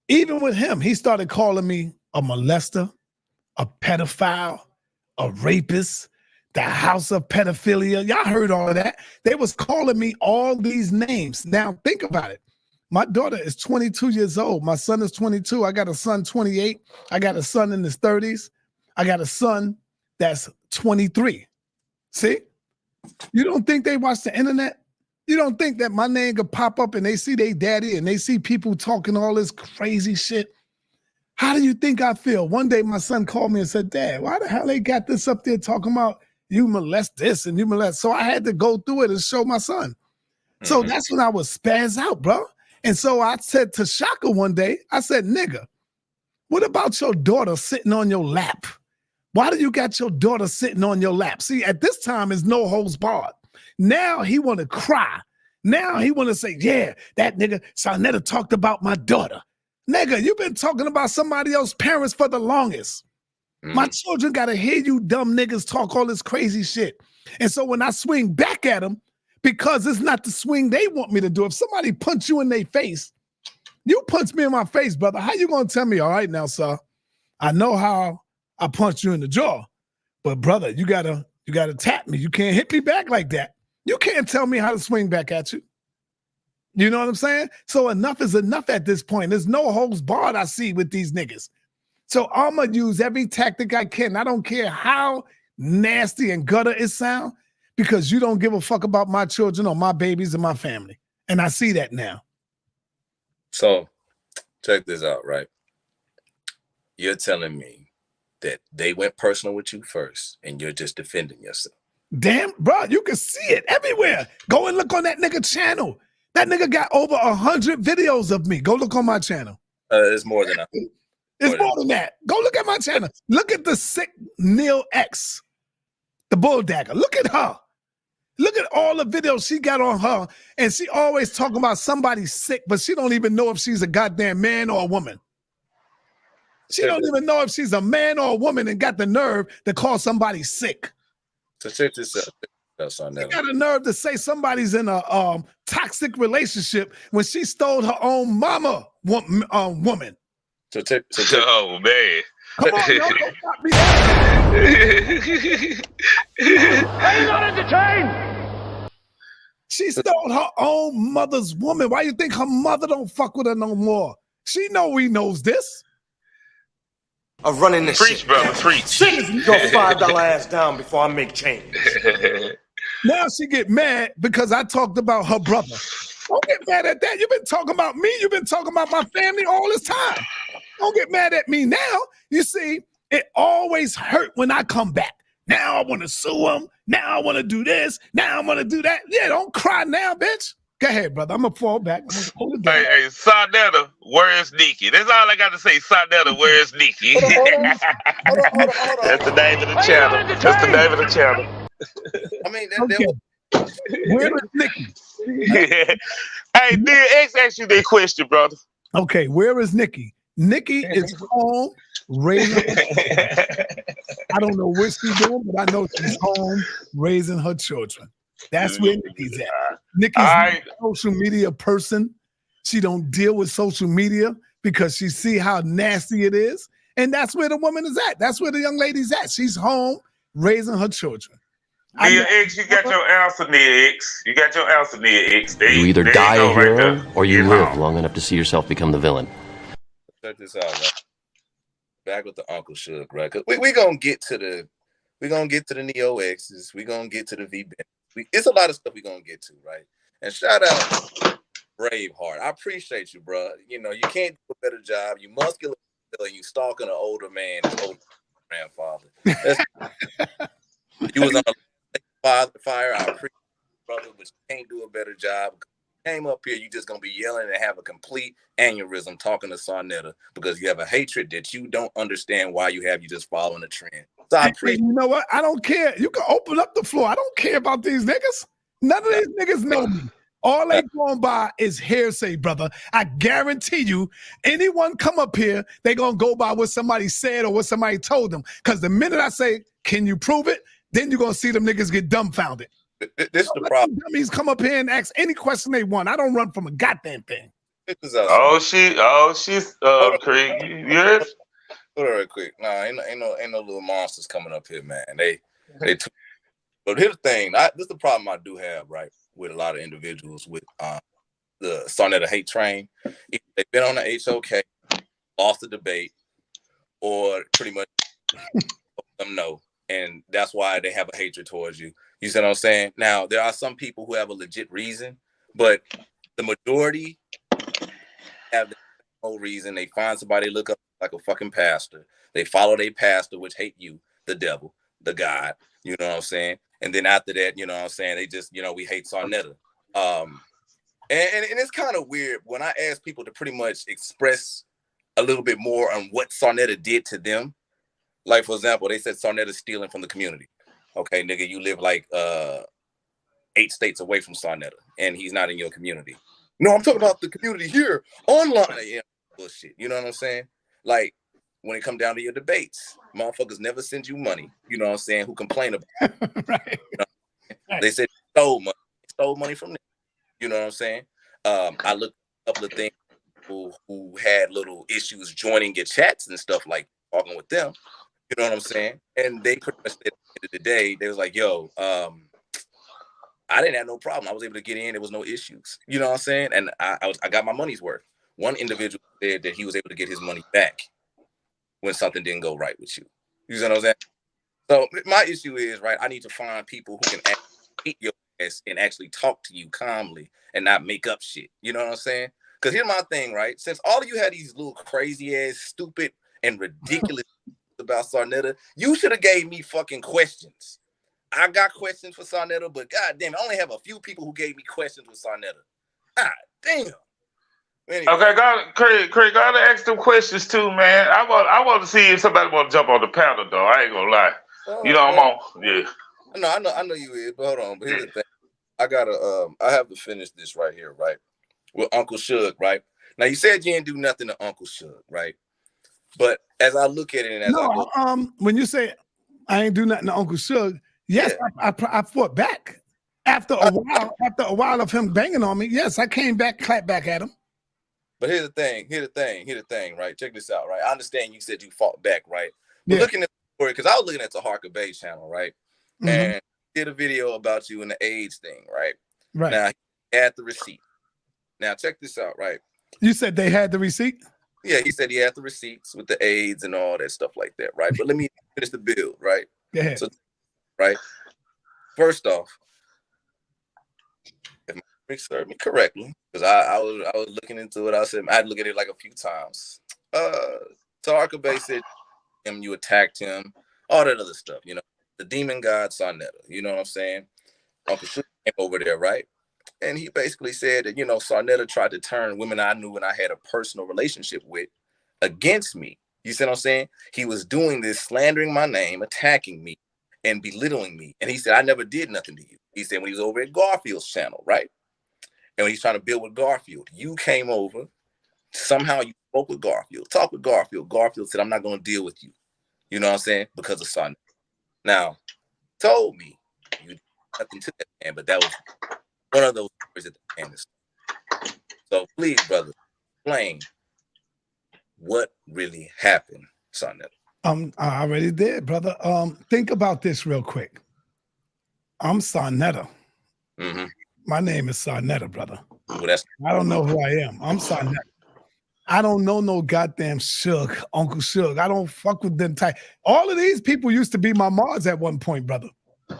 even with him, he started calling me a molester, a pedophile, a rapist, the house of pedophilia. Y'all heard all of that. They was calling me all these names. Now, think about it. My daughter is 22 years old. My son is 22. I got a son 28. I got a son in his 30s. I got a son that's 23. See? You don't think they watch the internet? You don't think that my name could pop up and they see their daddy and they see people talking all this crazy shit? How do you think I feel? One day my son called me and said, Dad, why the hell they got this up there talking about you molest this and you molest? So I had to go through it and show my son. So that's when I was spaz out, bro. And so I said to Shaka one day, I said, nigga, what about your daughter sitting on your lap? Why do you got your daughter sitting on your lap? See, at this time, it's no holds barred. Now he want to cry. Now he want to say, yeah, that nigga SaNeter talked about my daughter. Nigga, you've been talking about somebody else's parents for the longest. My children got to hear you dumb niggas talk all this crazy shit. And so when I swing back at them, because it's not the swing they want me to do. If somebody punch you in their face, you punch me in my face, brother. How you gonna tell me, all right now, sir? I know how I punched you in the jaw, but brother, you gotta tap me. You can't hit me back like that. You can't tell me how to swing back at you. You know what I'm saying? So enough is enough at this point. There's no holds barred I see with these niggas. So I'm gonna use every tactic I can. I don't care how nasty and gutter it sound, because you don't give a fuck about my children or my babies and my family. And I see that now. So check this out, right? You're telling me that they went personal with you first and you're just defending yourself. Damn, bro, you can see it everywhere. Go and look on that nigga channel. That nigga got over 100 videos of me. Go look on my channel. It's more than that. It's more than that. Go look at my channel. Look at the sick Neil X, the bull dagger. Look at her. Look at all the videos she got on her, and she always talking about somebody sick, but she don't even know if she's a goddamn man or a woman. She don't even know if she's a man or a woman and got the nerve to call somebody sick. So check this out. She got a nerve to say somebody's in a toxic relationship when she stole her own mama woman. So check. Oh man. Come on, y'all, don't stop me. Are you not entertained? She stole her own mother's woman. Why you think her mother don't fuck with her no more? She knows this. I'm running this Preach, shit. brother, preach. Your $5 ass down before I make change. Now she get mad because I talked about her brother. Don't get mad at that. You've been talking about me. You've been talking about my family all this time. Don't get mad at me now. You see, it always hurt when I come back. Now I want to sue him. Now I want to do this. Now I want to do that. Yeah, don't cry now, bitch. Go ahead, brother. I'm gonna fall back. I'm gonna hold it down. Hey, SaNeter, where is Nikki? That's all I got to say. SaNeter, where is Nikki? Hold on. That's the name of the channel. That's the name of the channel. I mean, Where is Nikki? Hey, DX asked you that question, brother. Okay, where is Nikki? Nikki is home raising her children. I don't know what she's doing, but I know she's home raising her children. That's where Nikki's at. Nikki's not a social media person. She don't deal with social media because she see how nasty it is. And that's where the woman is at. That's where the young lady's at. She's home raising her children. Nia X, you got your answer, Nia X. You got your answer, Nia X. You either die a hero right or you live long enough to see yourself become the villain. Check this out, right? Back with the Uncle Suge, right? Cause we gonna get to the Neo X's. We gonna get to the V. It's a lot of stuff we gonna get to, right? And shout out Braveheart. I appreciate you, bro. You know you can't do a better job. You muscular and you stalking an older man, his older grandfather. You was on a fire. I appreciate you, brother, but you can't do a better job. Came up here, you just gonna be yelling and have a complete aneurysm talking to SaNeter because you have a hatred that you don't understand why you have. You just following the trend. So I appreciate. You know what? I don't care. You can open up the floor. I don't care about these niggas. None of these niggas know me. All they going by is hearsay, brother. I guarantee you, anyone come up here, they gonna go by what somebody said or what somebody told them. Because the minute I say, "Can you prove it?" then you're gonna see them niggas get dumbfounded. This is the problem. Dummies come up here and ask any question they want. I don't run from a goddamn thing. She's Craig. You heard? Hold on real quick. Nah, ain't no little monsters coming up here, man. But here's the thing. This is the problem I do have, right, with a lot of individuals with the SaNeter hate train. If they've been on the HOK, lost the debate, or pretty much them no, and that's why they have a hatred towards you. You see what I'm saying? Now, there are some people who have a legit reason, but the majority have no reason. They find somebody look up like a fucking pastor. They follow their pastor, which hate you, the devil, the God. You know what I'm saying? And then after that, you know what I'm saying? They just, we hate SaNeter. And it's kind of weird when I ask people to pretty much express a little bit more on what SaNeter did to them. Like, for example, they said SaNeter's stealing from the community. Okay, nigga, you live like 8 states away from SaNeter, and he's not in your community. No, I'm talking about the community here, online. Yeah, bullshit. You know what I'm saying? Like, when it come down to your debates, motherfuckers never send you money. You know what I'm saying? Who complain about it. Right. You know? They said stole money from them. You know what I'm saying? I looked at a couple of things who had little issues joining your chats and stuff, like talking with them. You know what I'm saying? And they pretty much said at the end of the day, they was like, yo, I didn't have no problem. I was able to get in. There was no issues. You know what I'm saying? And I got my money's worth. One individual said that he was able to get his money back when something didn't go right with you. You know what I'm saying? So my issue is, right, I need to find people who can actually beat your ass and actually talk to you calmly and not make up shit. You know what I'm saying? Because here's my thing, right? Since all of you had these little crazy ass, stupid, and ridiculous about SaNeter, you should have gave me fucking questions. I got questions for SaNeter, but goddamn, I only have a few people who gave me questions with SaNeter. God damn. Anyway. Okay, Craig, gotta ask them questions too, man. I want to see if somebody want to jump on the panel, though. I ain't gonna lie. I'm on. Yeah. I know you is, but hold on. But here's the thing. I have to finish this right here, right? With Uncle Suge, right? Now you said you didn't do nothing to Uncle Suge, right? But as I look at it, and as when you say I ain't do nothing to Uncle Suge, yes, yeah. I fought back after a while. After a while of him banging on me, yes, I came back, clapped back at him. But here's the thing, right? Check this out, right? I understand you said you fought back, right? But looking at the story, because I was looking at the Harker Bay channel, right? Mm-hmm. And did a video about you and the AIDS thing, right? Right. Now he had the receipt. Now check this out, right? You said they had the receipt? Yeah, he said he had the receipts with the AIDS and all that stuff like that, right? But let me finish the build, right? Go ahead. So, right. First off, if my memory served me correctly, because I was looking into it, I said I'd look at it like a few times. Harker Bay said you attacked him, all that other stuff, you know. the demon god SaNeter. You know what I'm saying? Uncle Suge came over there, right? And he basically said that, SaNeter tried to turn women I knew and I had a personal relationship with against me. You see what I'm saying? He was doing this, slandering my name, attacking me, and belittling me. And he said, I never did nothing to you. He said when he was over at Garfield's channel, right? And when he's trying to build with Garfield, you came over. Somehow you spoke with Garfield, talked with Garfield. Garfield said, I'm not going to deal with you. You know what I'm saying? Because of SaNeter. Now, told me you did nothing to that man, but that was one of those stories at the end. So please, brother, explain what really happened, SaNeter. I already did, brother. Think about this real quick. I'm SaNeter. Mm-hmm. My name is SaNeter, brother. Well, I don't know who I am. I'm SaNeter. I don't know no goddamn Suge, Uncle Suge. I don't fuck with them type. All of these people used to be my mods at one point, brother.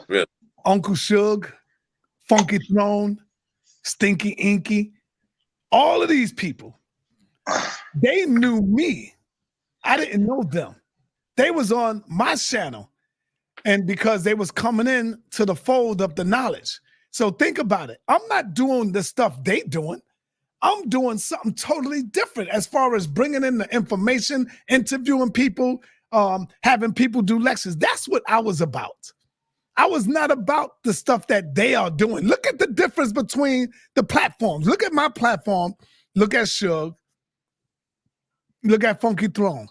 Really? Uncle Suge, Funky Throne, Stinky Inky. All of these people, they knew me. I didn't know them. They was on my channel, and because they was coming in to the fold of the knowledge. So think about it. I'm not doing the stuff they doing. I'm doing something totally different as far as bringing in the information, interviewing people, having people do lectures. That's what I was about. I was not about the stuff that they are doing. Look at the difference between the platforms. Look at my platform. Look at Suge. Look at Funky Throne.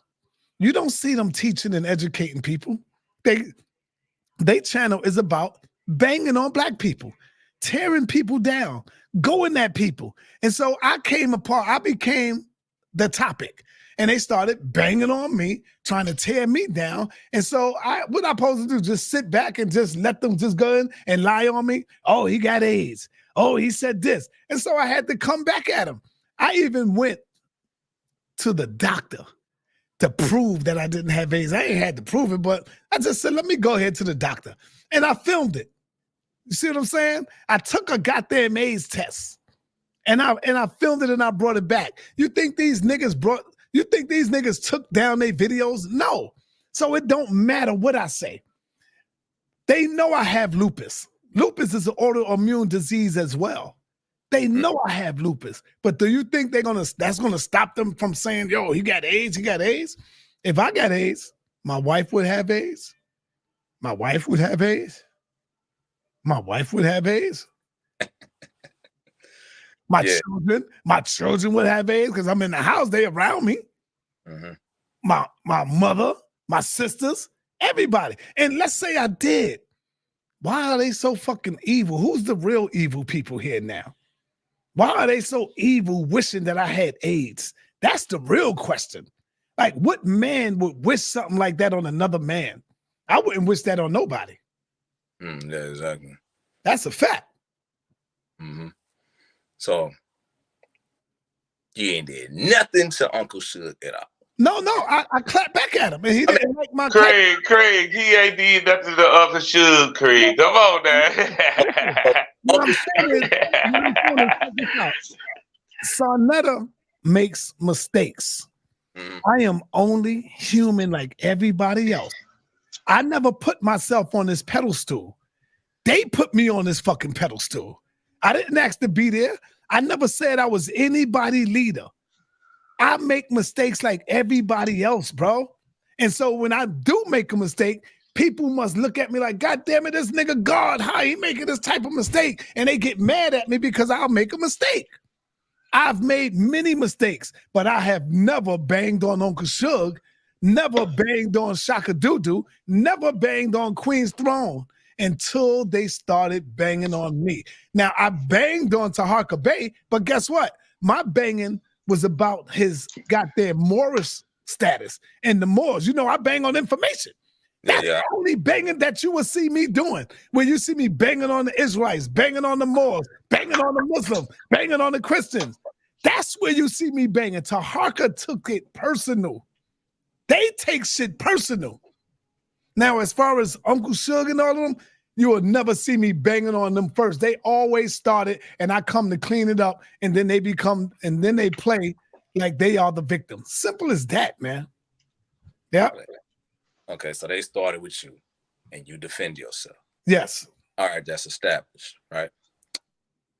You don't see them teaching and educating people. They channel is about banging on black people, tearing people down, going at people. And so I became the topic. And they started banging on me, trying to tear me down. And so what I supposed to do? Just sit back and just let them just go in and lie on me? Oh, he got AIDS. Oh, he said this. And so I had to come back at him. I even went to the doctor to prove that I didn't have AIDS. I ain't had to prove it, but I just said, let me go ahead to the doctor. And I filmed it. You see what I'm saying? I took a goddamn AIDS test. And I filmed it and I brought it back. You think these niggas took down their videos? No. So it don't matter what I say. They know I have lupus. Lupus is an autoimmune disease as well. They know I have lupus. But do you think that's gonna stop them from saying, yo, he got AIDS, he got AIDS? If I got AIDS, my wife would have AIDS. My wife would have AIDS. My wife would have AIDS. My children would have AIDS because I'm in the house. They around me. Mm-hmm. My mother, my sisters, everybody. And let's say I did. Why are they so fucking evil? Who's the real evil people here now? Why are they so evil wishing that I had AIDS? That's the real question. Like, what man would wish something like that on another man? I wouldn't wish that on nobody. Yeah, exactly. That's a fact. Mm-hmm. So, you ain't did nothing to Uncle Suge at all. No, I clapped back at him, and he didn't like my Craig, he ain't did nothing to Uncle Suge, Craig. Come on now. What I'm saying is, SaNeter makes mistakes. I am only human like everybody else. I never put myself on this pedestal. They put me on this fucking pedestal. I didn't ask to be there. I never said I was anybody leader. I make mistakes like everybody else, bro. And so when I do make a mistake, people must look at me like, God damn it, this nigga God, how he making this type of mistake? And they get mad at me because I'll make a mistake. I've made many mistakes, but I have never banged on Uncle Suge, never banged on Shaka Doodoo, never banged on Queen's Throne until they started banging on me. Now, I banged on Taharka Bay, but guess what? My banging was about his goddamn Morris status and the Moors. You know, I bang on information. That's the only banging that you will see me doing. When you see me banging on the Israelites, banging on the Moors, banging on the Muslims, banging on the Christians. That's where you see me banging. Taharka took it personal. They take shit personal. Now, as far as Uncle Suge and all of them, you will never see me banging on them first. They always started, and I come to clean it up, and then they play like they are the victim. Simple as that, man. Yeah. Okay, so they started with you. and you defend yourself. Yes. All right, that's established, right?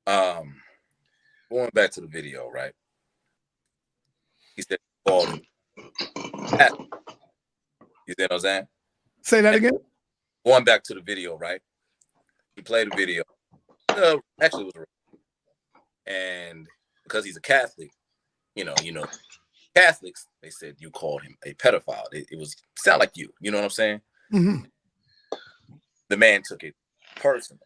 Going back to the video, right? He said he called him. You see what I'm saying? Say that again. Going back to the video, right? He played a video. Actually, it was real. And because he's a Catholic, you know, Catholics, they said you called him a pedophile. It was sound like you know what I'm saying? Mm-hmm. The man took it personal,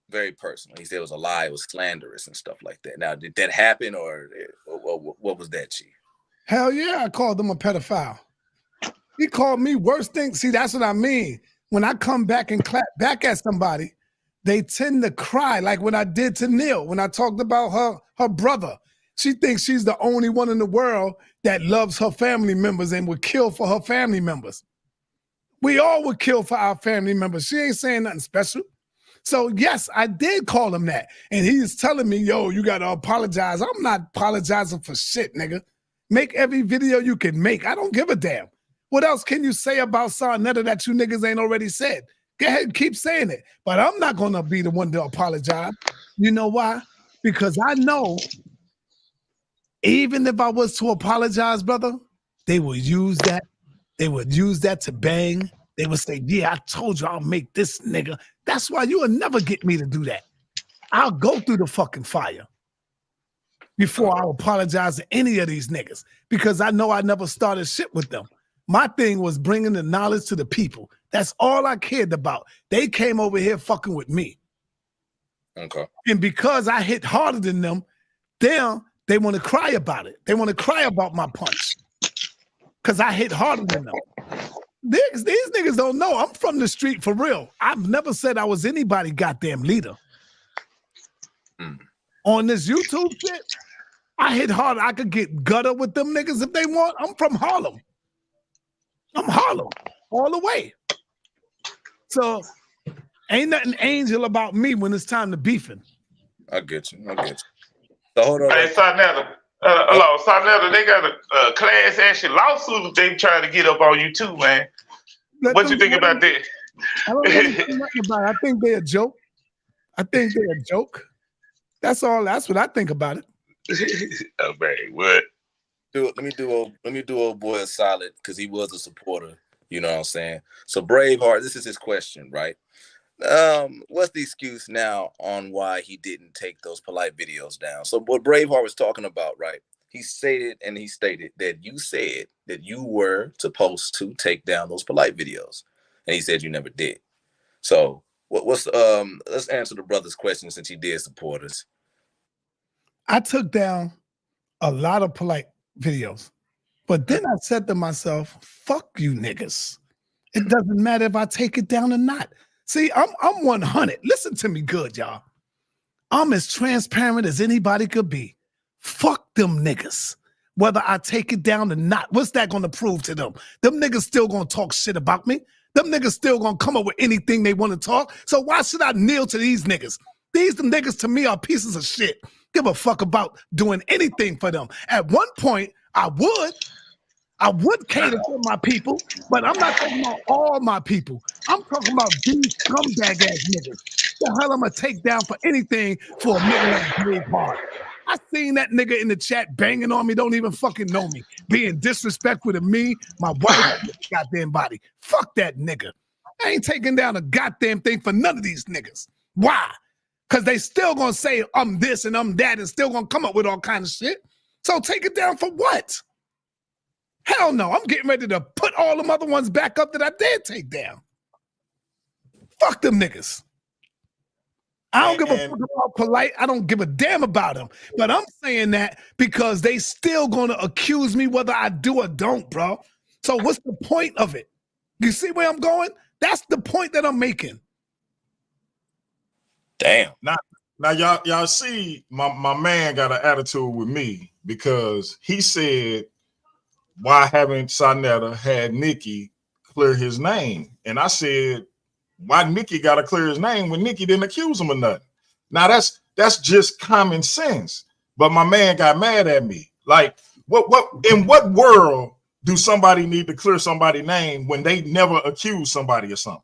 very personal. He said it was a lie, it was slanderous and stuff like that. Now, did that happen, or what was that, Chief? Hell yeah, I called him a pedophile. He called me worse things. See, that's what I mean. When I come back and clap back at somebody, they tend to cry, like when I did to Neil, when I talked about her brother. She thinks she's the only one in the world that loves her family members and would kill for her family members. We all would kill for our family members. She ain't saying nothing special. So yes, I did call him that. And he's telling me, yo, you got to apologize. I'm not apologizing for shit, nigga. Make every video you can make. I don't give a damn. What else can you say about SaNeter that you niggas ain't already said? Go ahead and keep saying it. But I'm not going to be the one to apologize. You know why? Because I know even if I was to apologize, brother, they would use that. They would use that to bang. They would say, yeah, I told you I'll make this nigga. That's why you will never get me to do that. I'll go through the fucking fire before I apologize to any of these niggas because I know I never started shit with them. My thing was bringing the knowledge to the people. That's all I cared about. They came over here fucking with me. Okay. And because I hit harder than them, they want to cry about it. They want to cry about my punch because I hit harder than them. These niggas don't know. I'm from the street for real. I've never said I was anybody goddamn leader. On this YouTube shit, I hit harder. I could get gutter with them niggas if they want. I'm from Harlem. I'm Harlem all the way. So ain't nothing angel about me when it's time to beefing. I get you. So hold on. Hey, SaNeter. Hello, SaNeter. They got a class action lawsuit they trying to get up on you too, man. What you think about that? I don't know nothing about it. I think they're a joke. That's all. That's what I think about it. Oh man, what? Let me do old boy a solid because he was a supporter. You know what I'm saying? So Braveheart, this is his question, right? What's the excuse now on why he didn't take those polite videos down? So what Braveheart was talking about, right? He stated that you said that you were supposed to take down those polite videos, and he said you never did. So let's answer the brother's question since he did support us. I took down a lot of polite videos, but then I said to myself, "Fuck you, niggas! It doesn't matter if I take it down or not." See, I'm 100. Listen to me good, y'all. I'm as transparent as anybody could be. Fuck them niggas. Whether I take it down or not, what's that going to prove to them? Them niggas still going to talk shit about me. Them niggas still going to come up with anything they want to talk. So why should I kneel to these niggas? These niggas to me are pieces of shit. Give a fuck about doing anything for them. At one point, I would cater to my people, but I'm not talking about all my people. I'm talking about these scumbag ass niggas. The hell I'm gonna take down for anything for a nigga like Braveheart. I seen that nigga in the chat banging on me, don't even fucking know me, being disrespectful to me, my wife, goddamn body. Fuck that nigga. I ain't taking down a goddamn thing for none of these niggas. Why? Because they still gonna say I'm this and I'm that and still gonna come up with all kinds of shit. So take it down for what? Hell no, I'm getting ready to put all them other ones back up that I did take down. Fuck them niggas. I don't give a fuck about polite. I don't give a damn about them. But I'm saying that because they still gonna accuse me whether I do or don't, bro. So what's the point of it? You see where I'm going? That's the point that I'm making. Damn. Now y'all see my man got an attitude with me because he said, why haven't SaNeter had Nikki clear his name? And I said, why Nikki got to clear his name when Nikki didn't accuse him of nothing? Now that's just common sense. But my man got mad at me. Like, in what world do somebody need to clear somebody's name when they never accuse somebody of something?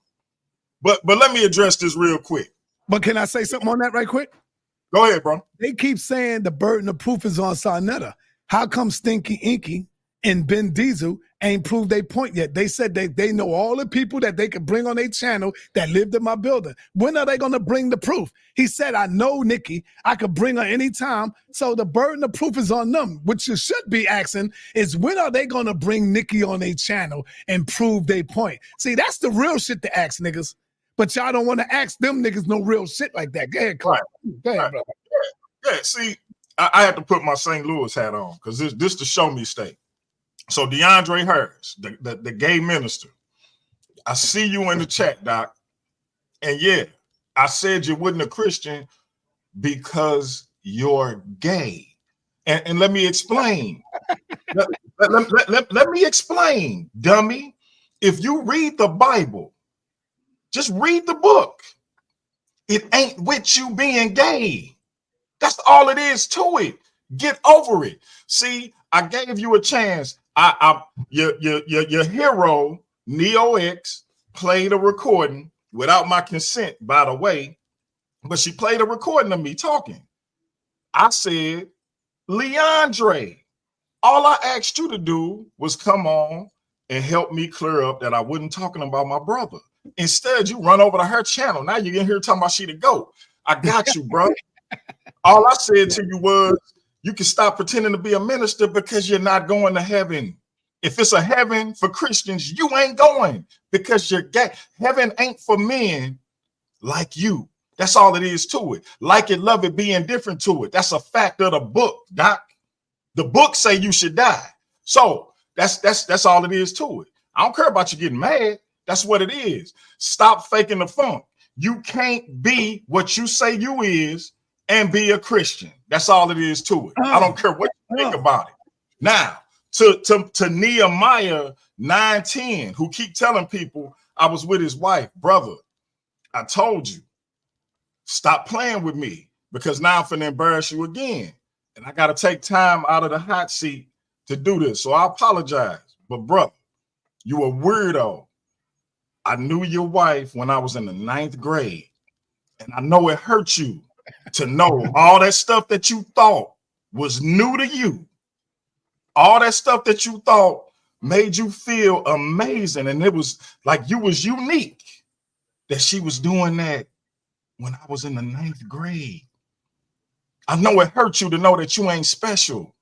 But let me address this real quick. But can I say something on that right quick? Go ahead, bro. They keep saying the burden of proof is on SaNeter. How come Stinky Inky and Ben Diesel ain't proved their point yet? They said they know all the people that they could bring on their channel that lived in my building. When are they going to bring the proof? He said, I know Nikki. I could bring her anytime. So the burden of proof is on them. What you should be asking is, when are they going to bring Nikki on their channel and prove their point? See, that's the real shit to ask niggas. But y'all don't want to ask them niggas no real shit like that. Go ahead, Clark. Right. Go ahead, brother. Yeah, see, I had to put my St. Louis hat on because this the show me state. So DeAndre Harris, the gay minister, I see you in the chat, Doc. And yeah, I said you wasn't a Christian because you're gay. And let me explain. let me explain, dummy. If you read the Bible, just read the book. It ain't with you being gay. That's all it is to it. Get over it. See, I gave you a chance. Your hero, Neo X, played a recording without my consent, by the way, but she played a recording of me talking. I said, Leandre, all I asked you to do was come on and help me clear up that I wasn't talking about my brother. Instead, you run over to her channel. Now you're in here talking about she the GOAT. I got you, bro. All I said to you was, you can stop pretending to be a minister because you're not going to heaven. If it's a heaven for Christians, you ain't going because you're gay. Heaven ain't for men like you. That's all it is to it. Like it, love it, be indifferent to it. That's a fact of the book, Doc. The book say you should die. So that's all it is to it. I don't care about you getting mad. That's what it is. Stop faking the funk. You can't be what you say you is and be a Christian. That's all it is to it. I don't care what you think about it. Now, to Nehemiah 9:10, who keep telling people I was with his wife, brother, I told you, stop playing with me because now I'm finna embarrass you again. And I got to take time out of the hot seat to do this. So I apologize. But brother, you a weirdo. I knew your wife when I was in the 9th grade. And I know it hurt you to know all that stuff that you thought was new to you. All that stuff that you thought made you feel amazing. And it was like you was unique that she was doing that when I was in the 9th grade. I know it hurt you to know that you ain't special.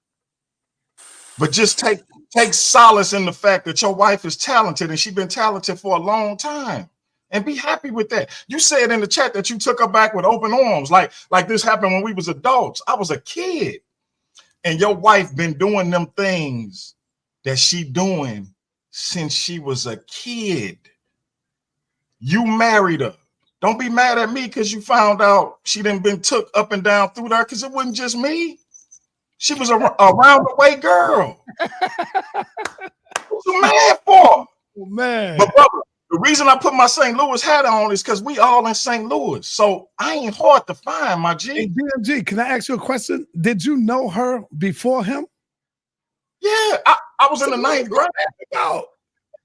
But just take solace in the fact that your wife is talented and she's been talented for a long time. And be happy with that. You said in the chat that you took her back with open arms, like this happened when we was adults. I was a kid. And your wife been doing them things that she doing since she was a kid. You married her. Don't be mad at me because you found out she done been took up and down through there, because it wasn't just me. She was a round the way girl. What you mad for? Oh, man. But brother, the reason I put my St. Louis hat on is because we all in St. Louis. So I ain't hard to find, my G. Hey, DMG, can I ask you a question? Did you know her before him? Yeah, I was in the 9th grade. No.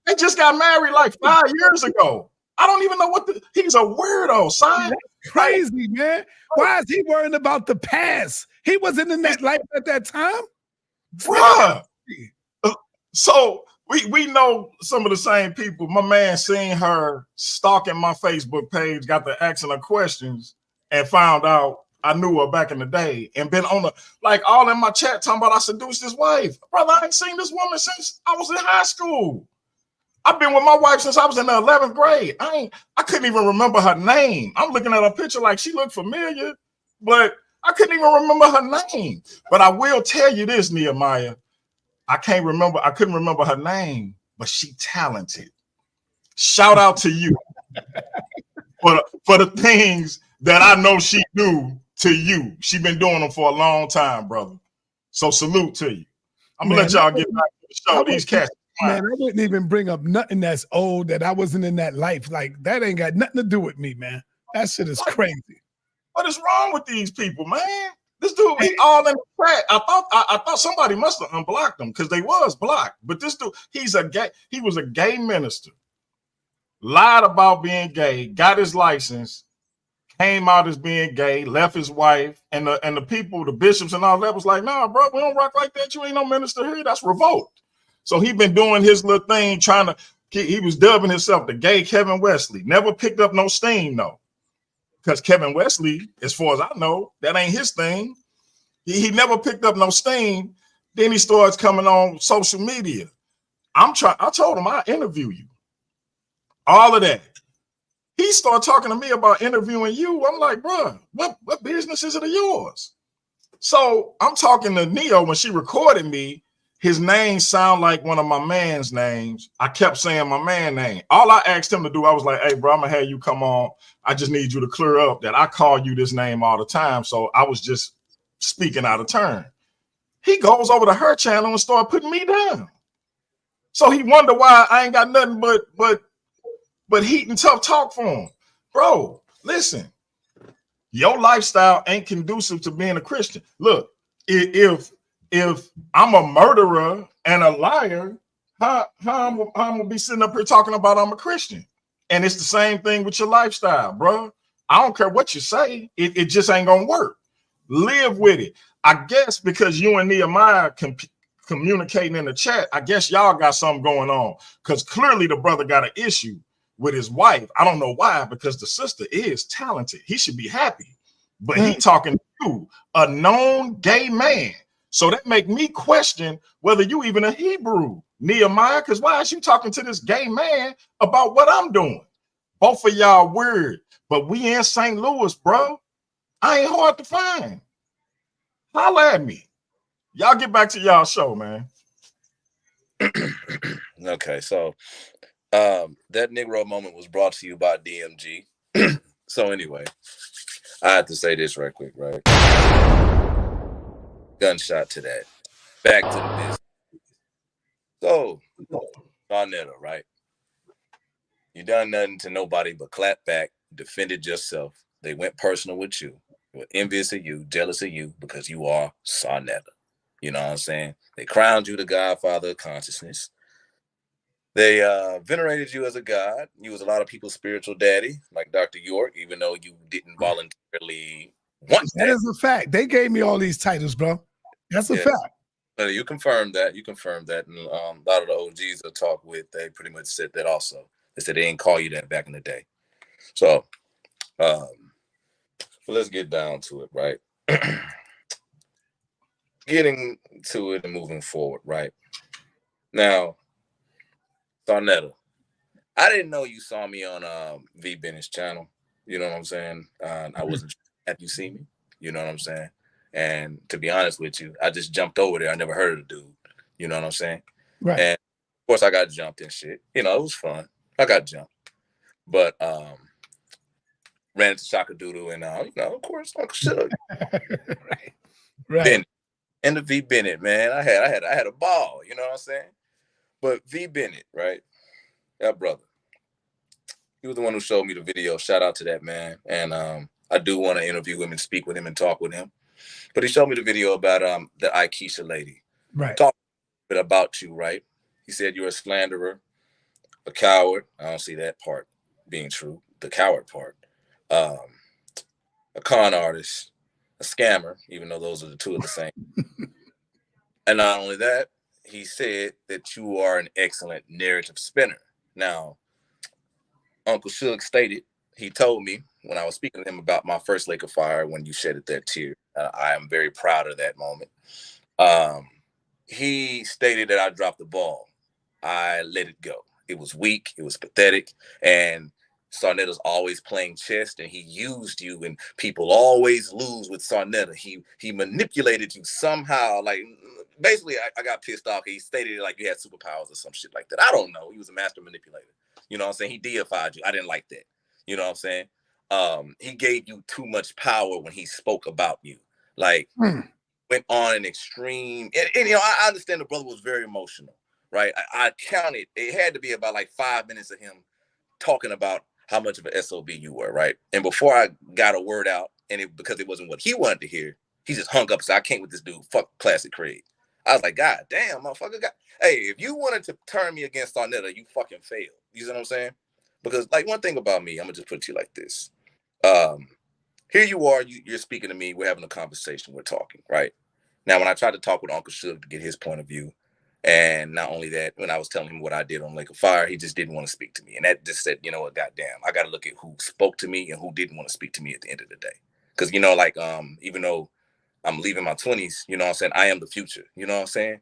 They just got married like 5 years ago. I don't even know he's a weirdo, son. That's crazy, man. Why is he worrying about the past? He wasn't in that life at that time. Bruh. So we know some of the same people. My man seen her stalking my Facebook page, got the asking her questions, and found out I knew her back in the day, and been on all in my chat talking about I seduced his wife. Brother, I ain't seen this woman since I was in high school. I've been with my wife since I was in the 11th grade. I couldn't even remember her name. I'm looking at her picture like she looked familiar, but I couldn't even remember her name. But I will tell you this, Nehemiah. I couldn't remember her name, but she talented. Shout out to you for the things that I know she do to you. She been doing them for a long time, brother. So salute to you. I'm gonna let y'all get back to the show. These cats. Man, I wouldn't even bring up nothing that's old that I wasn't in that life. Like, that ain't got nothing to do with me, man. That shit is crazy. What is wrong with these people, man? This dude, he all in the chat. I thought somebody must have unblocked them because they was blocked. But this dude, he was a gay minister. lied about being gay, got his license, came out as being gay, left his wife, and the people, the bishops and all that was like, nah, bro, we don't rock like that. You ain't no minister here. That's revolt. So he been doing his little thing, trying to, he was dubbing himself the gay Kevin Wesley. Never picked up no steam, though. Because Kevin Wesley, as far as I know, that ain't his thing. He never picked up no steam. Then he starts coming on social media. I told him I'll interview you. All of that. He started talking to me about interviewing you. I'm like, bro, what business is it of yours? So I'm talking to Neo when she recorded me. His name sound like one of my man's names. I kept saying my man name. All I asked him to do, I was like, hey, bro, I'm gonna have you come on. I just need you to clear up that I call you this name all the time. So I was just speaking out of turn. He goes over to her channel and start putting me down. So he wonder why I ain't got nothing but heat and tough talk for him. Bro, listen, your lifestyle ain't conducive to being a Christian. Look, if I'm a murderer and a liar, how I'm gonna be sitting up here talking about I'm a Christian? And it's the same thing with your lifestyle, bro. I don't care what you say, it just ain't gonna work. Live with it. I guess because you and Nehemiah communicating in the chat, I guess y'all got something going on, because clearly the brother got an issue with his wife. I don't know why, because the sister is talented. He should be happy. But he talking to you, a known gay man. So that make me question whether you even a Hebrew, Nehemiah, because why is you talking to this gay man about what I'm doing? Both of y'all weird, but we in St. Louis, bro. I ain't hard to find. Holla at me. Y'all get back to y'all show, man. Okay, so that Negro moment was brought to you by DMG. So anyway, I have to say this right quick, right? Gunshot to that. Back to the business. So, SaNeter, right? You done nothing to nobody but clap back, defended yourself. They went personal with you, were envious of you, jealous of you, because you are SaNeter. You know what I'm saying? They crowned you the godfather of consciousness. They venerated you as a god. You was a lot of people's spiritual daddy, like Dr. York, even though you didn't voluntarily want that. That is a fact. They gave me all these titles, bro. That's a fact. You confirmed that. You confirmed that. And a lot of the OGs I talked with, they pretty much said that also. They said they didn't call you that back in the day. So let's get down to it, right? Getting to it and moving forward, right? Now, SaNeter, I didn't know you saw me on V Bennett's channel. You know what I'm saying? I wasn't sure if you see me. You know what I'm saying? And to be honest with you, I just jumped over there. I never heard of the dude. You know what I'm saying? Right. And of course, I got jumped and shit. You know, it was fun. I got jumped, but ran into Shaka Doodle and you know, of course, Uncle Suge. Right. Bennett. And the V Bennett, man, I had a ball. You know what I'm saying? But V Bennett, right? That brother. He was the one who showed me the video. Shout out to that man. And I do want to interview him and speak with him and talk with him. But he showed me the video about the Aikisha lady. Right. Talk a bit about you, right? He said you're a slanderer, a coward. I don't see that part being true. The coward part. A con artist, a scammer, even though those are the two of the same. And not only that, he said that you are an excellent narrative spinner. Now, Uncle Suge stated, he told me when I was speaking to him about my first Lake of Fire when you shedded that tear. I am very proud of that moment. He stated that I dropped the ball. I let it go. It was weak. It was pathetic. And SaNeter's always playing chess, and he used you, and people always lose with SaNeter. He manipulated you somehow. Like, basically, I got pissed off. He stated it like you had superpowers or some shit like that. I don't know. He was a master manipulator. You know what I'm saying? He deified you. I didn't like that. You know what I'm saying? He gave you too much power when he spoke about you. Like, went on an extreme. And you know, I understand the brother was very emotional, right? I counted. It had to be about like 5 minutes of him talking about how much of an SOB you were, right? And before I got a word out, and because it wasn't what he wanted to hear, he just hung up and said, I can't with this dude. Fuck Classic Craig. I was like, God damn, motherfucker. Hey, if you wanted to turn me against SaNeter, you fucking failed. You see what I'm saying? Because like one thing about me, I'm gonna just put it to you like this. Here you are, you're speaking to me, we're having a conversation, we're talking, right? Now, when I tried to talk with Uncle Suge to get his point of view, and not only that, when I was telling him what I did on Lake of Fire, he just didn't want to speak to me. And that just said, you know what, goddamn, I got to look at who spoke to me and who didn't want to speak to me at the end of the day. Because, you know, like, even though I'm leaving my 20s, you know what I'm saying, I am the future, you know what I'm saying?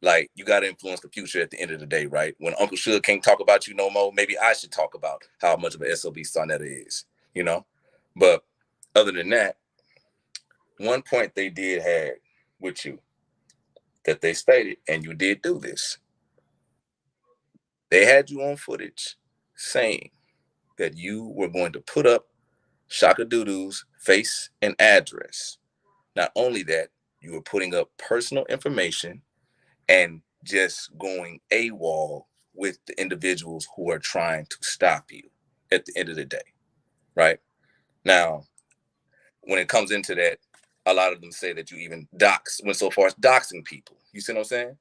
Like, you got to influence the future at the end of the day, right? When Uncle Suge can't talk about you no more, maybe I should talk about how much of an SOB SaNeter is, you know? But other than that, one point they did have with you that they stated, and you did do this. They had you on footage saying that you were going to put up Shaka Doodoo's face and address. Not only that, you were putting up personal information and just going AWOL with the individuals who are trying to stop you at the end of the day, right? Now, when it comes into that, a lot of them say that you even went so far as doxing people. You see what I'm saying?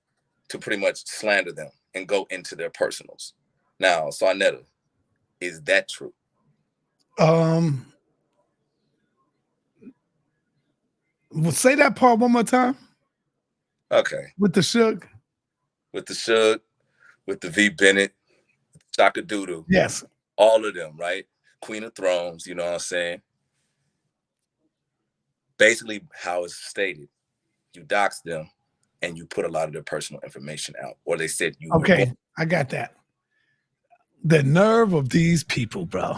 To pretty much slander them and go into their personals. Now, SaNeter, is that true? Well, say that part one more time. Okay. With the Suge? With the Suge, with the V Bennett, Shaka Doodoo. Yes. All of them, right? Queen of Thrones, you know what I'm saying? Basically, how it's stated, you doxed them and you put a lot of their personal information out. Or they said you Okay, I got that. The nerve of these people, bro.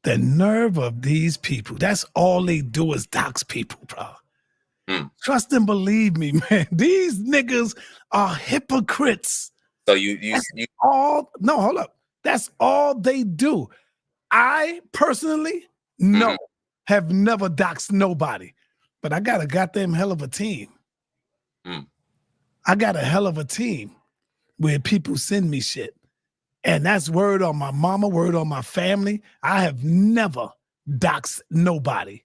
The nerve of these people. That's all they do is dox people, bro. Trust and believe me, man. These niggas are hypocrites. So you no, hold up. That's all they do. I personally, no, have never doxed nobody, but I got a goddamn hell of a team. I got a hell of a team where people send me shit. And that's word on my mama, word on my family. I have never doxed nobody.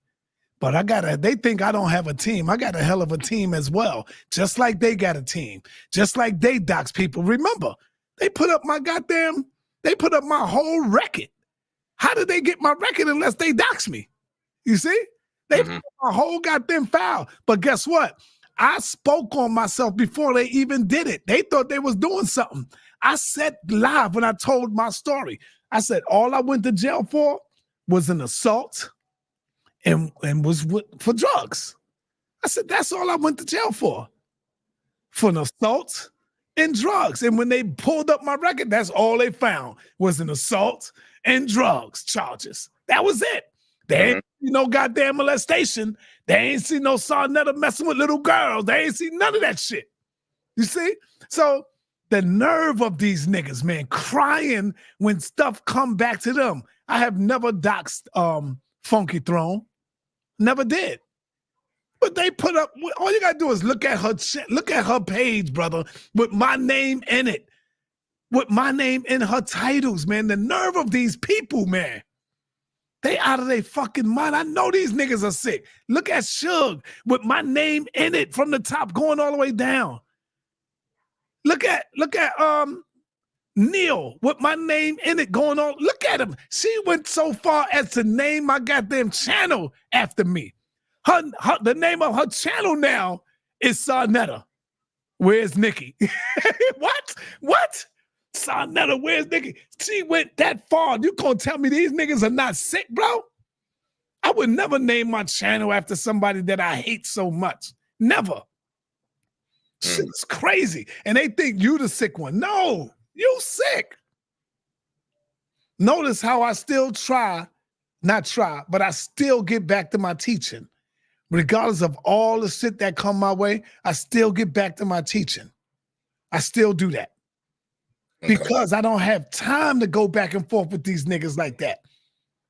But they think I don't have a team. I got a hell of a team as well. Just like they got a team. Just like they dox people. Remember, they put up my whole record. How did they get my record unless they dox me? You see? They put up my whole goddamn file. But guess what? I spoke on myself before they even did it. They thought they was doing something. I said live when I told my story. I said all I went to jail for was an assault and was for drugs. I said that's all I went to jail for an assault and drugs. And when they pulled up my record, that's all they found was an assault and drugs charges. That was it. They ain't see no goddamn molestation. They ain't see no SaNeter messing with little girls. They ain't see none of that shit. You see? So the nerve of these niggas, man, crying when stuff come back to them. I have never doxed Funky Throne. Never did. But they put up, all you gotta do is look at her page, brother, with my name in it. With my name in her titles, man. The nerve of these people, man. They out of their fucking mind. I know these niggas are sick. Look at Suge with my name in it from the top going all the way down. Look at Neil with my name in it going on. Look at him. She went so far as to name my goddamn channel after me. The name of her channel now is SaNeter. Where's Nikki? What? SaNeter, where's Nikki? She went that far. You gonna tell me these niggas are not sick, bro? I would never name my channel after somebody that I hate so much. Never. Shit's crazy. And they think you the sick one. No, you sick. Notice how I still but I still get back to my teaching. Regardless of all the shit that come my way, I still get back to my teaching. I still do that. Because I don't have time to go back and forth with these niggas like that.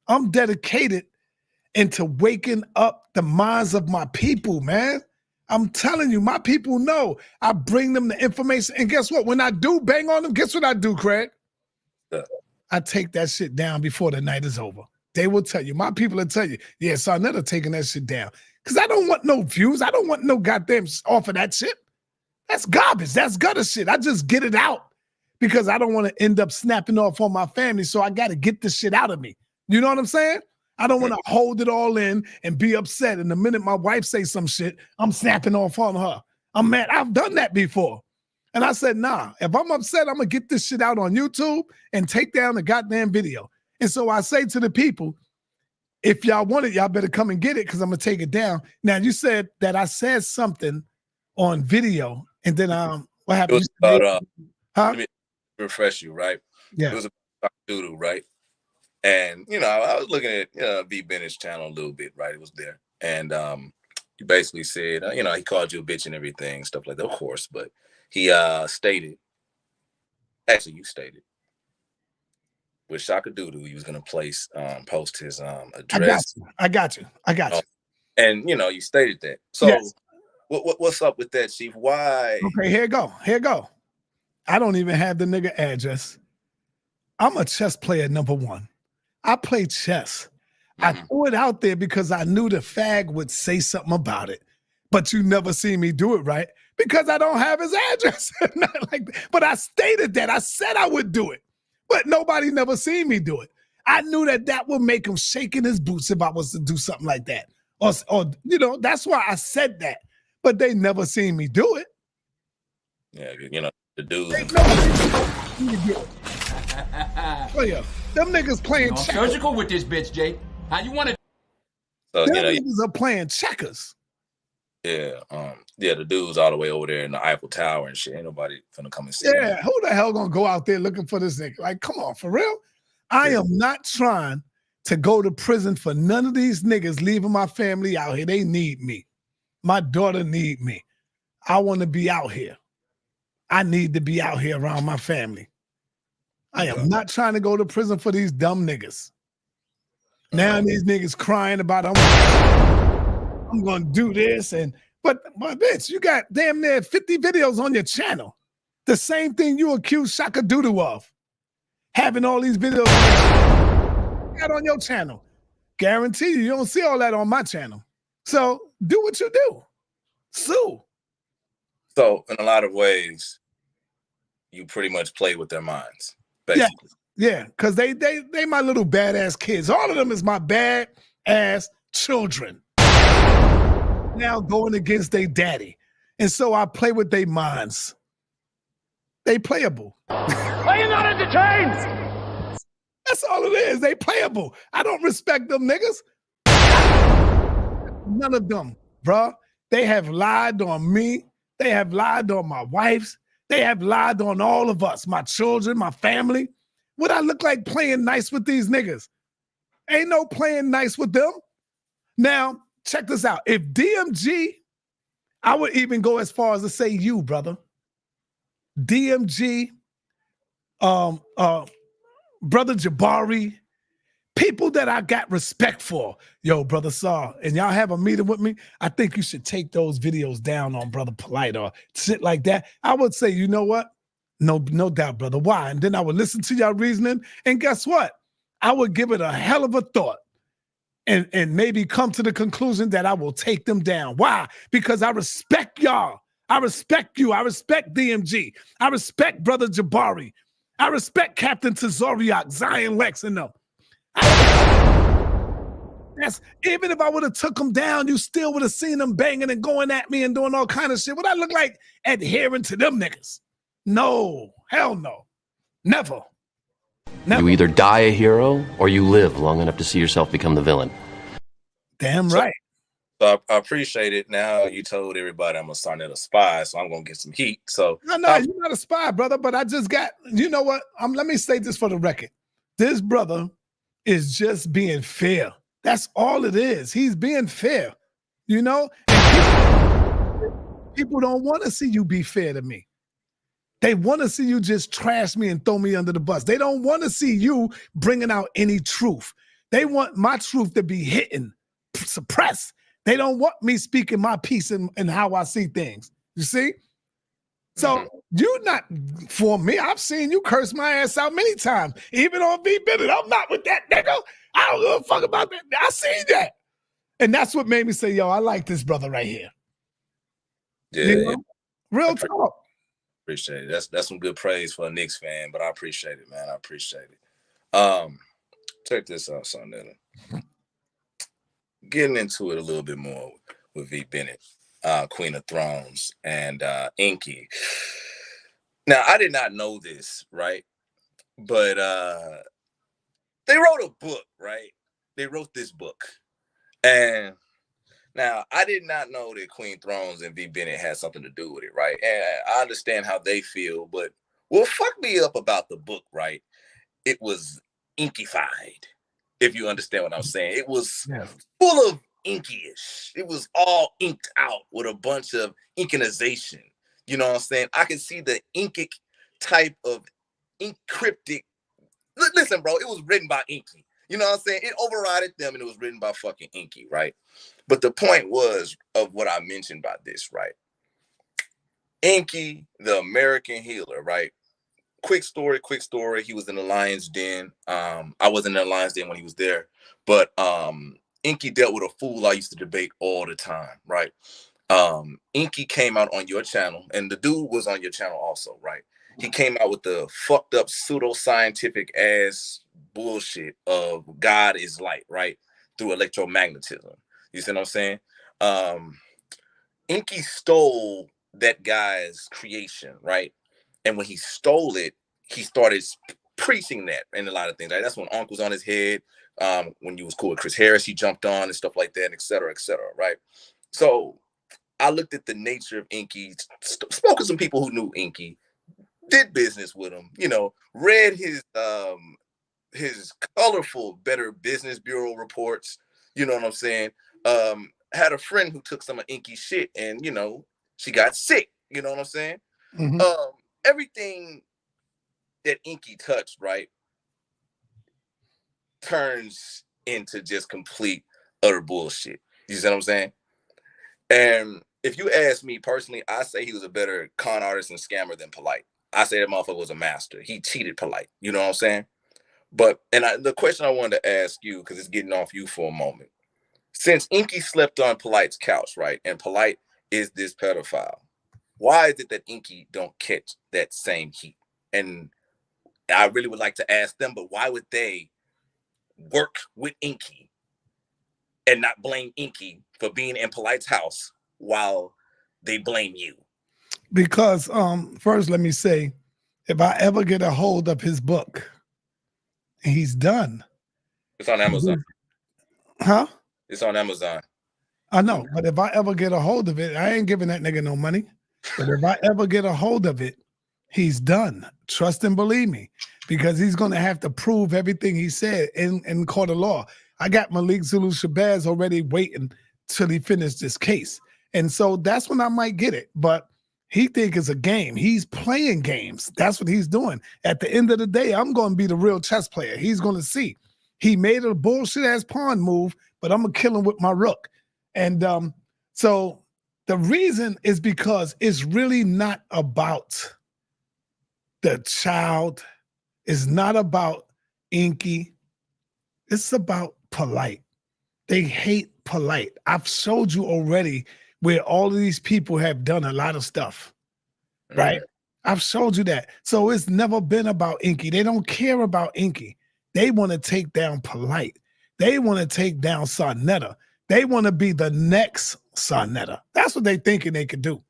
I'm dedicated into waking up the minds of my people, man. I'm telling you, my people know. I bring them the information. And guess what? When I do bang on them, guess what I do, Craig? I take that shit down before the night is over. They will tell you. My people will tell you, yeah, SaNeter taking that shit down. Because I don't want no views. I don't want no goddamn off of that shit. That's garbage. That's gutter shit. I just get it out. because I don't want to end up snapping off on my family. So I got to get this shit out of me. You know what I'm saying? I don't want to hold it all in and be upset. And the minute my wife says some shit, I'm snapping off on her. I'm mad. I've done that before. And I said, nah, if I'm upset, I'm going to get this shit out on YouTube and take down the goddamn video. And so I say to the people, if y'all want it, y'all better come and get it because I'm going to take it down. Now, you said that I said something on video, and then what happened? It was about, huh? Let me refresh you, right? Yeah. It was about doodoo, right? And, you know, I was looking at B. Bennett's channel a little bit, right? It was there. And he basically said, you know, he called you a bitch and everything, stuff like that, of course. But he stated, actually, you stated, with Shaka Doodoo, he was going to post his address. I got you. And, you know, you stated that. So yes. What's up with that, Chief? Why? Okay, here go. I don't even have the nigga address. I'm a chess player, number one. I play chess. I threw it out there because I knew the fag would say something about it. But you never see me do it, right? Because I don't have his address. But I stated that. I said I would do it. But nobody never seen me do it. I knew that would make him shake in his boots if I was to do something like that. Or you know, that's why I said that. But they never seen me do it. Yeah, you know, the dudes. Them niggas playing checkers. Surgical with this bitch, Jay. How you want it? So, them niggas are playing checkers. Yeah, the dudes all the way over there in the Eiffel Tower and shit. Ain't nobody gonna come and see. Yeah, who the hell gonna go out there looking for this nigga? Like, come on, for real? I am not trying to go to prison for none of these niggas leaving my family out here. They need me. My daughter need me. I want to be out here. I need to be out here around my family. I am not trying to go to prison for these dumb niggas. Now these niggas crying about I'm gonna do this but bitch, you got damn near 50 videos on your channel. The same thing you accuse Shaka Doodoo of. Having all these videos on your channel. Guarantee you don't see all that on my channel. So do what you do. Sue. So in a lot of ways, you pretty much play with their minds. Basically. Yeah, because they my little badass kids. All of them is my badass children. Now going against their daddy. And so I play with their minds. They playable. Are you not entertained? That's all it is. They playable. I don't respect them niggas. None of them, bruh. They have lied on me. They have lied on my wives. They have lied on all of us, my children, my family. What I look like playing nice with these niggas? Ain't no playing nice with them. Now, check this out. If DMG, I would even go as far as to say you, brother. DMG, Brother Jabari, people that I got respect for. Yo, Brother Saw, and y'all have a meeting with me, I think you should take those videos down on Brother Polite or shit like that. I would say, you know what? No doubt, brother. Why? And then I would listen to y'all reasoning, and guess what? I would give it a hell of a thought and maybe come to the conclusion that I will take them down. Why? Because I respect y'all. I respect you. I respect DMG. I respect Brother Jabari. I respect Captain Tazoriak, Zion Lex, and them. That's, even if I would have took them down, you still would have seen them banging and going at me and doing all kind of shit. Would I look like adhering to them niggas? No, hell no. Never. You either die a hero or you live long enough to see yourself become the villain. Damn right. So I appreciate it. Now you told everybody I'm a SaNeter spy, so I'm gonna get some heat. So no, you're not a spy, brother. But I just got, you know what? Let me say this for the record. This brother is just being fair. That's all it is. He's being fair. You know? And people don't want to see you be fair to me. They want to see you just trash me and throw me under the bus. They don't want to see you bringing out any truth. They want my truth to be hidden, suppressed. They don't want me speaking my piece and how I see things. You see? So you're not for me. I've seen you curse my ass out many times, even on B. Bennett. I'm not with that nigga. I don't give a fuck about that. I seen that. And that's what made me say, yo, I like this brother right here. Yeah. You know? Real talk. Appreciate it. That's some good praise for a Knicks fan, but I appreciate it, man. I appreciate it. Check this out, SaNeter. Getting into it a little bit more with V. Bennett, Queen of Thrones, and Inky. Now, I did not know this, right? But they wrote a book, right? They wrote this book. And now, I did not know that Queen Thrones and V. Bennett had something to do with it, right? And I understand how they feel, but what fucked me up about the book, right? It was inkified, if you understand what I'm saying. It was full of inkyish. It was all inked out with a bunch of inkinization. You know what I'm saying? I could see the inkic type of encryptic. Listen, bro, it was written by Inky. You know what I'm saying? It overrided them and it was written by fucking Inky, right? But the point was of what I mentioned by this, right? Inky, the American healer, right? Quick story. He was in the Lion's Den. I wasn't in the Lion's Den when he was there, but Inky dealt with a fool I used to debate all the time, right? Inky came out on your channel, and the dude was on your channel also, right? He came out with the fucked up pseudoscientific ass bullshit of God is light, right? Through electromagnetism. You see what I'm saying? Inky stole that guy's creation, right? And when he stole it, he started preaching that and a lot of things. Right? That's when Unc was on his head. When you was cool with Chris Harris, he jumped on and stuff like that, and et cetera, right? So I looked at the nature of Inky, spoke to some people who knew Inky, did business with him, you know, read his colorful Better Business Bureau reports, you know what I'm saying? Had a friend who took some of Inky's shit and, you know, she got sick, you know what I'm saying? Mm-hmm. Everything that Inky touched, right, turns into just complete, utter bullshit. You see what I'm saying? And if you ask me personally, I say he was a better con artist and scammer than Polite. I say that motherfucker was a master. He cheated Polite. You know what I'm saying? But, the question I wanted to ask you, because it's getting off you for a moment. Since Inky slept on Polite's couch, right, and Polite is this pedophile, why is it that Inky don't catch that same heat? And I really would like to ask them, but why would they work with Inky and not blame Inky for being in Polite's house while they blame you? Because first, let me say, if I ever get a hold of his book, he's done. It's on Amazon. Huh? It's on Amazon. I know, but if I ever get a hold of it, I ain't giving that nigga no money. But if I ever get a hold of it, he's done. Trust and believe me, because he's going to have to prove everything he said in court of law. I got Malik Zulu Shabazz already waiting till he finished this case. And so that's when I might get it. But he think it's a game. He's playing games. That's what he's doing. At the end of the day, I'm going to be the real chess player. He's going to see. He made a bullshit-ass pawn move, but I'm going to kill him with my rook. And so the reason is because it's really not about the child. It's not about Inky. It's about Polite. They hate Polite. I've showed you already where all of these people have done a lot of stuff, right? I've showed you that. So it's never been about Inky. They don't care about Inky. They want to take down Polite. They want to take down SaNeter. They want to be the next SaNeter. That's what they thinking they could do.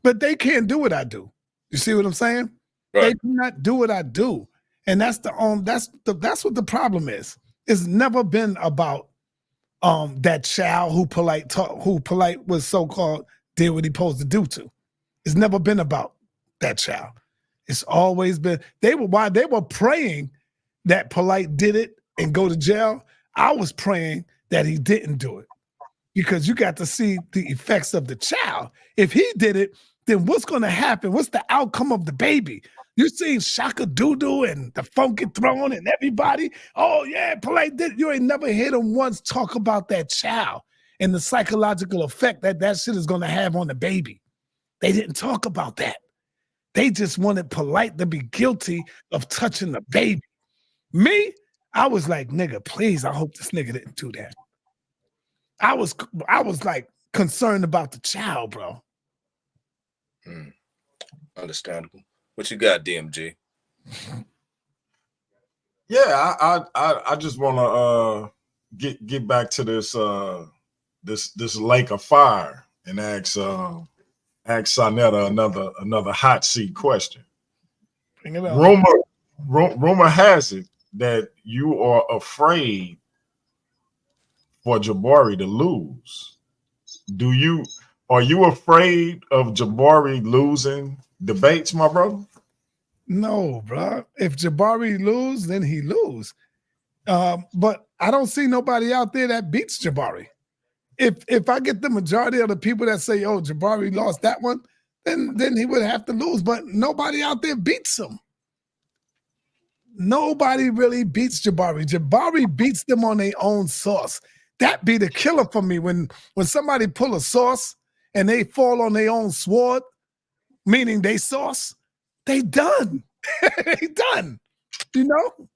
But they can't do what I do. You see what I'm saying? Right. They do not do what I do. And that's what the problem is. It's never been about that child who Polite was so-called did what he supposed to do to. It's never been about that child. It's always been while they were praying that Polite did it and go to jail, I was praying that he didn't do it. Because you got to see the effects of the child. If he did it, then what's going to happen? What's the outcome of the baby? You seen Shaka Doodoo and the Funky Throne and everybody? Oh, yeah, Polite did it. You ain't never heard him once talk about that child and the psychological effect that shit is going to have on the baby. They didn't talk about that. They just wanted Polite to be guilty of touching the baby. Me, I was like, nigga, please, I hope this nigga didn't do that. I was like concerned about the child, bro. Understandable. What you got, DMG? Yeah, I just want to get back to this this lake of fire and ask SaNeter another hot seat question. Bring it on. Rumor has it that you are afraid for Jabari to lose. Are you afraid of Jabari losing debates, my brother? No, bro. If Jabari lose, then he lose. But I don't see nobody out there that beats Jabari. If I get the majority of the people that say, "Oh, Jabari lost that one," then he would have to lose. But nobody out there beats him. Nobody really beats Jabari. Jabari beats them on their own sauce. That be the killer for me. When somebody pull a sauce and they fall on their own sword, meaning they sauce, they done. They done. You know?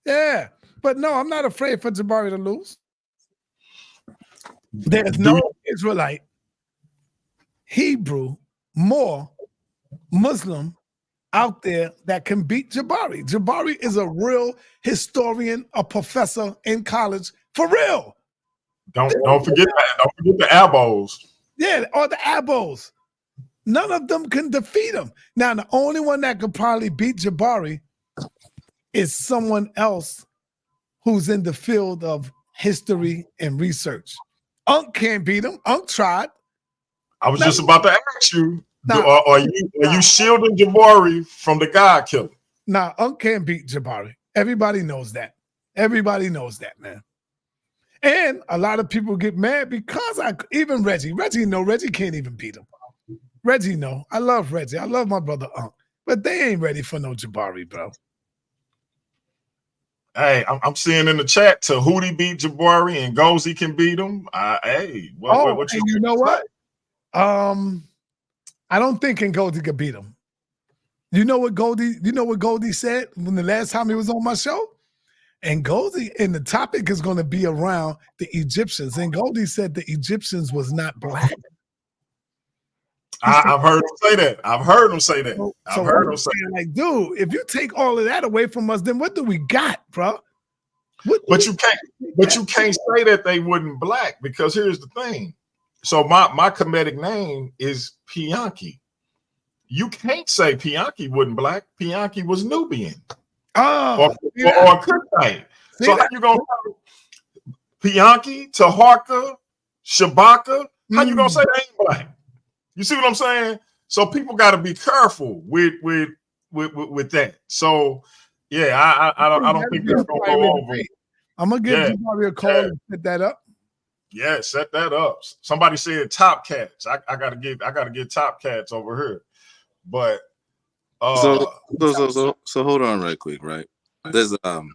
Yeah. But no, I'm not afraid for Jabari to lose. There's no Israelite, Hebrew, Moor, Muslim out there that can beat Jabari. Jabari is a real historian, a professor in college, for real. Don't forget that. Don't forget the Abos. Yeah, or the Abos. None of them can defeat him. Now, the only one that could probably beat Jabari is someone else who's in the field of history and research. Unc can't beat him. Unc tried. I was just about to ask you, are you shielding Jabari from the God killer? Nah, Unc can't beat Jabari. Everybody knows that. Everybody knows that, man. And a lot of people get mad because even Reggie can't even beat him. Reggie, no. I love Reggie. I love my brother Unc. But they ain't ready for no Jabari, bro. Hey, I'm seeing in the chat Tahuti beat Jabari and Gozi can beat him. What you know what? I don't think Ngozi could beat him. You know what Goldie said when the last time he was on my show? And Goldie, and the topic is going to be around the Egyptians. And Goldie said the Egyptians was not black. I've heard him say that. I've heard him say that. I've heard him say that. Like, dude, if you take all of that away from us, then what do we got, bro? But you can't say that they wouldn't black, because here's the thing. So my Kemetic name is Pianki. You can't say Pianki wasn't black. Pianki was Nubian. Or Kushite. So how you gonna Pianki, Taharka, Shabaka? How you gonna say they ain't black? You see what I'm saying? So people got to be careful with that. So yeah, I don't think that's gonna go over. I'm gonna give Jabari a call and set that up. Yeah, set that up. Somebody said Top Cats. I gotta get Top Cats over here. But so hold on right quick, right? Let's go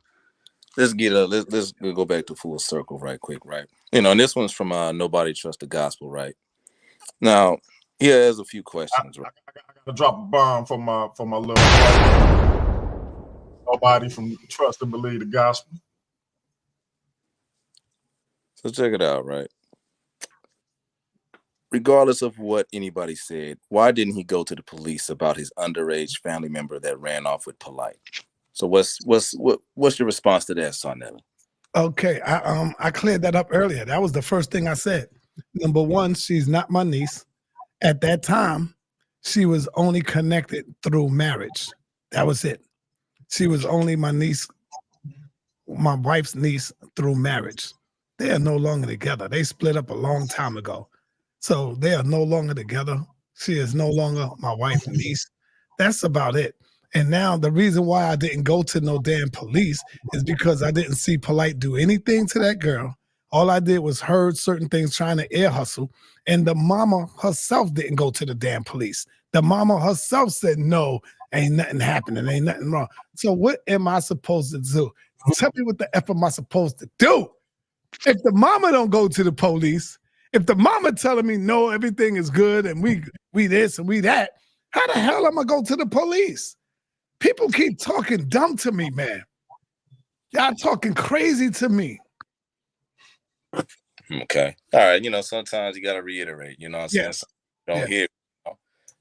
back to full circle right quick, right? And this one's from Nobody Trust the Gospel, right? Now, there's a few questions, right? I gotta drop a bomb for my little brother. Nobody from Trust and Believe the Gospel. So check it out, right? Regardless of what anybody said, why didn't he go to the police about his underage family member that ran off with Polite? So what's your response to that, SaNeter? Okay, I cleared that up earlier. That was the first thing I said. Number one, she's not my niece. At that time, she was only connected through marriage. That was it. She was only my niece, my wife's niece, through marriage. They are no longer together. They split up a long time ago. So they are no longer together. She is no longer my wife's niece. That's about it. And now the reason why I didn't go to no damn police is because I didn't see Polite do anything to that girl. All I did was heard certain things trying to ear hustle. And the mama herself didn't go to the damn police. The mama herself said, no, ain't nothing happening. Ain't nothing wrong. So what am I supposed to do? Tell me what the F am I supposed to do? If the mama don't go to the police, if the mama telling me, no, everything is good and we this and we that, how the hell am I go to the police? People keep talking dumb to me, man. Y'all talking crazy to me. Okay. All right. Sometimes you got to reiterate, what I'm saying? Yes. Don't hear.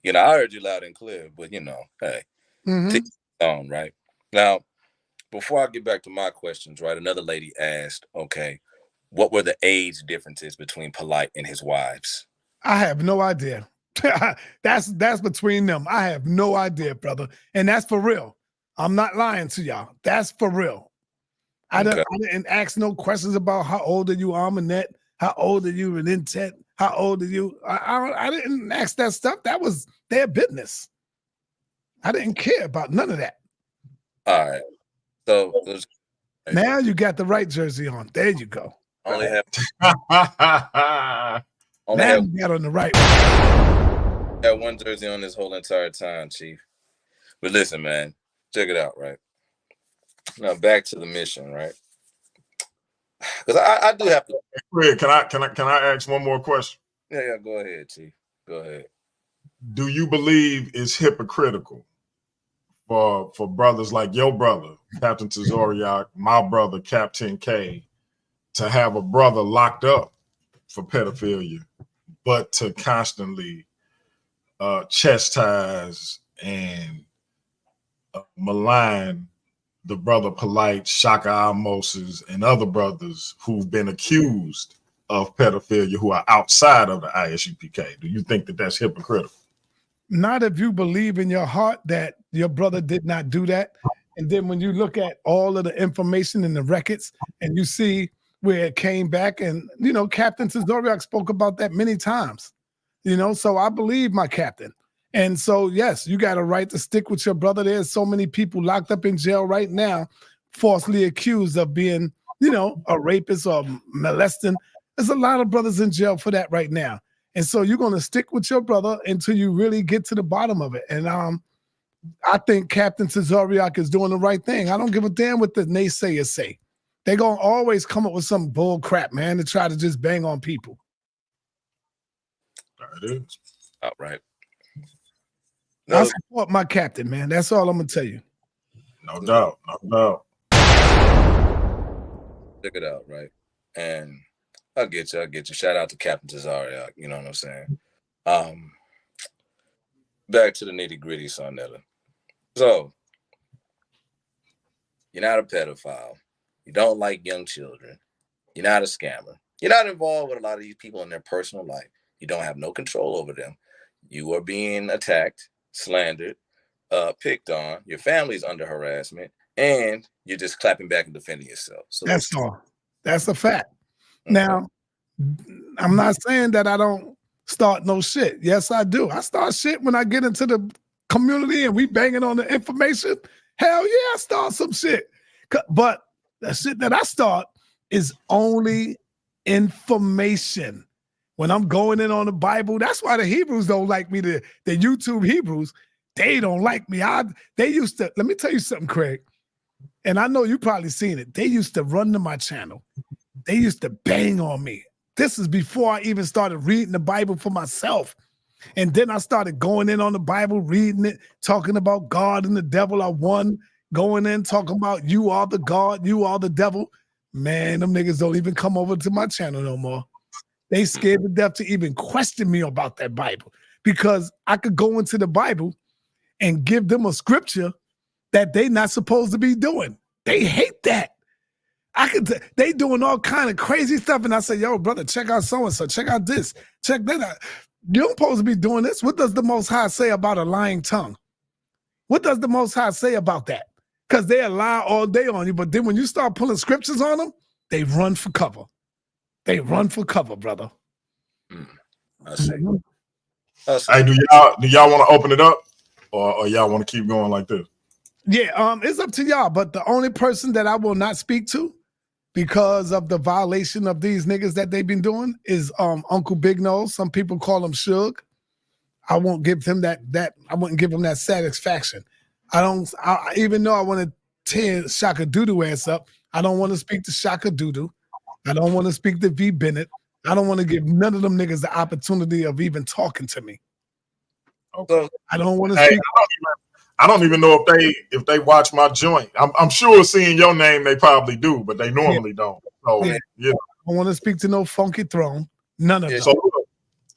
You know, I heard you loud and clear, but you know, hey, on right now. Before I get back to my questions, right? Another lady asked, okay, what were the age differences between Polite and his wives? I have no idea. that's between them. I have no idea, brother. And that's for real. I'm not lying to y'all. That's for real. I didn't ask no questions about how old are you, Armanette? How old are you, Renintet? How old are you? I didn't ask that stuff. That was their business. I didn't care about none of that. All right. So now you got the right jersey on. There you go. Only have now you got on the right one. Had one jersey on this whole entire time, Chief. But listen, man, check it out, right? Now back to the mission, right? Because I do have to. Fred, can I ask one more question? Yeah, go ahead, Chief. Go ahead. Do you believe it's hypocritical for brothers like your brother, Captain Tazoriak, my brother, Captain K, to have a brother locked up for pedophilia, but to constantly chastise and malign the brother Polite, Shaka Moses, and other brothers who've been accused of pedophilia who are outside of the ISUPK? Do you think that that's hypocritical? Not if you believe in your heart that your brother did not do that. And then when you look at all of the information in the records and you see where it came back, and, you know, Captain Tazoriak spoke about that many times, you know, so I believe my captain. And so, yes, you got a right to stick with your brother. There's so many people locked up in jail right now, falsely accused of being, you know, a rapist or molesting. There's a lot of brothers in jail for that right now. And so you're going to stick with your brother until you really get to the bottom of it. And I think Captain Tazoriak is doing the right thing. I don't give a damn what the naysayers say. They're going to always come up with some bull crap, man, to try to just bang on people. It is. All right. I support my captain, man. That's all I'm going to tell you. No doubt. No doubt. Check it out, right? And I'll get you. Shout out to Captain Tazariak, you know what I'm saying? Back to the nitty-gritty, SaNeter. So, you're not a pedophile. You don't like young children. You're not a scammer. You're not involved with a lot of these people in their personal life. You don't have no control over them. You are being attacked, slandered, picked on. Your family's under harassment, and you're just clapping back and defending yourself. So that's all. That's a fact. Okay. Now, I'm not saying that I don't start no shit. Yes, I do. I start shit when I get into the community and we banging on the information. Hell yeah, I start some shit. But the shit that I start is only information. When I'm going in on the Bible, that's why the Hebrews don't like me. The YouTube Hebrews, they don't like me. They used to, let me tell you something, Craig. And I know you probably seen it. They used to run to my channel. They used to bang on me. This is before I even started reading the Bible for myself. And then I started going in on the Bible, reading it, talking about God and the devil are one, going in, talking about you are the God, you are the devil. Man, them niggas don't even come over to my channel no more. They scared to death to even question me about that Bible, because I could go into the Bible and give them a scripture that they not supposed to be doing. They hate that. They doing all kind of crazy stuff. And I say, yo, brother, check out so-and-so, check out this, check that out. You're supposed to be doing this. What does the Most High say about a lying tongue? What does the Most High say about that? Because they lie all day on you, but then when you start pulling scriptures on them, they run for cover. They run for cover, brother. I see. Hey, do y'all want to open it up, or y'all want to keep going like this? Yeah, it's up to y'all. But the only person that I will not speak to, because of the violation of these niggas that they've been doing, is Uncle Big Nose. Some people call him Suge. I won't give him that. I wouldn't give him that satisfaction. Even though I want to tear Shaka Doodoo ass up, I don't want to speak to Shaka Doodoo. I don't want to speak to V Bennett. I don't want to give none of them niggas the opportunity of even talking to me. Okay. I don't want to speak. I don't even know if they watch my joint. I'm sure seeing your name they probably do, but they normally don't. So yeah. I don't want to speak to no Funky Throne. None of them. So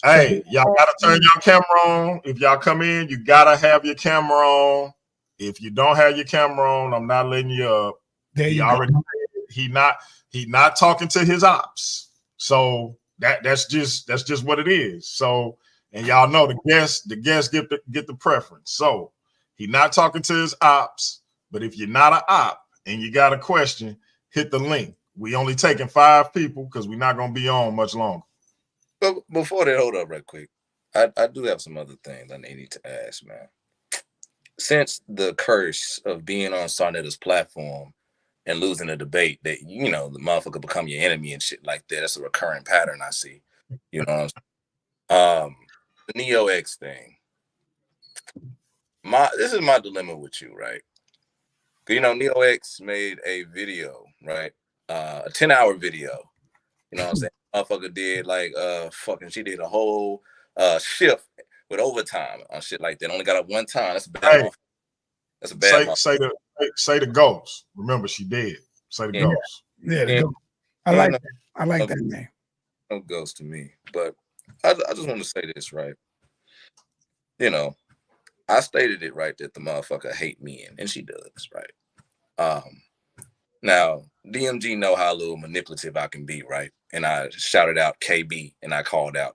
Hey, y'all gotta turn your camera on. If y'all come in, you gotta have your camera on. If you don't have your camera on, I'm not letting you up. There He you already go. he not talking to his ops. So that's just what it is. So, and y'all know the guests get the preference. So he not talking to his ops, but if you're not an op and you got a question, hit the link. We only taking 5 people because we're not gonna be on much longer. But before that, hold up right quick. I do have some other things I need to ask, man. Since the curse of being on SaNeter's platform and losing a debate that, you know, the motherfucker become your enemy and shit like that, that's a recurring pattern I see. You know what I'm saying? The Neo X thing. This is my dilemma with you, right? You know, Neo X made a video, right? A 10-hour video. You know what I'm saying? Motherfucker did like she did a whole shift with overtime on shit like that. Only got up one time. That's a bad motherfucker. That's a bad motherfucker. Say the ghost. Remember, she dead. Say the ghost. Yeah, the ghost. I like that name. No ghost to me. But I just want to say this, right? You know, I stated it right that the motherfucker hate men, and she does, right? Now, DMG know how a little manipulative I can be, right? And I shouted out KB and I called out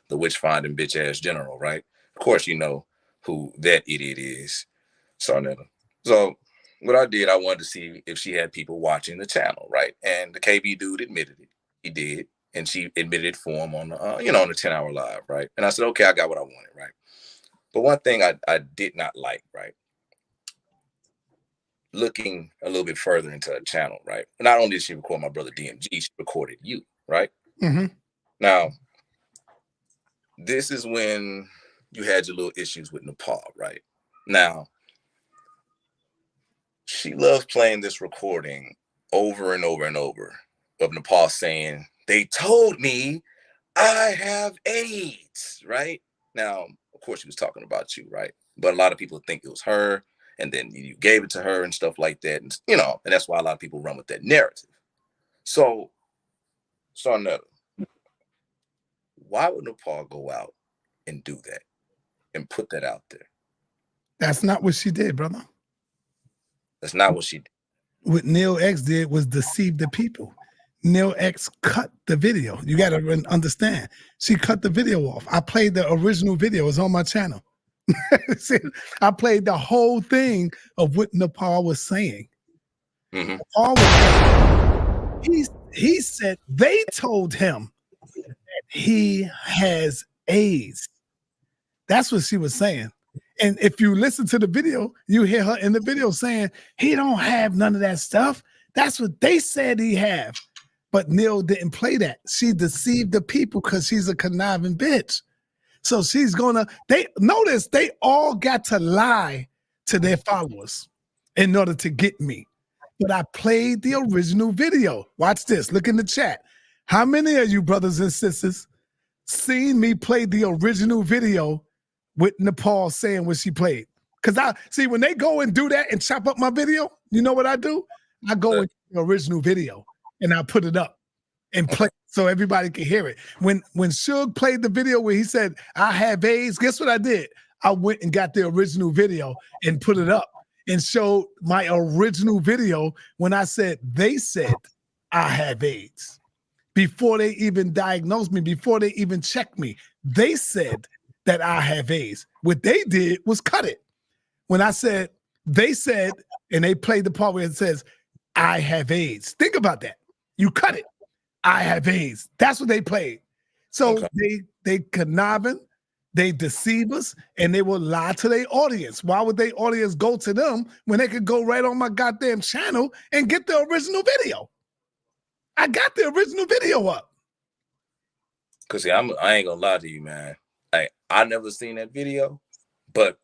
the witch finding bitch ass general, right? Of course, you know who that idiot is, SaNeter. So what I did, I wanted to see if she had people watching the channel, right? And the KB dude admitted it. He did. And she admitted it for him on the, on the 10-hour live, right? And I said, okay, I got what I wanted, right? But one thing I did not like, right? Looking a little bit further into her channel, right? Not only did she record my brother DMG, she recorded you, right? Mm-hmm. Now, this is when you had your little issues with Nepal, right? Now, she loves playing this recording over and over and over of Nepal saying, they told me I have AIDS, right? Now, of course, she was talking about you, right? But a lot of people think it was her, and then you gave it to her and stuff like that. And, you know, and that's why a lot of people run with that narrative. So, SaNeter, why would Nepal go out and do that and put that out there? That's not what she did, brother. That's not what she did. What Neil X did was deceive the people. Neil X cut the video. You got to understand. She cut the video off. I played the original video. It's on my channel. See, I played the whole thing of what Nepal was saying. Mm-hmm. Nepal was saying, he said they told him that he has AIDS. That's what she was saying. And if you listen to the video, you hear her in the video saying, he don't have none of that stuff. That's what they said he have. But Neil didn't play that. She deceived the people because she's a conniving bitch. So she's gonna, they all got to lie to their followers in order to get me. But I played the original video. Watch this, look in the chat. How many of you brothers and sisters seen me play the original video with Nepal saying what she played? Because I see when they go and do that and chop up my video, you know what I do? I go into the original video and I put it up and play so everybody can hear it. When Suge played the video where he said, I have AIDS, guess what I did? I went and got the original video and put it up and showed my original video when I said, they said I have AIDS. Before they even diagnosed me, before they even checked me, they said that I have AIDS. What they did was cut it. When I said, they said, and they played the part where it says, I have AIDS. Think about that. You cut it. I have AIDS. That's what they played. So they conniving, they deceive us, and they will lie to their audience. Why would their audience go to them when they could go right on my goddamn channel and get the original video? I got the original video up. Cause see, I ain't gonna lie to you, man. I never seen that video, but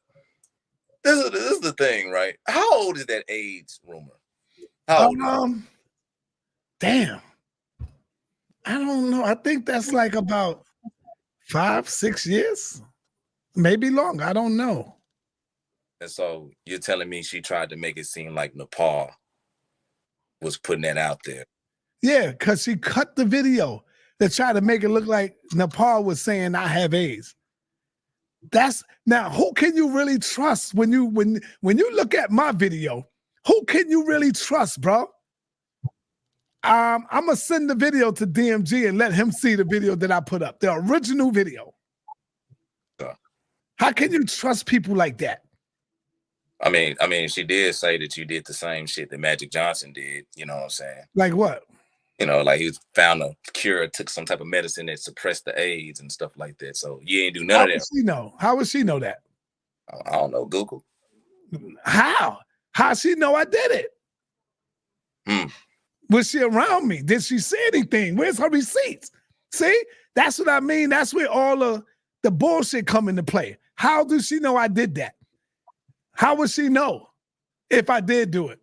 this is the thing, right? How old is that AIDS rumor? How old? Damn. I don't know. I think that's like about 5-6 years, maybe longer. I don't know. And so you're telling me she tried to make it seem like Nepal was putting that out there? Yeah, because she cut the video. to try to make it look like Nepal was saying I have AIDS. That's now who can you really trust when you look at my video? Who can you really trust, bro? I'm gonna send the video to DMG and let him see the video that I put up, the original video. How can you trust people like that? I mean, she did say that you did the same shit that Magic Johnson did. You know what I'm saying? Like what? You know, like he found a cure, took some type of medicine that suppressed the AIDS and stuff like that. So you ain't do none of that. How would she know? How would she know that? I don't know. Google. How? How she know I did it? Was she around me? Did she say anything? Where's her receipts? See, that's what I mean. That's where all the bullshit come into play. How does she know I did that? How would she know if I did do it?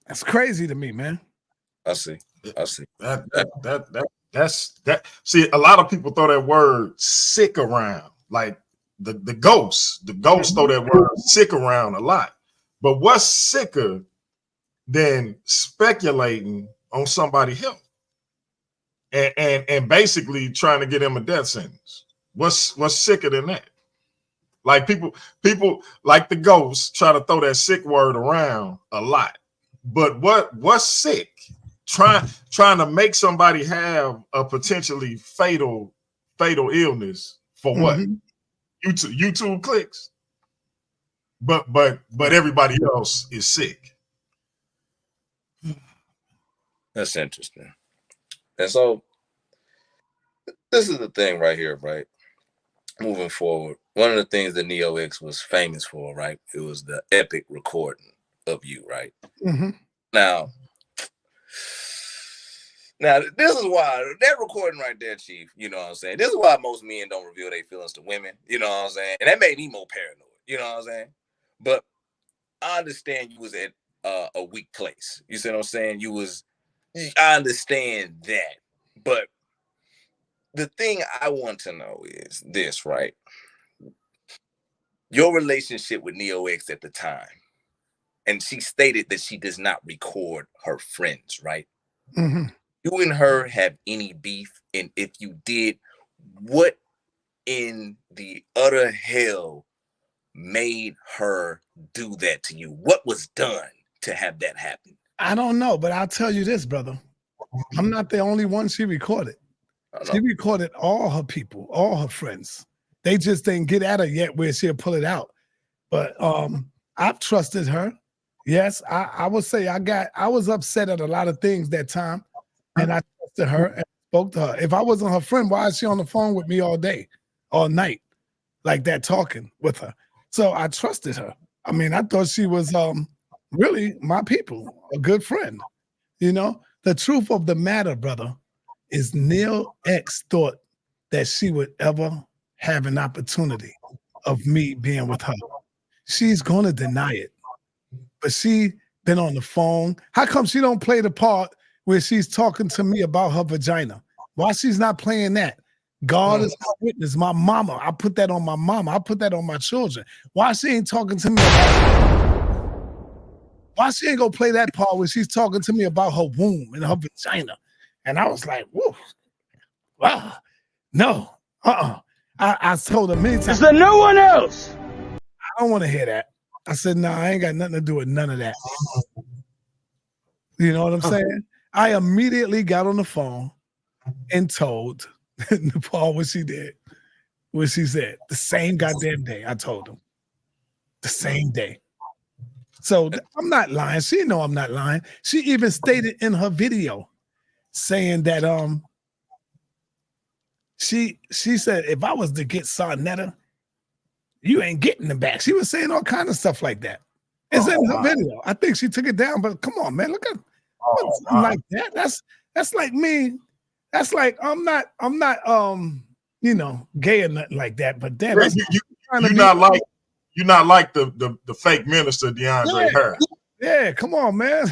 That's crazy to me, man. I see. That's See, a lot of people throw that word sick around, like the ghosts. The ghosts throw that word sick around a lot. But what's sicker than speculating on somebody's health and basically trying to get them a death sentence? What's sicker than that? Like people like the ghosts try to throw that sick word around a lot. But what's sick? Trying to make somebody have a potentially fatal illness for what? YouTube clicks. But everybody else is sick. That's interesting. And so this is the thing right here, right? Moving forward, one of the things that Neo X was famous for, right? It was the epic recording of you, right? Now, this is why that recording right there, Chief, you know what I'm saying? This is why most men don't reveal their feelings to women, you know what I'm saying? And that made me more paranoid, you know what I'm saying? But I understand you was at a weak place. You see what I'm saying? I understand that. But the thing I want to know is this, right? Your relationship with Neo X at the time, and she stated that she does not record her friends, right? You and her have any beef? And if you did, what in the utter hell made her do that to you? What was done to have that happen? I don't know, but I'll tell you this, brother. I'm not the only one she recorded. She recorded all her people, all her friends. They just didn't get at her yet where she'll pull it out. But I've trusted her. Yes, I would say I was upset at a lot of things that time, and I trusted her and spoke to her. If I wasn't her friend, why is she on the phone with me all day, all night, like that, talking with her? So I trusted her. I mean, I thought she was really my people, a good friend. You know, the truth of the matter, brother, is Neo X thought that she would ever have an opportunity of me being with her. She's going to deny it. But she been on the phone. How come she don't play the part where she's talking to me about her vagina? Why she's not playing that? God is my witness, my mama. I put that on my mama. I put that on my children. Why she ain't talking to me about why she ain't gonna play that part where she's talking to me about her womb and her vagina? And I was like, whoa, wow, no, I told her many times. Is there no one else? I don't want to hear that. I said, no, I ain't got nothing to do with none of that. You know what I'm saying? I immediately got on the phone and told Nepal what she did, what she said. The same goddamn day I told him. The same day. So I'm not lying. She know I'm not lying. She even stated in her video saying that she said if I was to get SaNeter, you ain't getting them back. She was saying all kind of stuff like that. It's in her video. I think she took it down, but come on, man, look at like that. That's like me. That's like I'm not you know, gay or nothing like that. But damn, you're not like the fake minister DeAndre Harris. Yeah, come on, man.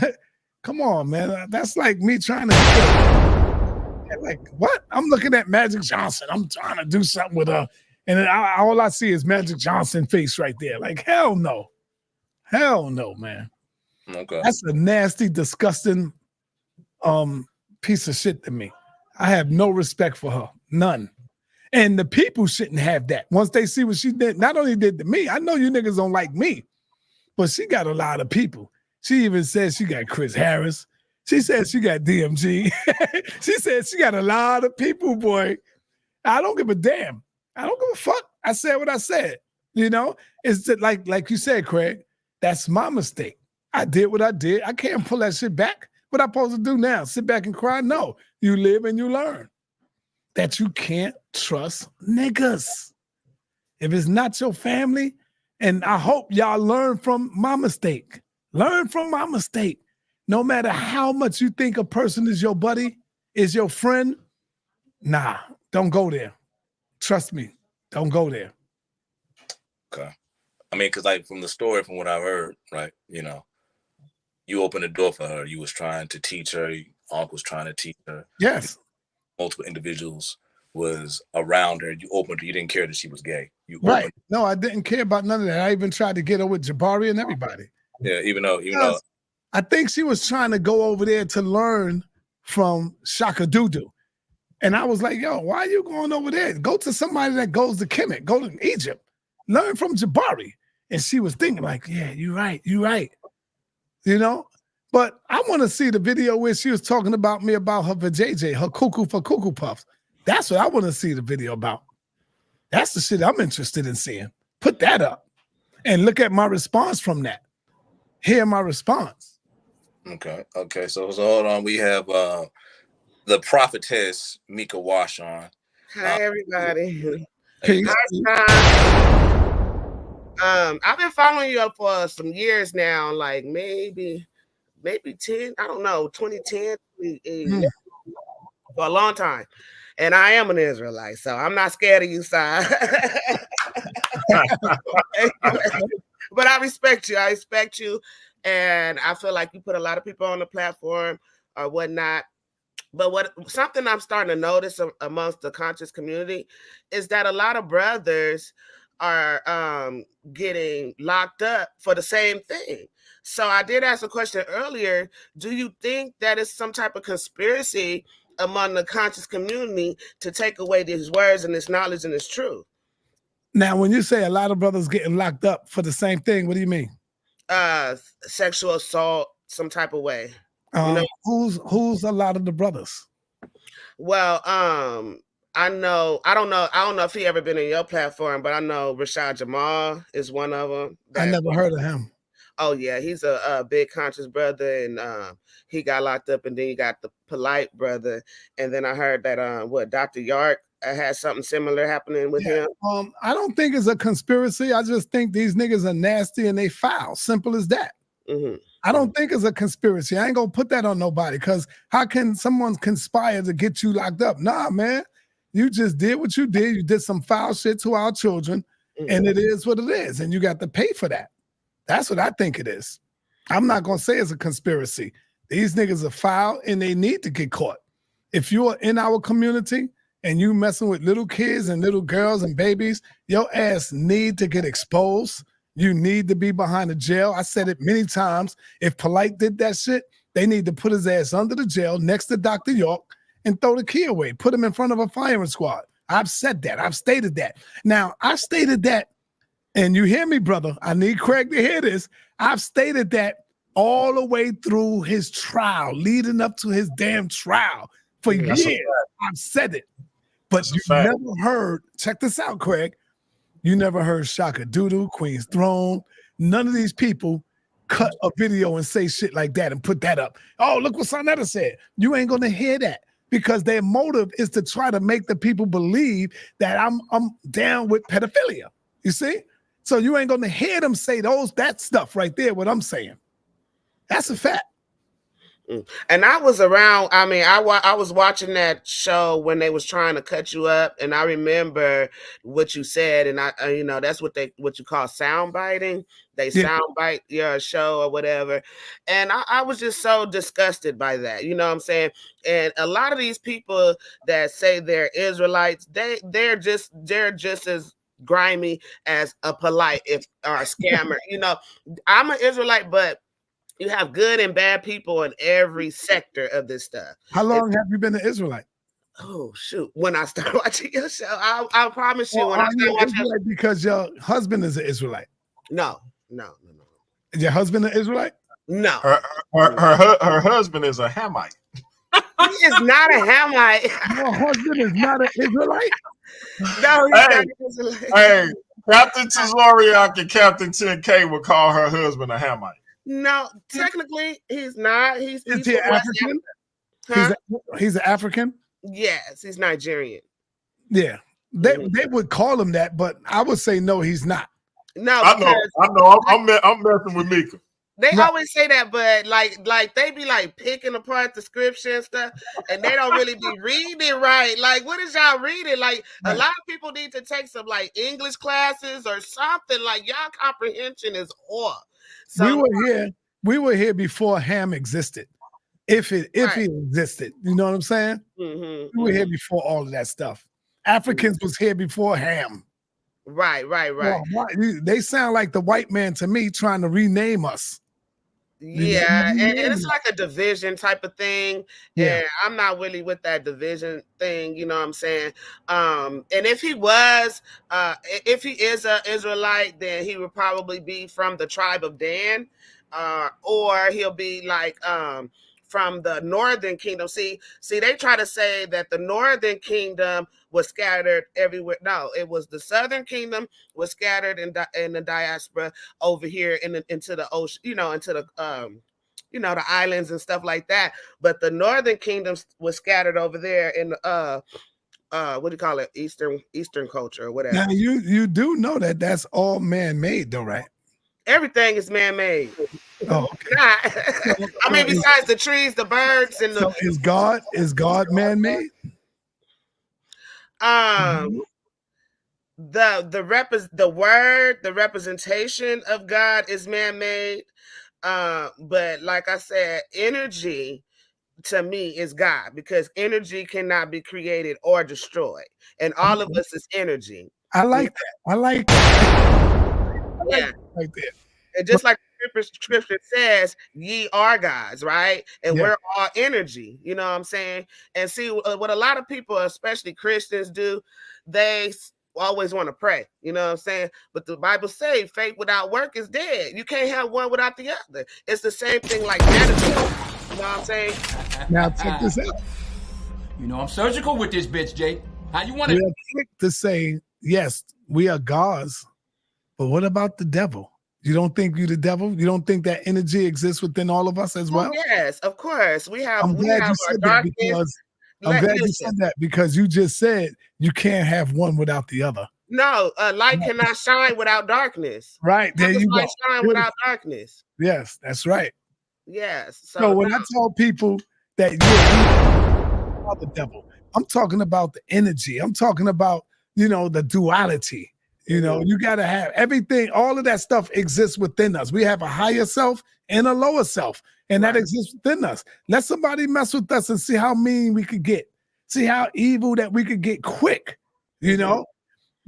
Come on, man. That's like me trying to like what? I'm looking at Magic Johnson. I'm trying to do something with her. And then all I see is Magic Johnson face right there. Like, hell no. Hell no, man. Okay. That's a nasty, disgusting piece of shit to me. I have no respect for her, none. And the people shouldn't have that. Once they see what she did, not only did to me, I know you niggas don't like me, but she got a lot of people. She even said she got Chris Harris. She said she got DMG. She said she got a lot of people, boy. I don't give a damn. I don't give a fuck. I said what I said. You know, it's just like you said, Craig, that's my mistake. I did what I did. I can't pull that shit back. What I supposed to do now? Sit back and cry? No. You live and you learn that you can't trust niggas. If it's not your family, and I hope y'all learn from my mistake. Learn from my mistake. No matter how much you think a person is your buddy, is your friend, nah, don't go there. Trust me, don't go there. Okay. I mean, because like from the story, from what I've heard, right, you know, you opened the door for her. You was trying to teach her. Your uncle was trying to teach her. Yes. Multiple individuals was around her. You opened her. You didn't care that she was gay. You Right. opened. No, I didn't care about none of that. I even tried to get her with Jabari and everybody. Yeah, even though I think she was trying to go over there to learn from Shaka Dudu. And I was like, yo, why are you going over there? Go to somebody that goes to Kemet. Go to Egypt. Learn from Jabari. And she was thinking like, yeah, you're right. You're right. You know? But I want to see the video where she was talking about me about her vajayjay, her cuckoo for Cuckoo Puffs. That's what I want to see the video about. That's the shit I'm interested in seeing. Put that up and look at my response from that. Hear my response. Okay. So hold on. We have the prophetess Mika Wash on. Hi everybody. Peace. I've been following you up for some years now, like maybe 10, I don't know, 2010, for a long time. And I am an Israelite, so I'm not scared of you, Si. But I respect you. I respect you. And I feel like you put a lot of people on the platform or whatnot. But something I'm starting to notice amongst the conscious community is that a lot of brothers are getting locked up for the same thing. So I did ask a question earlier. Do you think that it's some type of conspiracy among the conscious community to take away these words and this knowledge and this truth? Now, when you say a lot of brothers getting locked up for the same thing, what do you mean? Sexual assault, some type of way. Who's a lot of the brothers? Well, I don't know if he ever been in your platform, but I know Rashad Jamal is one of them. I never heard of him. Oh yeah, he's a big conscious brother, and he got locked up, and then you got the polite brother, and then I heard that Dr. Yark had something similar happening with him. I don't think it's a conspiracy. I just think these niggas are nasty and they foul. Simple as that. Mm-hmm. I don't think it's a conspiracy. I ain't gonna put that on nobody, because how can someone conspire to get you locked up? Nah, man. You just did what you did. You did some foul shit to our children, and it is what it is, and you got to pay for that. That's what I think it is. I'm not gonna say it's a conspiracy. These niggas are foul, and they need to get caught. If you are in our community and you messing with little kids and little girls and babies, your ass need to get exposed. You need to be behind the jail. I said it many times. If Polite did that shit, they need to put his ass under the jail next to Dr. York and throw the key away. Put him in front of a firing squad. I've said that. I've stated that. Now, I stated that, and you hear me, brother. I need Craig to hear this. I've stated that all the way through his trial, leading up to his damn trial for years. I've said it. But you never heard, check this out, Craig. You never heard Shaka Dudu, Queen's Throne. None of these people cut a video and say shit like that and put that up. Oh, look what SaNeter said. You ain't gonna hear that, because their motive is to try to make the people believe that I'm down with pedophilia. You see? So you ain't gonna hear them say that stuff right there, what I'm saying. That's a fact. And I was around. I mean, I was watching that show when they was trying to cut you up, and I remember what you said, and I that's what you call sound biting. They sound bite your show or whatever, and I was just so disgusted by that. You know what I'm saying? And a lot of these people that say they're Israelites, they're just as grimy as a Polite or a scammer. I'm an Israelite, but You have good and bad people in every sector of this stuff. How long have you been an Israelite? Oh shoot! When I start watching your show, I promise you. Well, When I start watching, Israelite because your husband is an Israelite. No. Is your husband an Israelite? No. Her husband is a Hamite. He is not a Hamite. Your husband is not an Israelite? No, he's not an Israelite. Hey, Captain Tazoriak and Captain 10K would call her husband a Hamite. No, technically he's not. He's he African? Huh? He's an African? Yes, he's Nigerian. Yeah. They would call him that, but I would say no, he's not. No, I know. I'm messing with Mika. They always say that, but like they be like picking apart the scripture and stuff, and they don't really be reading it right. Like, what is y'all reading? Like, a lot of people need to take some like English classes or something. Like, y'all comprehension is off. So we were here before Ham existed. If it existed, you know what I'm saying? We were here before all of that stuff. Africans was here before Ham. Right. Well, they sound like the white man to me trying to rename us. Yeah, and it's like a division type of thing. Yeah. And I'm not really with that division thing, you know what I'm saying? And if he is an Israelite, then he would probably be from the tribe of Dan, or he'll be like from the northern kingdom. See, they try to say that the northern kingdom was scattered everywhere. No, it was the southern kingdom was scattered in the diaspora over here into the ocean, into the the islands and stuff like that. But the northern kingdom was scattered over there in the what do you call it? Eastern culture or whatever. Now you do know that that's all man-made though, right? Everything is man-made. Oh, okay. I mean, besides the trees, the birds, and the. So is God man-made? The representation of God is man-made. But like I said, energy to me is God, because energy cannot be created or destroyed, and all of us is energy. I like that. I like that. Yeah. Right there. And just like the scripture says, ye are gods, right? And we're all energy, you know what I'm saying? And see, what a lot of people, especially Christians, do, they always want to pray, you know what I'm saying? But the Bible says faith without work is dead. You can't have one without the other. It's the same thing like medicine, you know what I'm saying? Now check this out. You know I'm surgical with this bitch, Jay. How you want We are quick to say, yes, we are gods, but what about the devil? You don't think you're the devil? You don't think that energy exists within all of us as well? Yes, of course. I'm glad you said that because you just said you can't have one without the other. No, light cannot shine without darkness. Right, there you go. Shine without darkness. Yes, that's right. Yes. So when I tell people that you are the devil, I'm talking about the energy. I'm talking about, the duality. You got to have everything. All of that stuff exists within us. We have a higher self and a lower self, and that exists within us. Let somebody mess with us and see how mean we could get. See how evil that we could get quick. You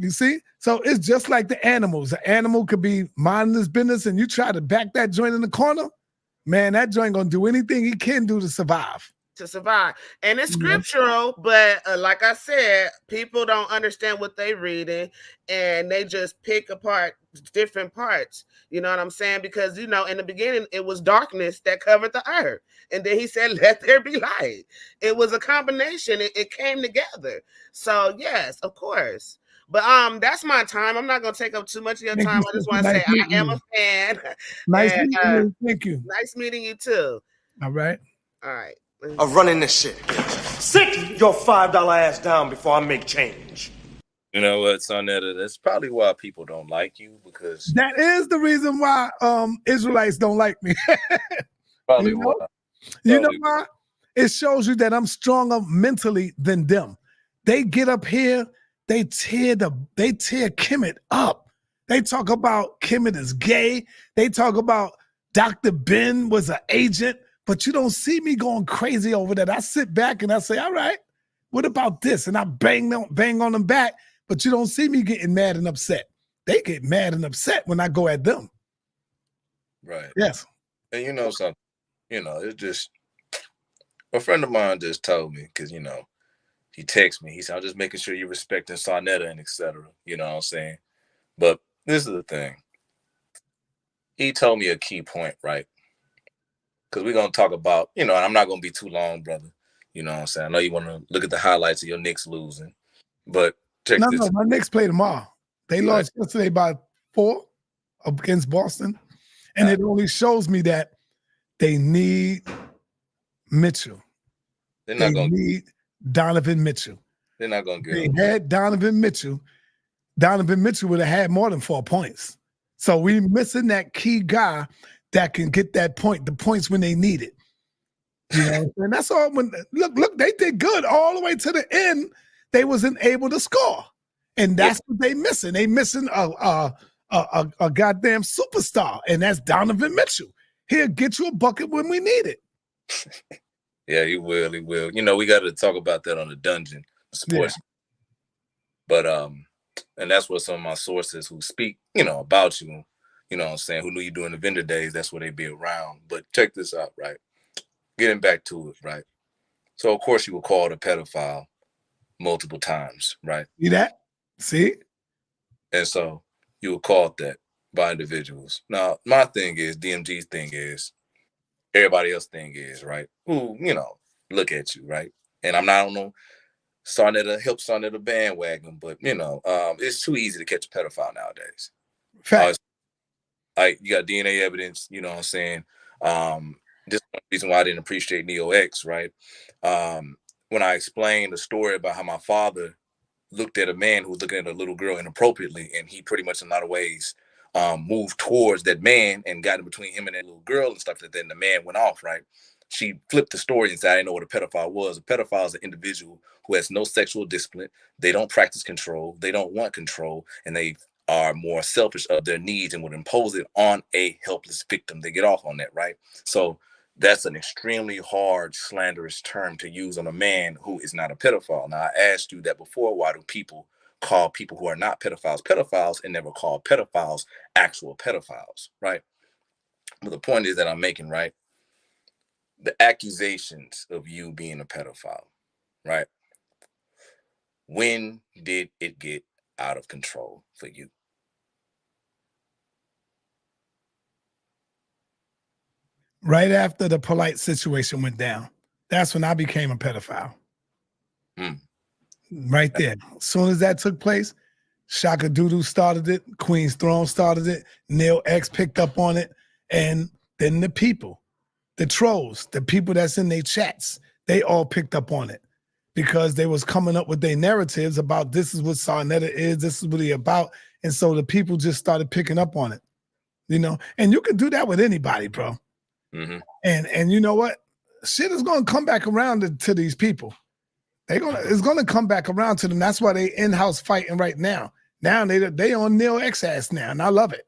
see? So it's just like the animals. The animal could be minding his business, and you try to back that joint in the corner, man, that joint gonna do anything he can do to survive. And it's scriptural, but like I said, people don't understand what they're reading, and they just pick apart different parts. You know what I'm saying? Because in the beginning it was darkness that covered the earth, and then he said, "Let there be light." It was a combination. It came together. So yes, of course. But that's my time. I'm not gonna take up too much of your time. I just want to say I am a fan. Nice meeting you. Thank you. Nice meeting you too. All right. Of running this shit. Sit your $5 ass down before I make change. You know what, SaNeter? That's probably why people don't like you, because that is the reason why Israelites don't like me. Probably why. You know why? It shows you that I'm stronger mentally than them. They get up here, they tear Kemet up. They talk about Kemet is gay. They talk about Dr. Ben was an agent. But you don't see me going crazy over that. I sit back and I say, all right, what about this? And I bang on them back, but you don't see me getting mad and upset. They get mad and upset when I go at them. Right. Yes. And you know something, it's just a friend of mine just told me, because he texted me. He said, I'm just making sure you're respecting SaNeter and etc. You know what I'm saying? But this is the thing. He told me a key point, right? Because we're gonna talk about, and I'm not gonna be too long, brother. You know what I'm saying? I know you want to look at the highlights of your Knicks losing, but check No, this no, out. my Knicks play tomorrow. They lost yesterday by 4 against Boston. And it only shows me that they need Mitchell. They're They not gonna need Donovan Mitchell. they're not gonna get They him. had Donovan Mitchell. Donovan Mitchell would have had more than 4 points. So we missing that key guy that can get that point, the points when they need it. And that's all. When look, they did good all the way to the end. They wasn't able to score, and that's what they missing. They missing a goddamn superstar, and that's Donovan Mitchell. He'll get you a bucket when we need it. Yeah, he will. He will. We got to talk about that on the Dungeon Sports. Yeah. But and that's what some of my sources who speak, about you, what I'm saying, who knew you during the vendor days, that's where they be around. But check this out, right? Getting back to it, right? So of course you were called a pedophile multiple times, right? See that? See? And so you were called that by individuals. Now, my thing is, DMG's thing is, everybody else's thing is, right? Who, look at you, right? And I'm not on no help SaNeter bandwagon, but it's too easy to catch a pedophile nowadays. Fact. You got DNA evidence, you know what I'm saying? This is one reason why I didn't appreciate Neo X, right? When I explained the story about how my father looked at a man who was looking at a little girl inappropriately, and he pretty much in a lot of ways moved towards that man and got in between him and that little girl and stuff like that, and the man went off, right? She flipped the story and said, I didn't know what a pedophile was. A pedophile is an individual who has no sexual discipline. They don't practice control. They don't want control, and they are more selfish of their needs and would impose it on a helpless victim. They get off on that, right? So that's an extremely hard, slanderous term to use on a man who is not a pedophile. Now, I asked you that before. Why do people call people who are not pedophiles and never call pedophiles actual pedophiles, right? But the point is that I'm making, right? The accusations of you being a pedophile, right? When did it get out of control for you? Right after the polite situation went down. That's when I became a pedophile. Right there. As soon as that took place, Shaka Doodoo started it, Queen's Throne started it, Neil X picked up on it, and then the people, the trolls, the people that's in their chats, they all picked up on it because they was coming up with their narratives about this is what SaNeter is, this is what he about, and so the people just started picking up on it, and you can do that with anybody, bro. Mm-hmm. And you know what? Shit is gonna come back around to these people. It's gonna come back around to them. That's why they in-house fighting right now. Now they on Neil X ass now, and I love it.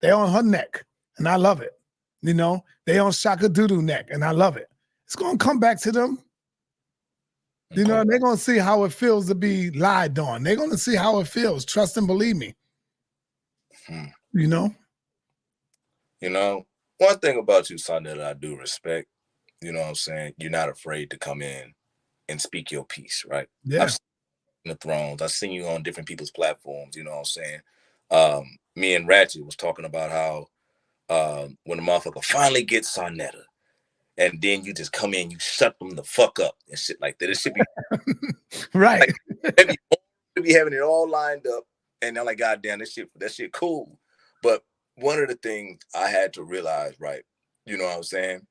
They on her neck, and I love it. They on Shaka Doodoo neck, and I love it. It's gonna come back to them. They're gonna see how it feels to be lied on. They're gonna see how it feels. Trust and believe me. One thing about you, SaNeter, I do respect. You know what I'm saying? You're not afraid to come in and speak your piece, right? Yeah. I've seen the Thrones. I've seen you on different people's platforms. You know what I'm saying? Me and Ratchet was talking about how when the motherfucker finally gets SaNeter, and then you just come in, you shut them the fuck up and shit like that. It should be right. They be having it all lined up, and they're like, God damn, that shit cool. But one of the things I had to realize, right? You know what I'm saying?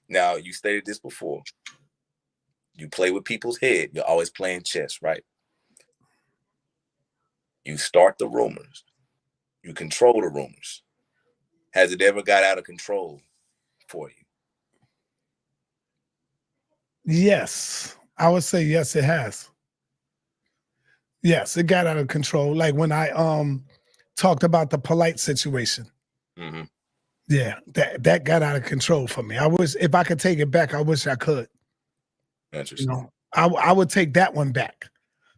Now, you stated this before. You play with people's head. You're always playing chess, right? You start the rumors. You control the rumors. Has it ever got out of control for you? Yes. I would say yes, it has. Yes, it got out of control. Like when I talked about the polite situation. Mm-hmm. Yeah, that got out of control for me. I wish if I could take it back, I wish I could. Interesting. I would take that one back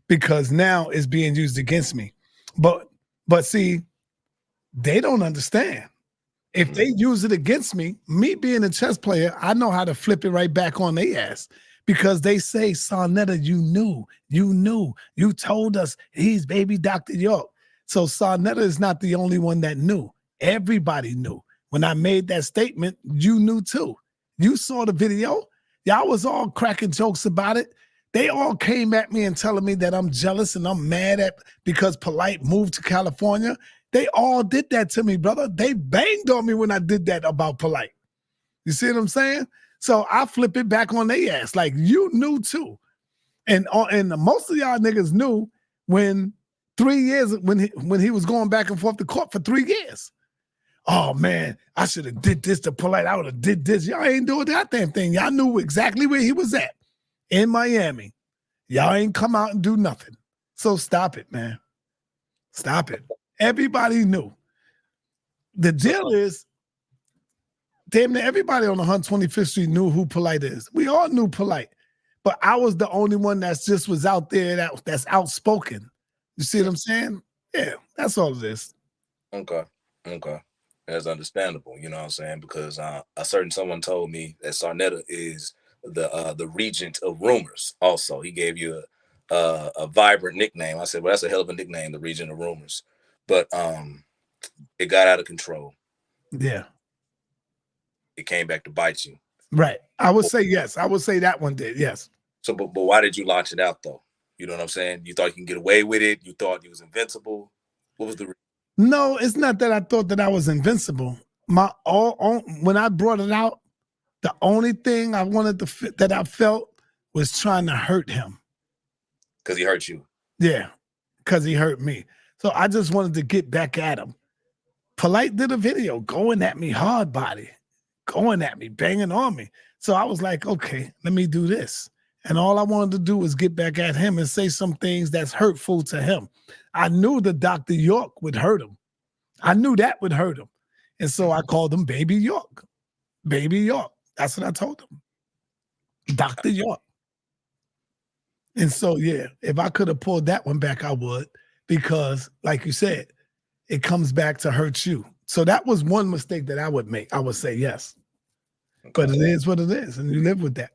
because now it's being used against me. But see, they don't understand. If they use it against me, me being a chess player, I know how to flip it right back on their ass. Because they say, SaNeter, you told us he's baby Dr. York. So SaNeter is not the only one that knew. Everybody knew. When I made that statement, you knew too. You saw the video. Y'all was all cracking jokes about it. They all came at me and telling me that I'm jealous and I'm mad at because Polite moved to California. They all did that to me, brother. They banged on me when I did that about Polite. You see what I'm saying? So I flip it back on their ass. Like, you knew too. And most of y'all niggas knew when 3 years, when he was going back and forth to court for 3 years. Oh man, I should have did this to Polite. I would have did this. Y'all ain't doing that damn thing. Y'all knew exactly where he was at in Miami. Y'all ain't come out and do nothing. So stop it, man. Stop it. Everybody knew. The deal is, damn near everybody on 125th Street knew who Polite is. We all knew Polite. But I was the only one that just was out there that's outspoken. You see what I'm saying? Yeah, that's all it is. Okay. That's understandable, you know what I'm saying? Because a certain someone told me that SaNeter is the regent of rumors. Also, he gave you a vibrant nickname. I said, well, that's a hell of a nickname, the regent of rumors. But it got out of control. Yeah. It came back to bite you. Right. I would say yes. I would say that one did. Yes. So, but why did you launch it out though? You know what I'm saying? You thought you can get away with it. You thought you was invincible. What was the reason? No, it's not that I thought that I was invincible. When I brought it out, the only thing I wanted to that I felt was trying to hurt him. Because he hurt you. Yeah, because he hurt me. So I just wanted to get back at him. Polite did a video going at me hard body, going at me, banging on me. So I was like, okay, let me do this. And all I wanted to do was get back at him and say some things that's hurtful to him. I knew the Dr. York would hurt him. I knew that would hurt him. And so I called him Baby York. Baby York. That's what I told him. Dr. York. And so, yeah, if I could have pulled that one back, I would. Because, like you said, it comes back to hurt you. So that was one mistake that I would make. I would say yes. Okay. But it is what it is, and you live with that.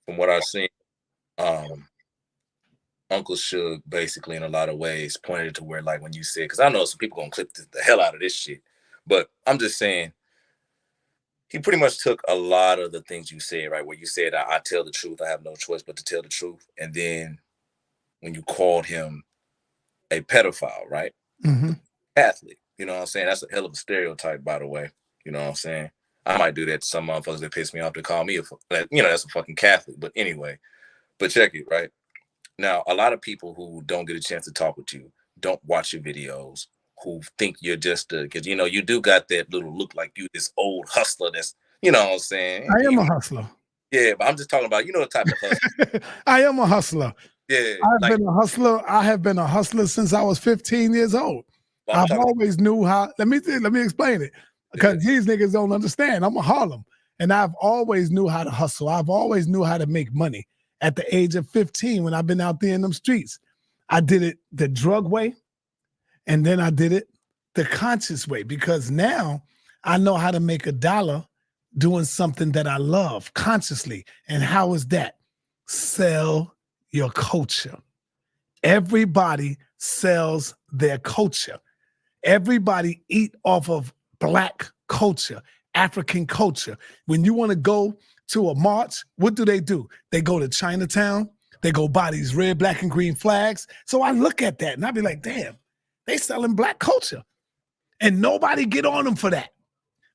From what I've seen, Uncle Suge basically in a lot of ways pointed to where, like when you said, because I know some people gonna clip the hell out of this shit, but I'm just saying he pretty much took a lot of the things you said, right? Where you said, I tell the truth, I have no choice but to tell the truth. And then when you called him a pedophile, right? Mm-hmm. Catholic, you know what I'm saying? That's a hell of a stereotype, by the way. You know what I'm saying? I might do that to some motherfuckers that piss me off to call me that's a fucking Catholic. But anyway, but check it, right? Now, a lot of people who don't get a chance to talk with you, don't watch your videos, who think you're just because you do got that little look like you this old hustler that's, you know what I'm saying? I am a hustler. Yeah, but I'm just talking about, the type of hustler. I am a hustler. Yeah. I've been a hustler. I have been a hustler since I was 15 years old. Well, I've always knew how. Let me explain it. Because these niggas don't understand. I'm a Harlem. And I've always knew how to hustle. I've always knew how to make money. At the age of 15, when I've been out there in them streets, I did it the drug way, and then I did it the conscious way, because now I know how to make $1 doing something that I love consciously. And how is that? Sell your culture. Everybody sells their culture. Everybody eat off of Black culture, African culture. When you want to go to a march, what do? They go to Chinatown. They go buy these red, black, and green flags. So I look at that and I be like, damn, they selling Black culture. And nobody get on them for that.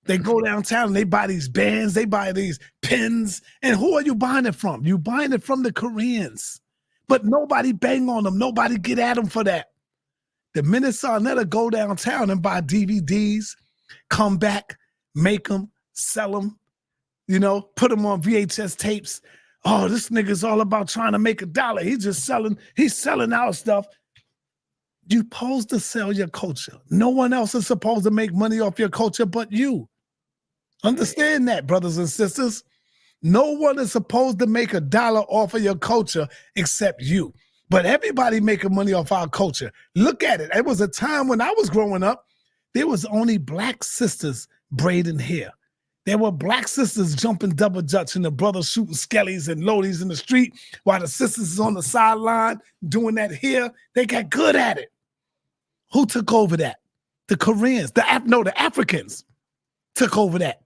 They go downtown and they buy these bands, they buy these pins. And who are you buying it from? You buying it from the Koreans. But nobody bang on them. Nobody get at them for that. The minute SaNeter go downtown and buy DVDs, come back, make them, sell them, put them on VHS tapes. Oh, this nigga's all about trying to make $1. He's selling our stuff. You're supposed to sell your culture. No one else is supposed to make money off your culture but you. Understand that, brothers and sisters. No one is supposed to make $1 off of your culture except you. But everybody making money off our culture. Look at it. It was a time when I was growing up, there was only Black sisters braiding hair. There were black sisters jumping double dutch and the brothers shooting skellies and loadies in the street while the sisters is on the sideline doing that hair. They got good at it. Who took over that? The Koreans, the Africans took over that.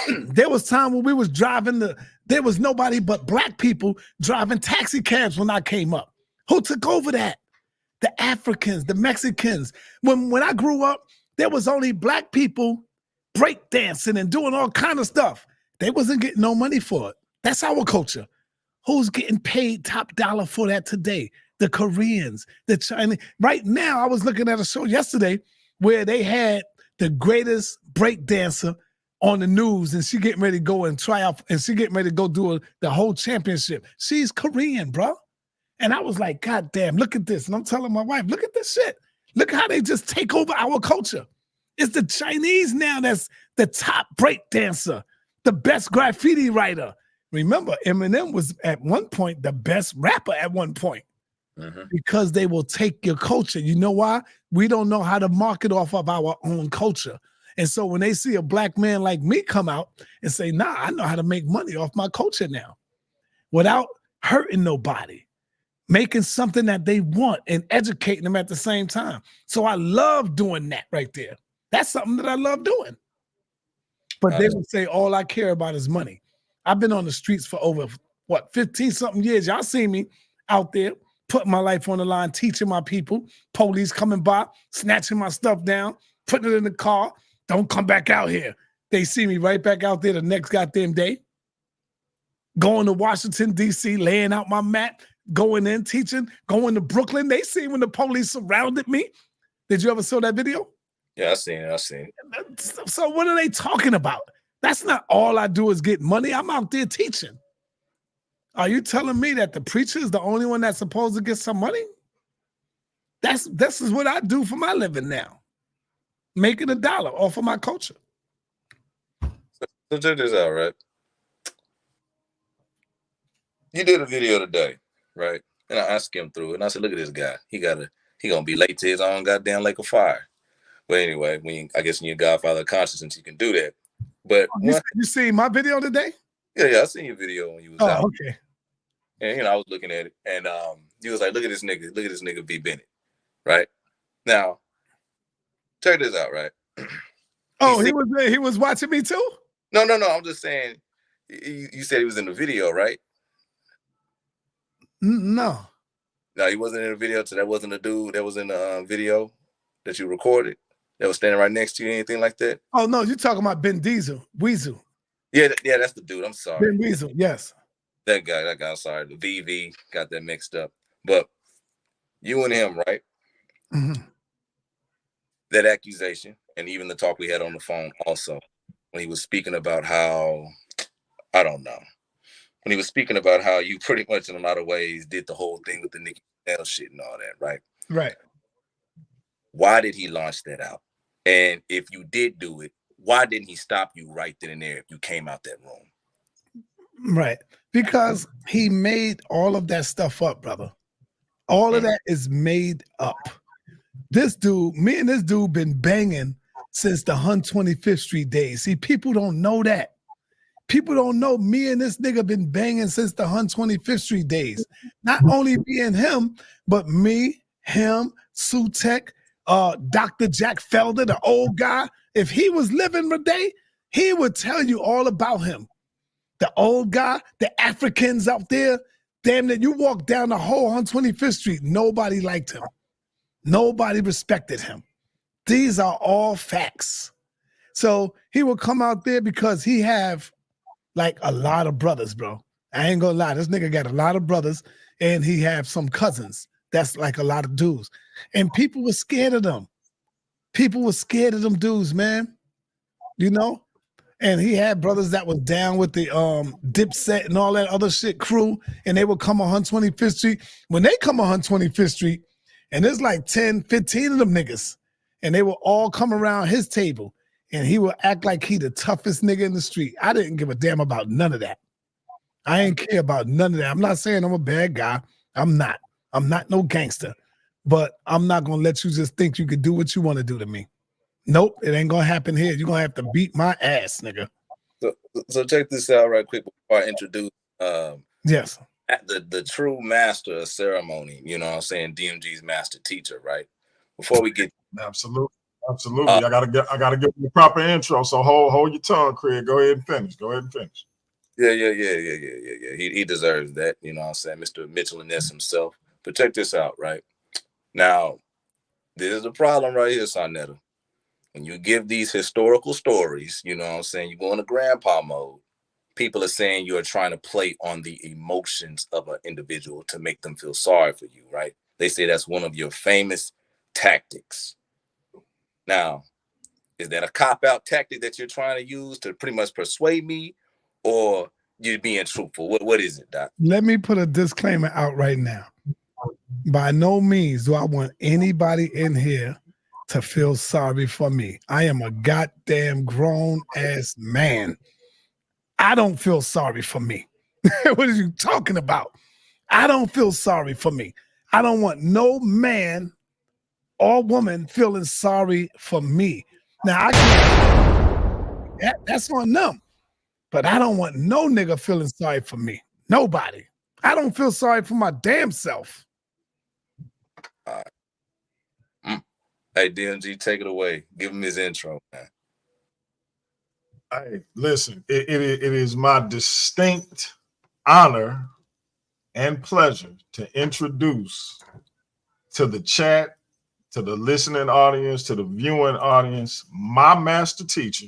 There was time when we was driving there was nobody but black people driving taxi cabs when I came up. Who took over that? The Africans, the Mexicans. When I grew up, there was only black people break dancing and doing all kind of stuff. They wasn't getting no money for it. That's our culture. Who's getting paid top dollar for that today? The Koreans, the Chinese. Right now, I was looking at a show yesterday where they had the greatest break dancer on the news, and she getting ready to go and try out, and she getting ready to go do the whole championship. She's Korean, bro. And I was like, God damn, look at this. And I'm telling my wife, look at this shit. Look how they just take over our culture. It's the Chinese now that's the top break dancer, the best graffiti writer. Remember, Eminem was at one point the best rapper at one point because they will take your culture. You know why? We don't know how to market off of our own culture. And so when they see a black man like me come out and say, nah, I know how to make money off my culture now without hurting nobody, making something that they want and educating them at the same time. So I love doing that right there. That's something that I love doing. But they would say, all I care about is money. I've been on the streets for over, 15-something years. Y'all see me out there putting my life on the line, teaching my people, police coming by, snatching my stuff down, putting it in the car. Don't come back out here. They see me right back out there the next goddamn day. Going to Washington, D.C., laying out my mat, going in, teaching, going to Brooklyn. They see when the police surrounded me. Did you ever see that video? Yeah, I seen it. So what are they talking about? That's not all I do is get money. I'm out there teaching. Are you telling me that the preacher is the only one that's supposed to get some money? This is what I do for my living now. Making $1 off of my culture. So check this out, right? You did a video today, right? And I skimmed through it and I said, look at this guy. He gonna be late to his own goddamn lake of fire. But anyway, I guess when you're Godfather of Consciousness, you can do that. But you see my video today? Yeah, I seen your video when you was out. Okay. And I was looking at it, and he was like, "Look at this nigga, B. Bennett." Right now, check this out, right? Oh, he was watching me too? No. I'm just saying. You said he was in the video, right? No, he wasn't in the video. So that wasn't a dude that was in the video that you recorded. That was standing right next to you, anything like that? Oh, no, you're talking about Ben Weasel. Yeah, that's the dude. I'm sorry. Ben Weasel, yes. That guy, I'm sorry. The VV got that mixed up. But you and him, right? Mm-hmm. That accusation, and even the talk we had on the phone also, when he was speaking about how, I don't know, when he was speaking about how you pretty much in a lot of ways did the whole thing with the Nicki Minaj shit and all that, right? Right. Why did he launch that out? And if you did do it, why didn't he stop you right then and there if you came out that room? Right. Because he made all of that stuff up, brother. All of that is made up. Me and this dude been banging since the 125th Street days. See, people don't know that. People don't know me and this nigga been banging since the 125th Street days. Not only me and him, but me, him, Sutek, Dr. Jack Felder, the old guy. If he was living today, he would tell you all about him. The old guy, the Africans out there, damn it, you walk down the whole 125th Street, nobody liked him. Nobody respected him. These are all facts. So he would come out there because he have like a lot of brothers, bro. I ain't gonna lie, this nigga got a lot of brothers and he have some cousins. That's like a lot of dudes. And people were scared of them. People were scared of them dudes, man. You know? And he had brothers that was down with the Dipset and all that other shit crew, and they would come on 125th Street. When they come on 125th Street, and there's like 10, 15 of them niggas, and they will all come around his table, and he would act like he the toughest nigga in the street. I didn't give a damn about none of that. I ain't care about none of that. I'm not saying I'm a bad guy. I'm not. I'm not no gangster. But I'm not going to let you just think you could do what you want to do to me. Nope, it ain't gonna happen here. You're gonna have to beat my ass, nigga. So check this out right quick before I introduce yes, the true master of ceremony, you know what I'm saying, DMG's master teacher, right? Before we get absolutely. I gotta give you the proper intro. So hold your tongue, Craig. Go ahead and finish. Yeah. He deserves that, you know what I'm saying, Mr. Mitchell and Ness himself. But check this out, right? Now, this is the problem right here, SaNeter. When you give these historical stories, you know what I'm saying, you go into grandpa mode. People are saying you are trying to play on the emotions of an individual to make them feel sorry for you, right? They say that's one of your famous tactics. Now, is that a cop-out tactic that you're trying to use to pretty much persuade me, or you're being truthful? What is it, Doc? Let me put a disclaimer out right now. By no means do I want anybody in here to feel sorry for me. I am a goddamn grown-ass man. I don't feel sorry for me. What are you talking about? I don't feel sorry for me. I don't want no man or woman feeling sorry for me. Now, that's on them. But I don't want no nigga feeling sorry for me. Nobody. I don't feel sorry for my damn self. Hey, DMG, take it away. Give him his intro, man. Hey, listen, it is my distinct honor and pleasure to introduce to the chat, to the listening audience, to the viewing audience, my master teacher,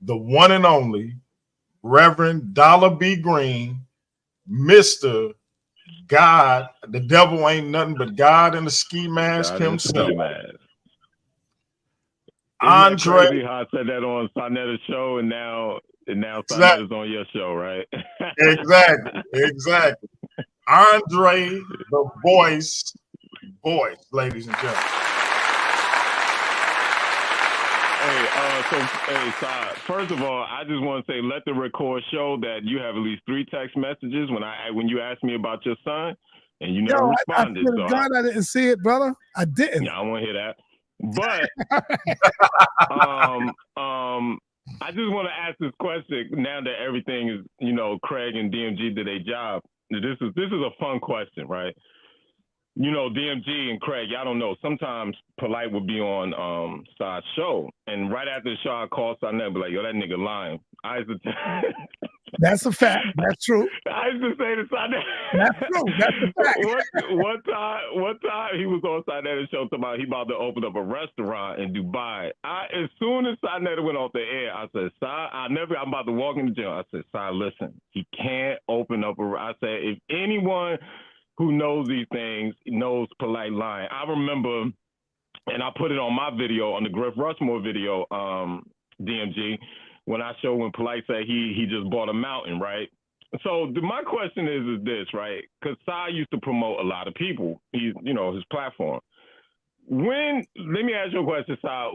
the one and only Reverend Dollar B. Green, Mr. God, the devil ain't nothing but God in the ski mask himself. Andre, crazy how I said that on SaNeter's show, and now SaNeter's on your show, right? Exactly. Andre, the voice, ladies and gentlemen. First of all, I just want to say, let the record show that you have at least 3 text messages when you asked me about your son, and you never responded. I God, I didn't see it, brother. I didn't. Yeah, I want to hear that. But I just want to ask this question now that everything is, Craig and DMG did a job. This is a fun question, right? DMG and Craig, y'all don't know. Sometimes Polite would be on Sai's show, and right after the show, I call SaNeter, be like, "Yo, that nigga lying." That's a fact. That's true. I used to say to SaNeter. That's true. That's a fact. One time he was on SaNeter's show talking about he about to open up a restaurant in Dubai. As soon as SaNeter went off the air, I said, "Sai, I'm about to walk in the gym." I said, "Sai, listen, he can't open up I said, if anyone who knows these things knows Polite lying." I remember, and I put it on my video, on the Griff Rushmore video, DMG, when I showed when Polite said he just bought a mountain, right? So my question is this, right? Because Sai used to promote a lot of people, his platform. Let me ask you a question, Sai.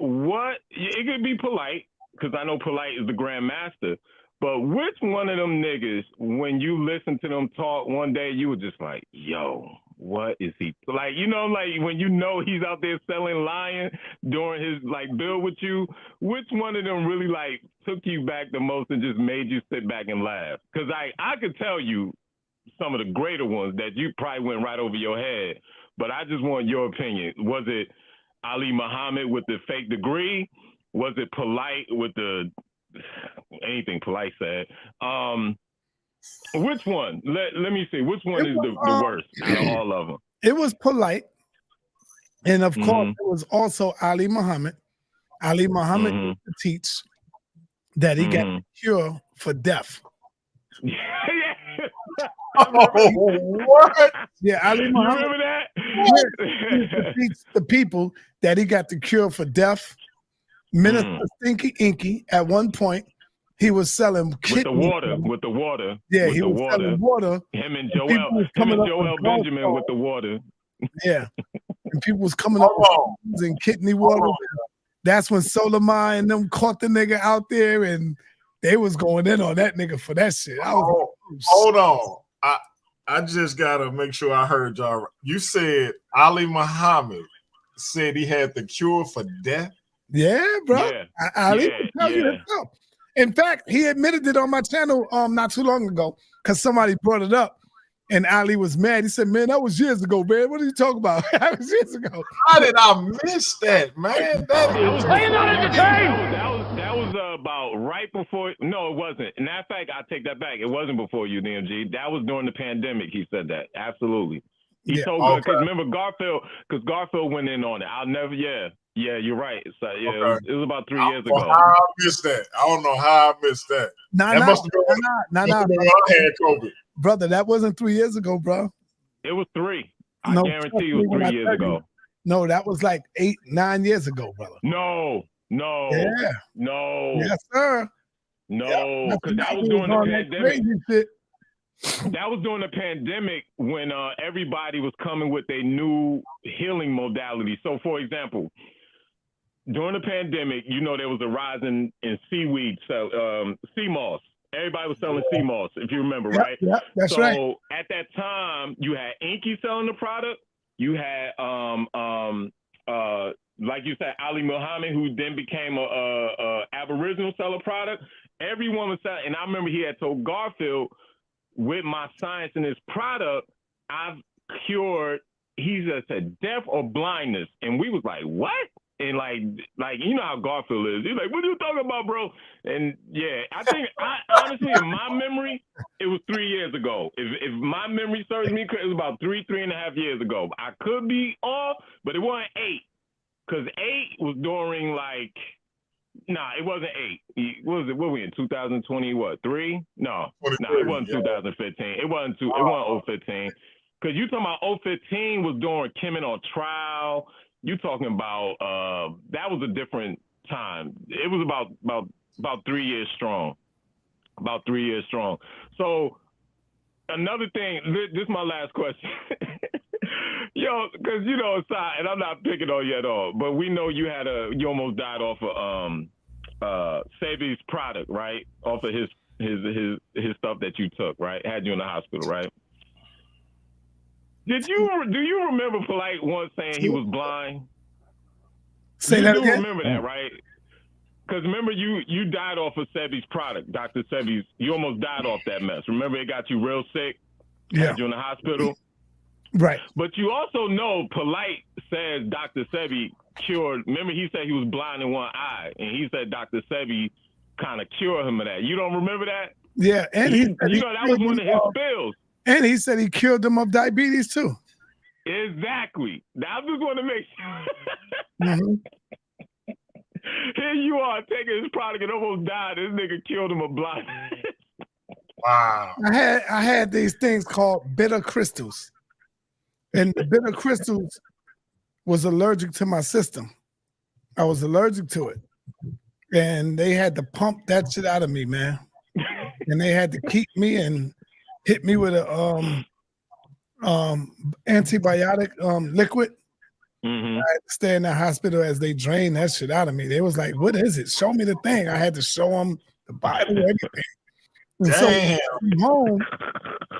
It could be Polite, because I know Polite is the Grand Master, but which one of them niggas, when you listen to them talk one day, you were just like, yo, what is he? Like, when he's out there selling, lying during his, build with you, which one of them really, took you back the most and just made you sit back and laugh? Because I could tell you some of the greater ones that you probably went right over your head, but I just want your opinion. Was it Ali Muhammad with the fake degree? Was it Polite with the anything Polite said? Which one? Let me see. Which one is the worst out of all of them? It was Polite. And of course, it was also Ali Muhammad. Ali Muhammad used to teach that he got the cure for death. What? Yeah, Ali Muhammad. You remember that? He used to teach the people that he got the cure for death. Minister Stinky Inky, at one point, he was selling with the water. Yeah, he was selling water. Him and Joel Benjamin with the water. Yeah, and people was coming up and kidney water. That's when Soleimani and them caught the nigga out there, and they was going in on that nigga for that shit. Hold on, I just gotta make sure I heard y'all. You said Ali Muhammad said he had the cure for death. Yeah, bro. Yeah. Ali Yeah, can tell you yeah. himself. In fact, he admitted it on my channel not too long ago because somebody brought it up. And Ali was mad. He said, "Man, that was years ago, man. What are you talking about? That was years ago." How did I miss that, man? That was about right before. No, it wasn't. In that fact, I take that back. It wasn't before you, DMG. That was during the pandemic. He said that. Absolutely. He told good because remember Garfield went in on it. I'll never. Yeah, you're right. So yeah, it was about 3 years ago. How I missed that? I don't know how I missed that. That must have been when I had COVID. Brother, that wasn't 3 years ago, bro. It was 3. I guarantee you it was 3 years ago. No, that was like 8, 9 years ago, brother. No. Yeah. No. Yes, sir. No, because that was during the pandemic. That was during the pandemic when everybody was coming with a new healing modality. So, for example, during the pandemic, there was a rise in seaweed, sea moss. Everybody was selling sea moss, if you remember, right? Yeah, that's right. So at that time, you had Inky selling the product. You had, like you said, Ali Muhammad, who then became a Aboriginal seller product. Everyone was selling, and I remember he had told Garfield, with my science and his product, I've cured. He said deaf or blindness, and we was like, what? And like you know how Garfield is. He's like, what are you talking about, bro? And yeah, I think honestly, in my memory, it was 3 years ago. If my memory serves me, it was about 3.5 years ago. I could be off, but it wasn't 8. Because 8 was during it wasn't 8. What was it? What were we in 2020? What 3? No, it wasn't 2015. It wasn't 015. Because you talking about 015 was during Kim on trial. You talking about that was a different time. It was about 3 years strong. About 3 years strong. So another thing, this is my last question. Yo, because and I'm not picking on you at all, but we know you almost died off of Sebi's product, right? Off of his stuff that you took, right? Had you in the hospital, right? Do you remember Polite once saying he was blind? Say that again. Remember that, right? Because remember you died off of Sebi's product, Dr. Sebi's. You almost died off that mess. Remember it got you real sick? Yeah. Had you in the hospital? Right. But you also know Polite says Dr. Sebi cured. Remember he said he was blind in one eye, and he said Dr. Sebi kind of cured him of that. You don't remember that? Yeah, and that was one of his spills. And he said he cured them of diabetes too. Exactly. I just want to make sure. Mm-hmm. Here you are taking his product and almost died. This nigga killed him of blindness. Wow. I had these things called bitter crystals. And the bitter crystals was allergic to my system. I was allergic to it. And they had to pump that shit out of me, man. And they had to keep me and hit me with a antibiotic liquid. Mm-hmm. I had to stay in the hospital as they drained that shit out of me. They was like, what is it? Show me the thing. I had to show them the Bible, everything. And so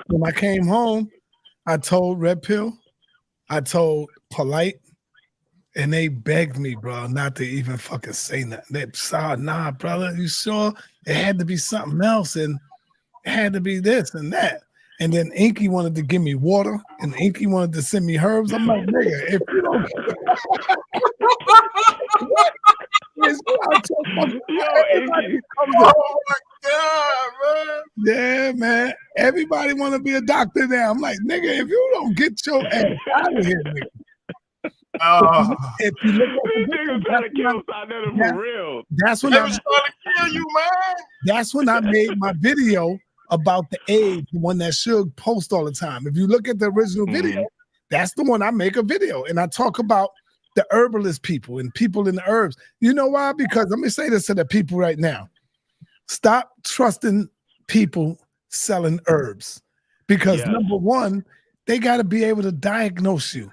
when I came home, I told Red Pill, I told Polite, and they begged me, bro, not to even fucking say nothing. They said, nah, brother, you sure? It had to be something else, and it had to be this and that. And then Inky wanted to give me water, and Inky wanted to send me herbs. I'm like, nigga, if you don't oh my God, man. Yeah, man. Everybody want to be a doctor now. I'm like, nigga, if you don't get your ass out of here, nigga. If you look at the niggas trying to kill SaNeter for real. That's when they was trying to kill you, man. That's when I made my video about the AIDS, the one that Suge posts all the time. If you look at the original video, that's the one I make a video. And I talk about the herbalist people and people in the herbs. You know why? Because let me say this to the people right now. Stop trusting people selling herbs. Because number one, they got to be able to diagnose you.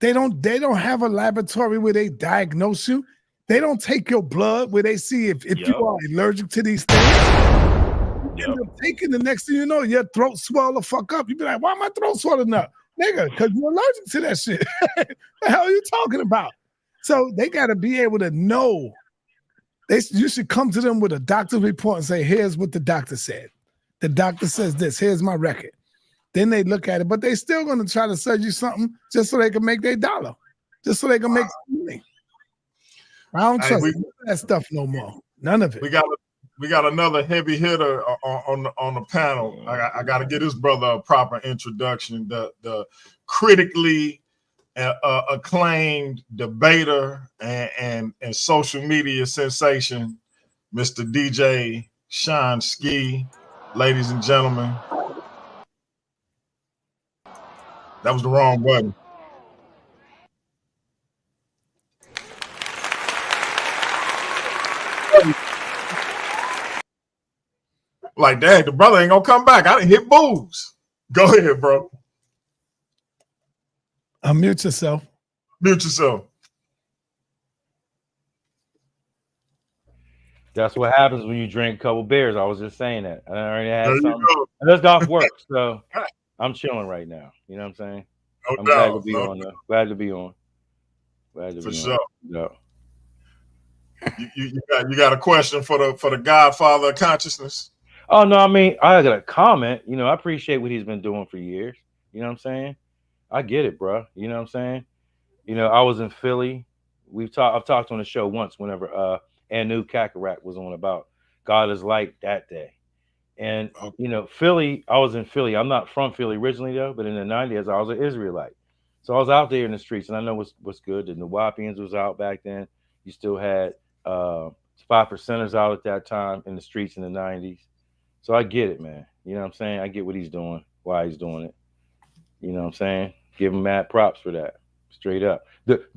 They don't have a laboratory where they diagnose you. They don't take your blood where they see if you are allergic to these things. You end up taking the next thing you know, your throat swell the fuck up. You be like, why my throat swelling up? Nigga, because you're allergic to that shit. The hell are you talking about? So they got to be able to know. You should come to them with a doctor's report and say, here's what the doctor said. The doctor says this. Here's my record. Then they look at it, but they still going to try to sell you something just so they can make their dollar, just so they can make money. I don't trust that stuff no more. None of it. We got another heavy hitter on the panel. I got to get this brother a proper introduction. The critically acclaimed debater and social media sensation, Mr. DJ Sean Ski. Ladies and gentlemen, that was the wrong button. Like, dang, the brother ain't gonna come back. I didn't hit booze. Go ahead, bro. Unmute yourself. Mute yourself. That's what happens when you drink a couple beers. I was just saying that. I already had something. And that's off work, so I'm chilling right now. You know what I'm saying? I'm glad to be on. Glad to be on. Glad to be on. For sure. Yeah. You got a question for the Godfather of consciousness? Oh no, I mean I got a comment. You know, I appreciate what he's been doing for years. You know what I'm saying? I get it, bro. You know what I'm saying? You know, I was in Philly. I've talked on the show once whenever Anu Kakarot was on about God is Light that day. And you know, Philly, I was in Philly. I'm not from Philly originally though, but in the 90s I was an Israelite. So I was out there in the streets, and I know what's good. The Nawapians was out back then. You still had 5%ers out at that time in the streets in the 90s. So I get it, man. You know what I'm saying? I get what he's doing, why he's doing it. You know what I'm saying? Give him mad props for that. Straight up.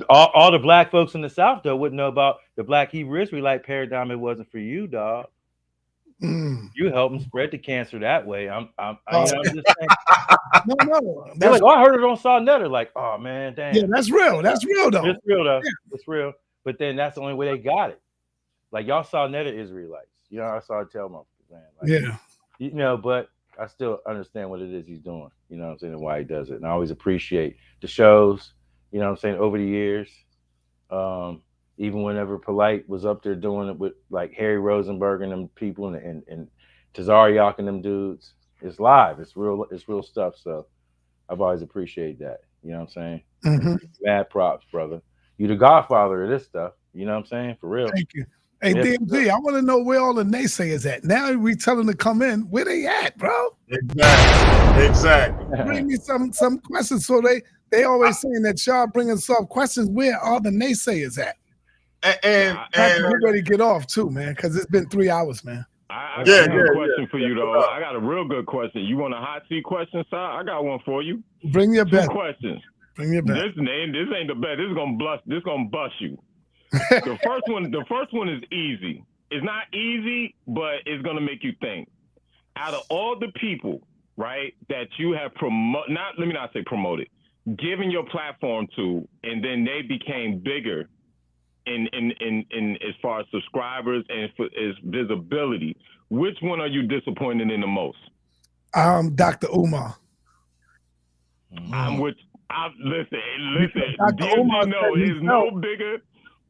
All the black folks in the South, though, wouldn't know about the Black Hebrew Israelite paradigm. It wasn't for you, dog. You helped them spread the cancer that way. I'm just saying. No. They're like, I heard it on SaNeter. Like, oh, man, damn. Yeah, that's real. That's real, though. It's real, though. Yeah. It's real. But then that's the only way they got it. Like, y'all SaNeter Israelites. You know, I saw it tell my man. Like, yeah. You know, but I still understand what it is he's doing. You know what I'm saying? And why he does it. And I always appreciate the shows, you know what I'm saying, over the years. Even whenever Polite was up there doing it with like Harry Rosenberg and them people and Tazariak and them dudes, it's live. It's real stuff. So I've always appreciated that. You know what I'm saying? Mm-hmm. Mad props, brother. You the godfather of this stuff. You know what I'm saying? For real. Thank you. Hey, DMG, I want to know where all the naysayers at. Now we tell them to come in. Where they at, bro? Exactly. Bring me some questions. So they always saying that y'all bringing some questions. Where are the naysayers at? And get ready to get off too, man, because it's been 3 hours, man. I got a question for you, though. I got a real good question. You want a hot seat question, sir? I got one for you. Bring your best. 2 questions. Bring your best. This ain't the best. This is gonna bust you. The first one is easy. It's not easy, but it's gonna make you think. Out of all the people, right, that you have promoted, given your platform to, and then they became bigger in as far as subscribers and as visibility, which one are you disappointed in the most? Dr. Umar. Listen. Dr. Umar is no bigger.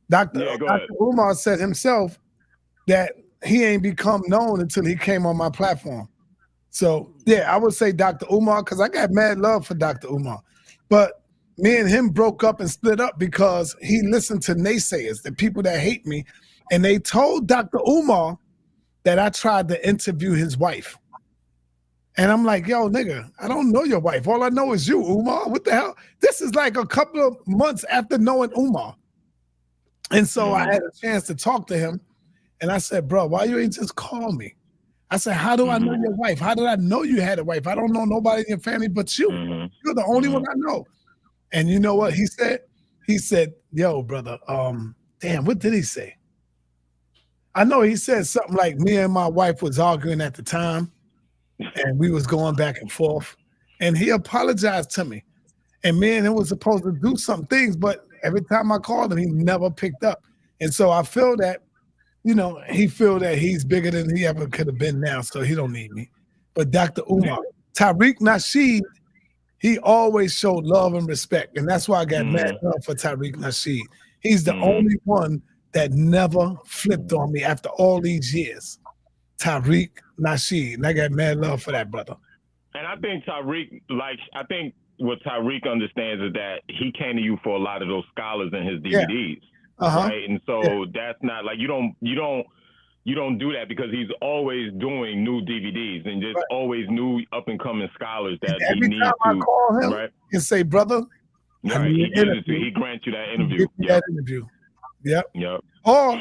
Dr. Umar said himself that he ain't become known until he came on my platform. So yeah, I would say Dr. Umar, because I got mad love for Dr. Umar. But me and him broke up and split up because he listened to naysayers, the people that hate me, and they told Dr. Umar that I tried to interview his wife. And I'm like, yo, nigga, I don't know your wife. All I know is you, Umar. What the hell? This is like a couple of months after knowing Umar. And so I had a chance to talk to him. And I said, bro, why you ain't just call me? I said, how do I know your wife? How did I know you had a wife? I don't know nobody in your family but you. You're the only one I know. And you know what he said? He said, yo, brother, damn, what did he say? I know he said something like me and my wife was arguing at the time and we was going back and forth. And he apologized to me. And me and him was supposed to do some things, but every time I called him, he never picked up. And so I feel that, you know, he feel that he's bigger than he ever could have been now, so he don't need me. But Dr. Umar, Tariq Nasheed, he always showed love and respect. And that's why I got mad love for Tariq Nasheed. He's the only one that never flipped on me after all these years. Tariq Nasheed. And I got mad love for that brother. And I think I think what Tariq understands is that he came to you for a lot of those scholars in his DVDs. Right. And so that's not like you don't do that because he's always doing new DVDs and just always new up and coming scholars that he needs to. I call him and say, brother, he grants you that interview. That interview. Yep. Or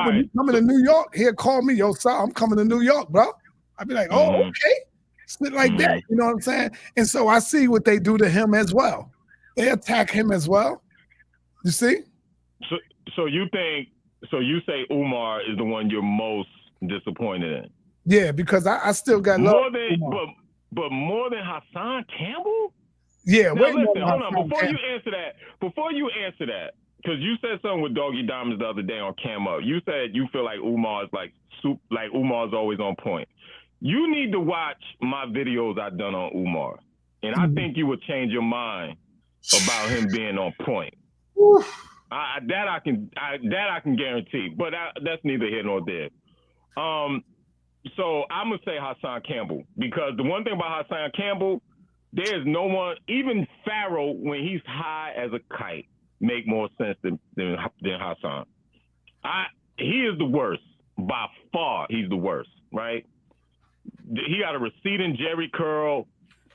when you coming to New York, he'll call me, yo, sir, I'm coming to New York, bro. I'd be like, oh, okay. Shit like that. You know what I'm saying? And so I see what they do to him as well. They attack him as well. You see? So you say Umar is the one you're most disappointed in? Yeah, because I still got love. But more than Hassan Campbell? Yeah, now, listen, hold on. Before you answer that, because you said something with Doggy Diamonds the other day on Cam Up. You said you feel like Umar is like Umar's always on point. You need to watch my videos I've done on Umar, and I think you would change your mind about him being on point. That I can guarantee, but that's neither here nor there. So I'm gonna say Hassan Campbell because the one thing about Hassan Campbell, there's no one, even Pharaoh when he's high as a kite, make more sense than Hassan. He is the worst by far. He's the worst, right? He got a receding Jerry curl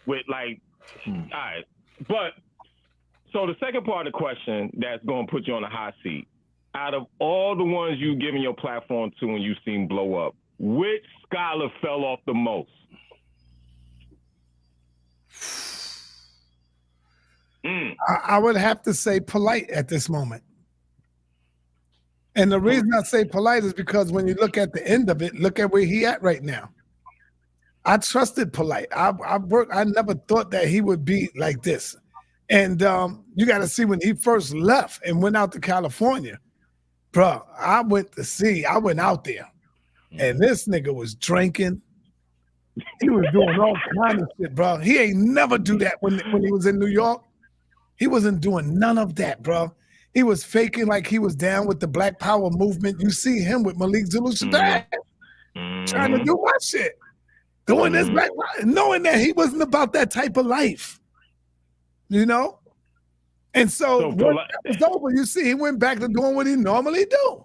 with like, all right, but. So the second part of the question that's going to put you on the hot seat, out of all the ones you've given your platform to and you've seen blow up, which scholar fell off the most? I would have to say Polite at this moment. And the reason I say Polite is because when you look at the end of it, look at where he at right now. I trusted Polite. I never thought that he would be like this. And you got to see when he first left and went out to California, bro, I went out there and this nigga was drinking. He was doing all kind of shit, bro. He ain't never do that when he was in New York. He wasn't doing none of that, bro. He was faking like he was down with the Black Power movement. You see him with Malik Zulu Shaddad trying to do my shit. Doing this Black Power, knowing that he wasn't about that type of life. You know? And so when that was over, you see, he went back to doing what he normally do.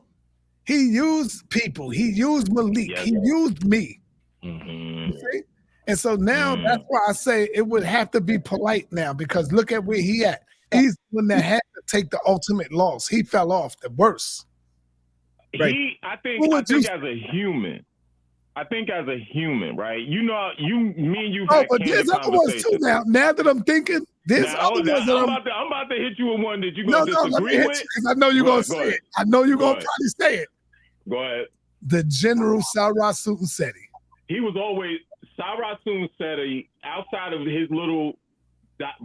He used people. He used Malik. He used me. You see? And so now that's why I say it would have to be Polite now because look at where he at. He's the one that had to take the ultimate loss. He fell off the worst. Right? I think as a human, right? You know, me and you. Oh, but there's other ones too now. Now that I'm thinking, there's other ones that I'm about to hit you with one that you're going to disagree with. Because I know you're going to say it. I know you're going to probably say it. Go ahead. The General Sarah Seti. He was always, Sarah Seti, outside of his little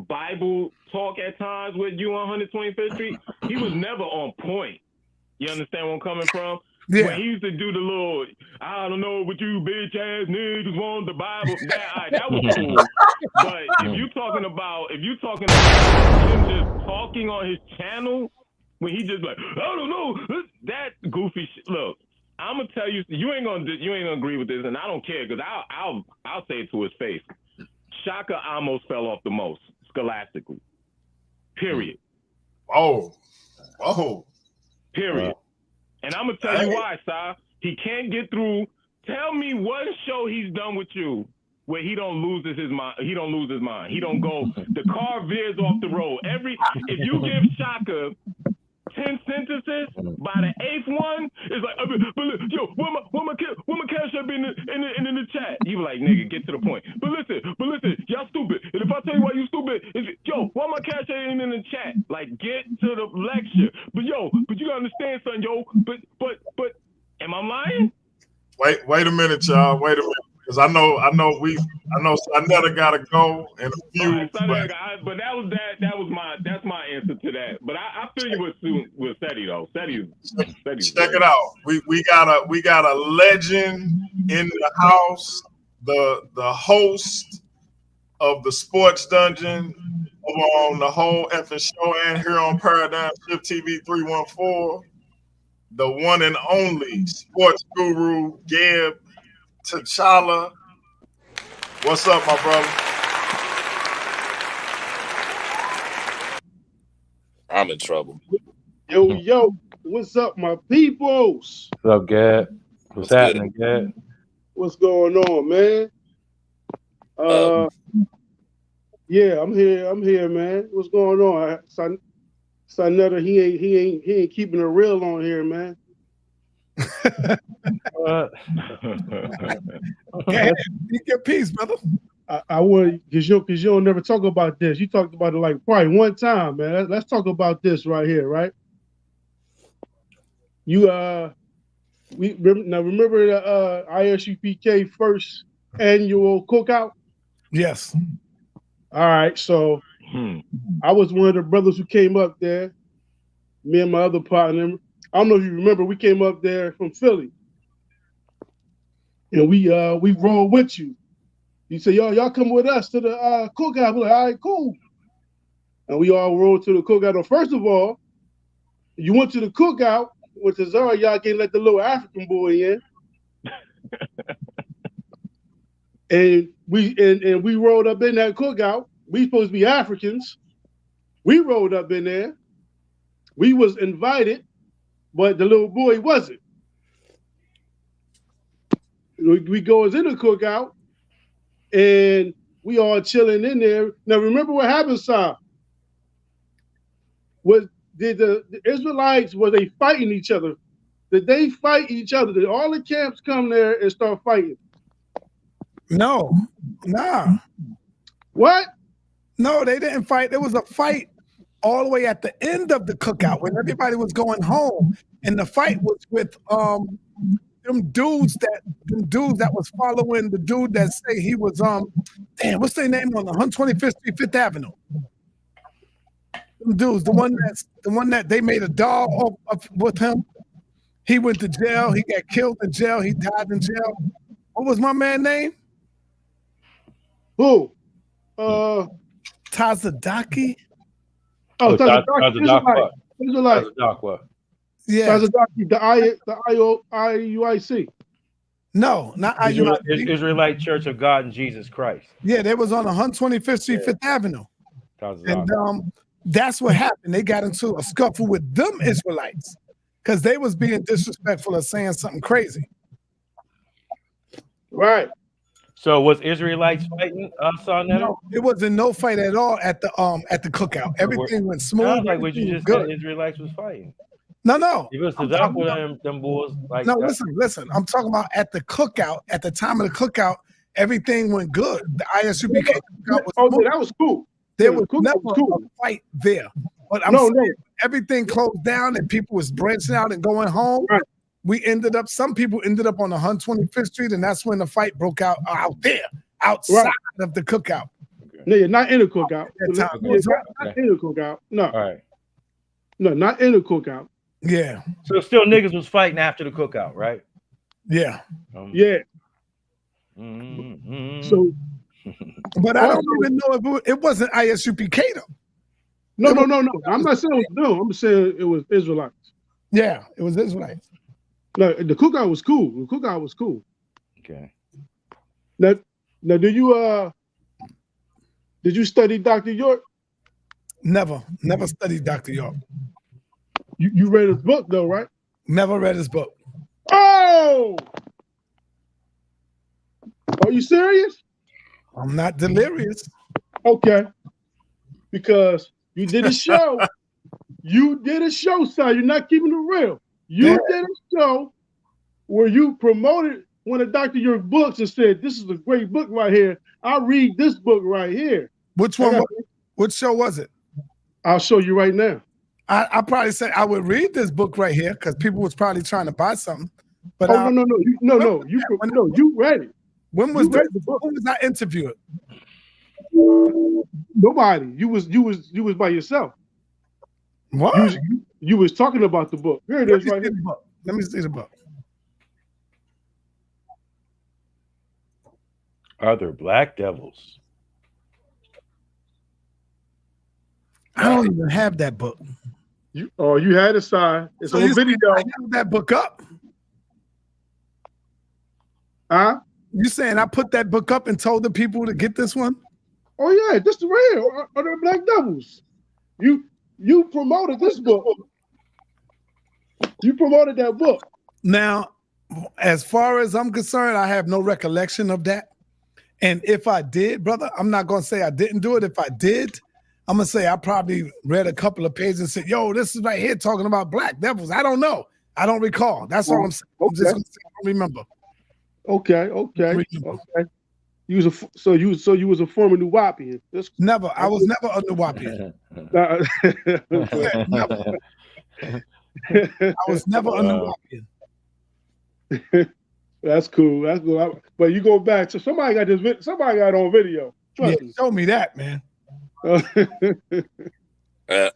Bible talk at times with you on 125th Street, he was never on point. You understand where I'm coming from? Yeah. When he used to do the little, I don't know what you bitch ass niggas want the Bible. That was cool. But if you talking about him just talking on his channel, when he just like, I don't know, that goofy shit. Look, I'm gonna tell you, you ain't gonna agree with this, and I don't care because I'll say it to his face. Shaka almost fell off the most scholastically. Period. Oh. Period. And I'm gonna tell you why, Si. He can't get through. Tell me one show he's done with you where he don't lose his mind. He don't lose his mind. He don't go. The car veers off the road. If you give Shaka 10 sentences, by the 8th one, it's like, yo, where my cash up in the chat? You be like, nigga, get to the point. But listen, y'all stupid. And if I tell you why you stupid, yo, why my cash ain't in the chat? Like, get to the lecture. But you gotta understand, son, yo. But, am I lying? Wait a minute, y'all. Wait a minute. Because I know SaNeter gotta go in a few. Right, but that's my answer to that. But I feel you with Seti though. Seti check it out. We got a legend in the house, the host of the Sports Dungeon, over on the whole effing show and here on Paradigm Shift TV 314. The one and only sports guru, Gab T'Challa. What's up, my brother? I'm in trouble. Yo, what's up, my peoples? What's up, Gab? What's happening, Gab? What's going on, man? Yeah, I'm here, man. What's going on? SaNeter, he ain't keeping it real on here, man. Okay, speak your piece, brother. I would, because you don't never talk about this. You talked about it like probably one time, man. Let's talk about this right here, right? Remember the ISUPK first annual cookout? Yes. All right, so I was one of the brothers who came up there. Me and my other partner. I don't know if you remember, we came up there from Philly, and we rolled with you. You said, y'all come with us to the cookout. We're like, all right, cool. And we all rolled to the cookout. Well, first of all, you went to the cookout with the Zara. Y'all can't let the little African boy in. And we rolled up in that cookout. We supposed to be Africans. We rolled up in there. We was invited, but the little boy wasn't. We goes in the cookout, and we all chilling in there. Now remember what happened, Sam? Did the Israelites, were they fighting each other? Did they fight each other? Did all the camps come there and start fighting? No, nah. What? No, they didn't fight. There was a fight all the way at the end of the cookout when everybody was going home, and the fight was with them dudes that was following the dude that say he was what's their name on the 125th Street, 5th Avenue? Them dudes, the one that they made a doll with him. He went to jail. He got killed in jail. He died in jail. What was my man name? Who? Tazadaki. Oh, Tazadaki. Tazadaki. Yeah. Tazadaki, the IUIC. No, not IUIC. Israelite Church of God in Jesus Christ. Yeah, they was on 125th Street, 5th Avenue. And that's what happened. They got into a scuffle with them Israelites because they was being disrespectful or saying something crazy. Right. So was Israelites fighting SaNeter? No, it wasn't no fight at all at the cookout. Everything went smooth. Sounds like what you just said, Israelites was fighting. No. It was them boys like no, that. Listen. I'm talking about at the cookout. At the time of the cookout, everything went good. The ISUPK cookout was smooth. That was cool. There was never a fight there. But I'm saying everything closed down and people was branching out and going home. Right. Some people ended up on 125th Street, and that's when the fight broke out there, outside of the cookout. No, you're not in the cookout. Not in the cookout. No. All right. No, not in the cookout. Yeah. So still niggas was fighting after the cookout, right? Yeah. Yeah. So, but I don't even know if it wasn't ISUPK though. No. I'm not saying it was them. I'm saying it was Israelites. Yeah, it was Israelites. No, the cookout was cool. The cookout was cool. Okay. Now did you study Dr. York? Never studied Dr. York. You read his book though, right? Never read his book. Oh, are you serious? I'm not delirious. Okay, because you did a show. Son. You're not keeping it real. You did a show where you promoted one of Dr. York's books and said, "This is a great book right here. I'll read this book right here." Which one? Which show was it? I'll show you right now. I probably said I would read this book right here because people was probably trying to buy something. But no. You read it. When was this? Who was I interviewed? Nobody. You was by yourself. What? You was talking about the book. Here it is right here. Let me see the book. Are there black devils? I don't even have that book. You had a sign. It's on video. I held that book up. Huh? You saying I put that book up and told the people to get this one? Oh yeah, this is right here. Are the Black Devils? You promoted this book. You promoted that book. Now, as far as I'm concerned, I have no recollection of that. And if I did, brother, I'm not going to say I didn't do it. If I did, I'm going to say I probably read a couple of pages and said, yo, this is right here talking about Black Devils. I don't know. I don't recall. That's all I'm saying. I'm just going to say I don't remember. Okay. You was a former Nuwapian. Never. I was never a Nuwapian. Never. I was never a Nuwapian. That's cool. That's cool. But you go back to somebody got this. Somebody got it on video. Trust me. Show me that, man.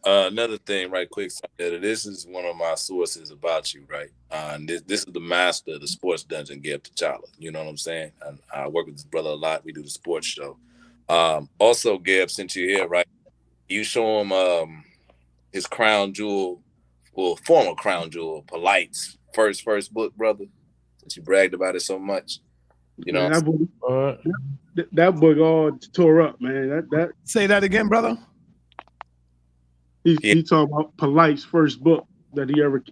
Another thing, right quick, SaNeter, this is one of my sources about you, right? And this is the master of the sports dungeon, Gab T'Challa. You know what I'm saying? And I work with this brother a lot. We do the sports show. Also, Gab, since you're here, right? You show him his crown jewel, well, former crown jewel, Polite's first book, brother. Since you bragged about it so much, you know. Man, that book all tore up, man. That say that again, brother. He talking about Polite's first book that he ever.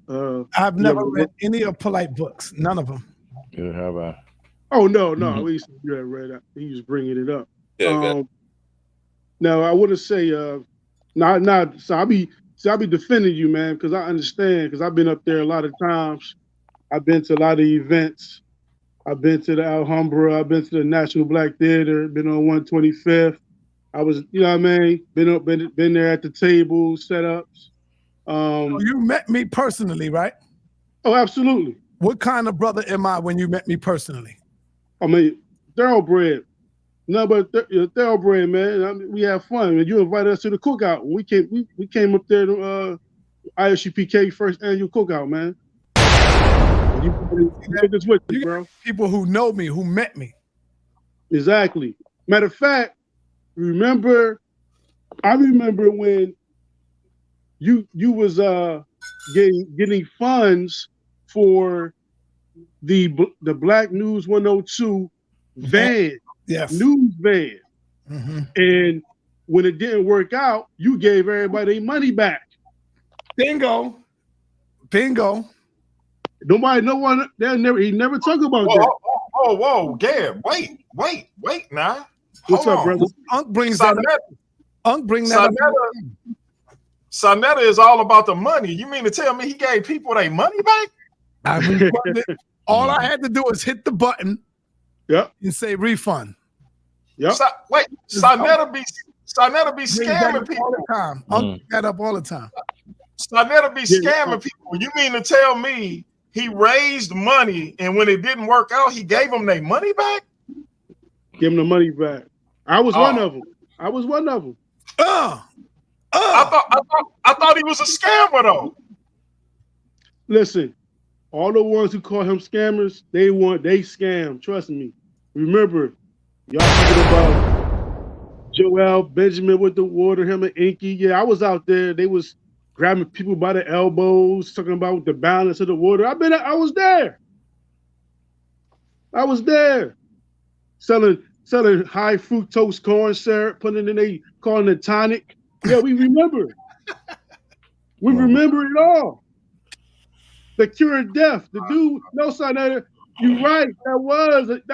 I've never read any of Polite books. None of them. Yeah, how about? Oh no! At least you had read that. He was bringing it up. Now I want to say, so I'll be defending you, man, because I understand, because I've been up there a lot of times. I've been to a lot of events. I've been to the Alhambra. I've been to the National Black Theater. Been on 125th. I was, you know what I mean? Been there at the table, setups. So you met me personally, right? Oh, absolutely. What kind of brother am I when you met me personally? I mean, thoroughbred. No, but thoroughbred, man. I mean, we have fun. You invited us to the cookout. We came up there to ISUPK first annual cookout, man. You bro. People who know me, who met me. Exactly. Matter of fact, I remember when you was getting funds for the Black News 102 van, news van. Mm-hmm. And when it didn't work out, you gave everybody their money back. Bingo. He never talked about that. Whoa, Gab, wait now. What's up, brother? Unc brings that up. Unc bring that up. SaNeter is all about the money. You mean to tell me he gave people their money back? All I had to do was hit the button and say refund. SaNeter be scamming people all the time. Unc that up all the time. SaNeter be scamming people. You mean to tell me he raised money and when it didn't work out, he gave them their money back? Give them the money back. I was one of them. I thought he was a scammer though. Listen, all the ones who call him scammers, they scam. Trust me. Remember, y'all talking about Joel Benjamin with the water, him and Inky. Yeah, I was out there. They was grabbing people by the elbows, talking about the balance of the water. I was there. Selling high fructose corn syrup, putting it in calling it tonic. Yeah, we remember. We remember it all. The cure of death. The dude, no, SaNeter, you're right. That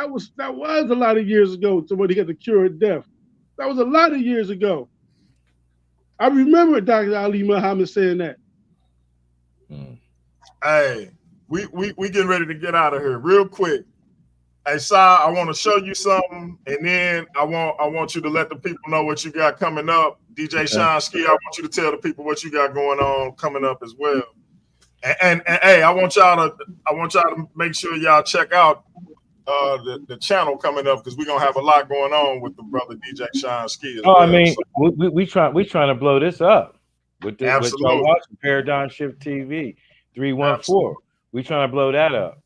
was a lot of years ago. Somebody got the cure of death. That was a lot of years ago. I remember Dr. Ali Muhammad saying that. Hey, we getting ready to get out of here real quick. Hey, Sa, I want to show you something, and then I want you to let the people know what you got coming up. DJ Sean Ski, I want you to tell the people what you got going on coming up as well. And hey, I want y'all to make sure y'all check out the channel coming up, because we're gonna have a lot going on with the brother DJ Sean Ski as well. I mean, we trying to blow this up with this. With y'all watching Paradigm Shift TV 314. We trying to blow that up.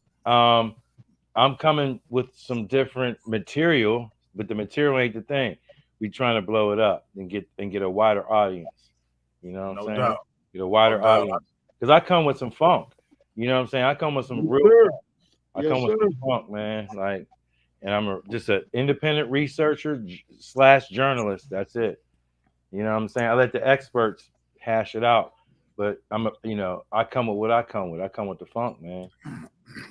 I'm coming with some different material, but the material ain't the thing. We trying to blow it up and get a wider audience. You know what I'm No saying? doubt. Get a wider No doubt. audience. Because I come with some funk. You know what I'm saying? I come with some real funk. I come with some funk, man. Like, and I'm just an independent researcher / journalist. That's it. You know what I'm saying? I let the experts hash it out. But I come with what I come with. I come with the funk, man.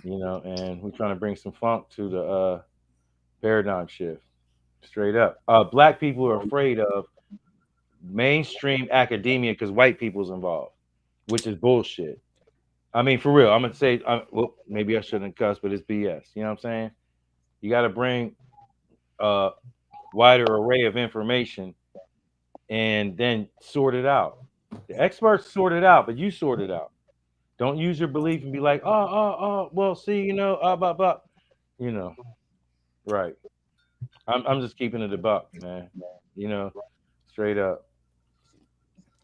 You know, and we're trying to bring some funk to the paradigm shift. Straight up. Black people are afraid of mainstream academia because white people's involved, which is bullshit. I mean, for real. I'm gonna say, well, maybe I shouldn't cuss, but it's BS. You know what I'm saying? You got to bring a wider array of information and then sort it out. The experts sort it out, but you sort it out. Don't use your belief and be like, well, see, blah, blah. Right. I'm just keeping it a buck, man. Straight up.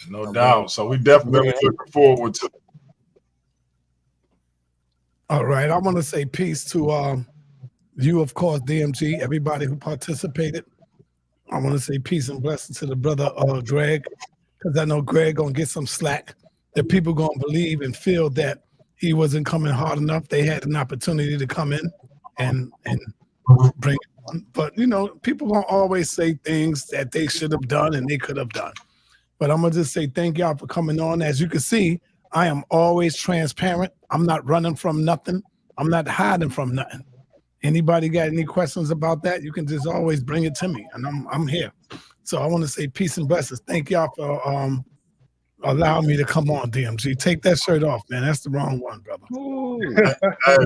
No doubt. So we definitely looking forward to. All right. I want to say peace to you, of course, DMG, everybody who participated. I want to say peace and blessings to the brother Greg, because I know Greg gonna get some slack. That people gonna believe and feel that he wasn't coming hard enough. They had an opportunity to come in and bring it on. But people gonna always say things that they should have done and they could have done. But I'm gonna just say thank y'all for coming on. As you can see, I am always transparent. I'm not running from nothing. I'm not hiding from nothing. Anybody got any questions about that? You can just always bring it to me, and I'm here. So I want to say peace and blessings. Thank y'all for allowing me to come on, DMG. Take that shirt off, man. That's the wrong one, brother. Hey,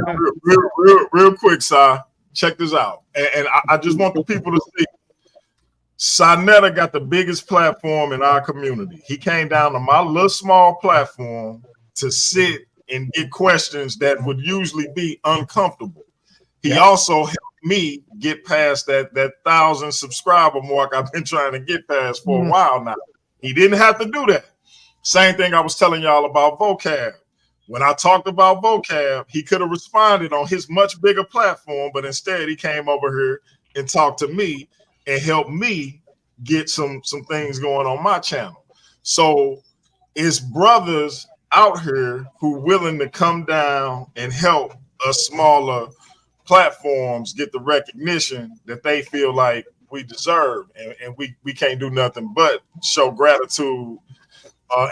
real quick, Si. Check this out. And I just want the people to see. SaNeter got the biggest platform in our community. He came down to my little small platform to sit and get questions that would usually be uncomfortable. He also helped me get past that 1,000 subscriber mark I've been trying to get past for a while now. He didn't have to do that. Same thing I was telling y'all about vocab. When I talked about vocab, he could have responded on his much bigger platform, but instead he came over here and talked to me and helped me get some things going on my channel. So it's brothers out here who willing to come down and help us smaller platforms get the recognition that they feel like we deserve, and we can't do nothing but show gratitude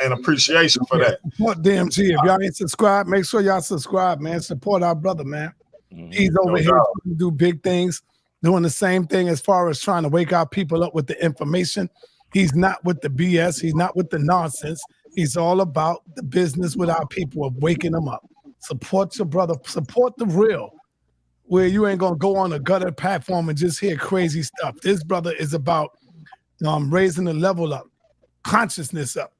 and appreciation for that. Support DMG. If y'all ain't subscribed, make sure y'all subscribe, man. Support our brother, man. He's over here trying to do big things, doing the same thing as far as trying to wake our people up with the information. He's not with the BS. He's not with the nonsense. He's all about the business with our people of waking them up. Support your brother. Support the real, where you ain't gonna go on a gutter platform and just hear crazy stuff. This brother is about raising the level up, consciousness up.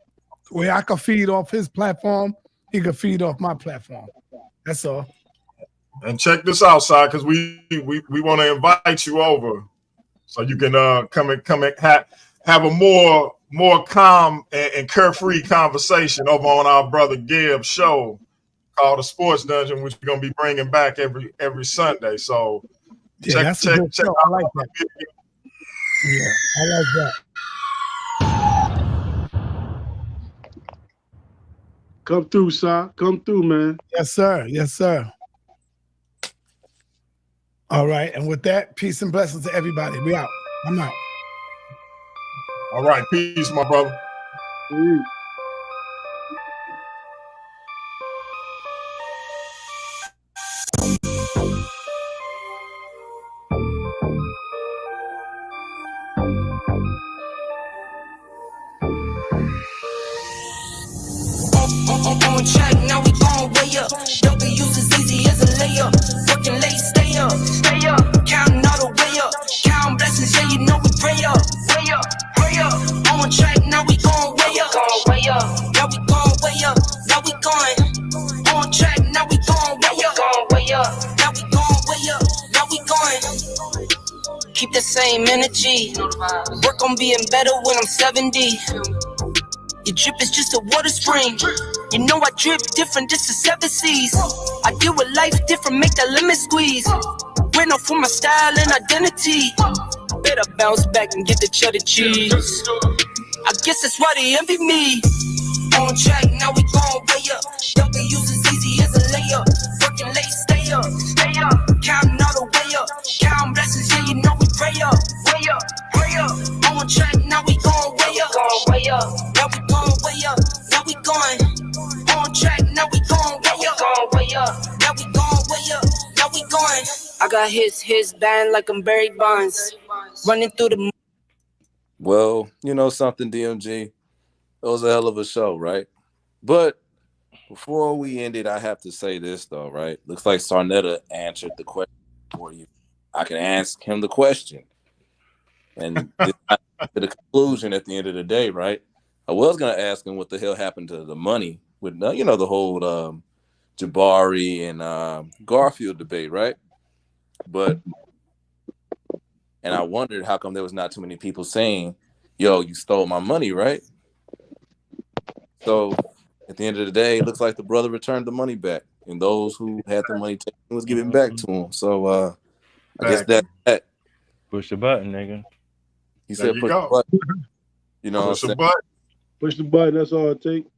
Where I can feed off his platform, he can feed off my platform. That's all. And check this out, Si, because we want to invite you over so you can come and have a more calm and carefree conversation over on our brother Gibbs' show called The Sports Dungeon, which we're gonna be bringing back every Sunday. So check I like that. Yeah, I like that. Come through, Si. Come through, man. Yes, sir. Yes, sir. All right. And with that, peace and blessings to everybody. We out. I'm out. All right. Peace, my brother. Peace. On track, now we gon' way up. W's as easy as a layup. Working late, stay up. Counting all the way up. Counting blessings, yeah, you know we pray up. Pray up. On track, now we gon' way up. Now we gon' way up. Now we going. On track, now we gon' way up. Now we gon' way up. Now we going. Keep the same energy. Work on being better when I'm 70. Your drip is just a water spring. You know I drip different, this is 7 seas. I deal with life different, make that lemon squeeze. Ran off for my style and identity. Better bounce back and get the cheddar cheese. I guess that's why they envy me. On track, now we gon' way up. W's as easy as a layup. Working late, stay up. Counting all the way up. Counting blessings, yeah, you know we pray up. Way up, pray up. On track, now we gon' way up. Now we gon' way up. Now we going. On track, now we gon' way up. Now we gon' way up. Now we going. I got his band like I'm Barry Bonds. Running through the. Well, you know something, DMG? It was a hell of a show, right? But before we end it, I have to say this, though, right? Looks like SaNeter answered the question for you. I can ask him the question. And this to the conclusion at the end of the day, right? I was going to ask him what the hell happened to the money with, you know, the whole Jabari and Garfield debate, right? And I wondered how come there was not too many people saying, yo, you stole my money, right? So at the end of the day, it looks like the brother returned the money back. And those who had the money taken was given back to him. So I guess that. Push the button, nigga. He said push the button. You know Push what I'm saying? button. Push the button, that's all it takes.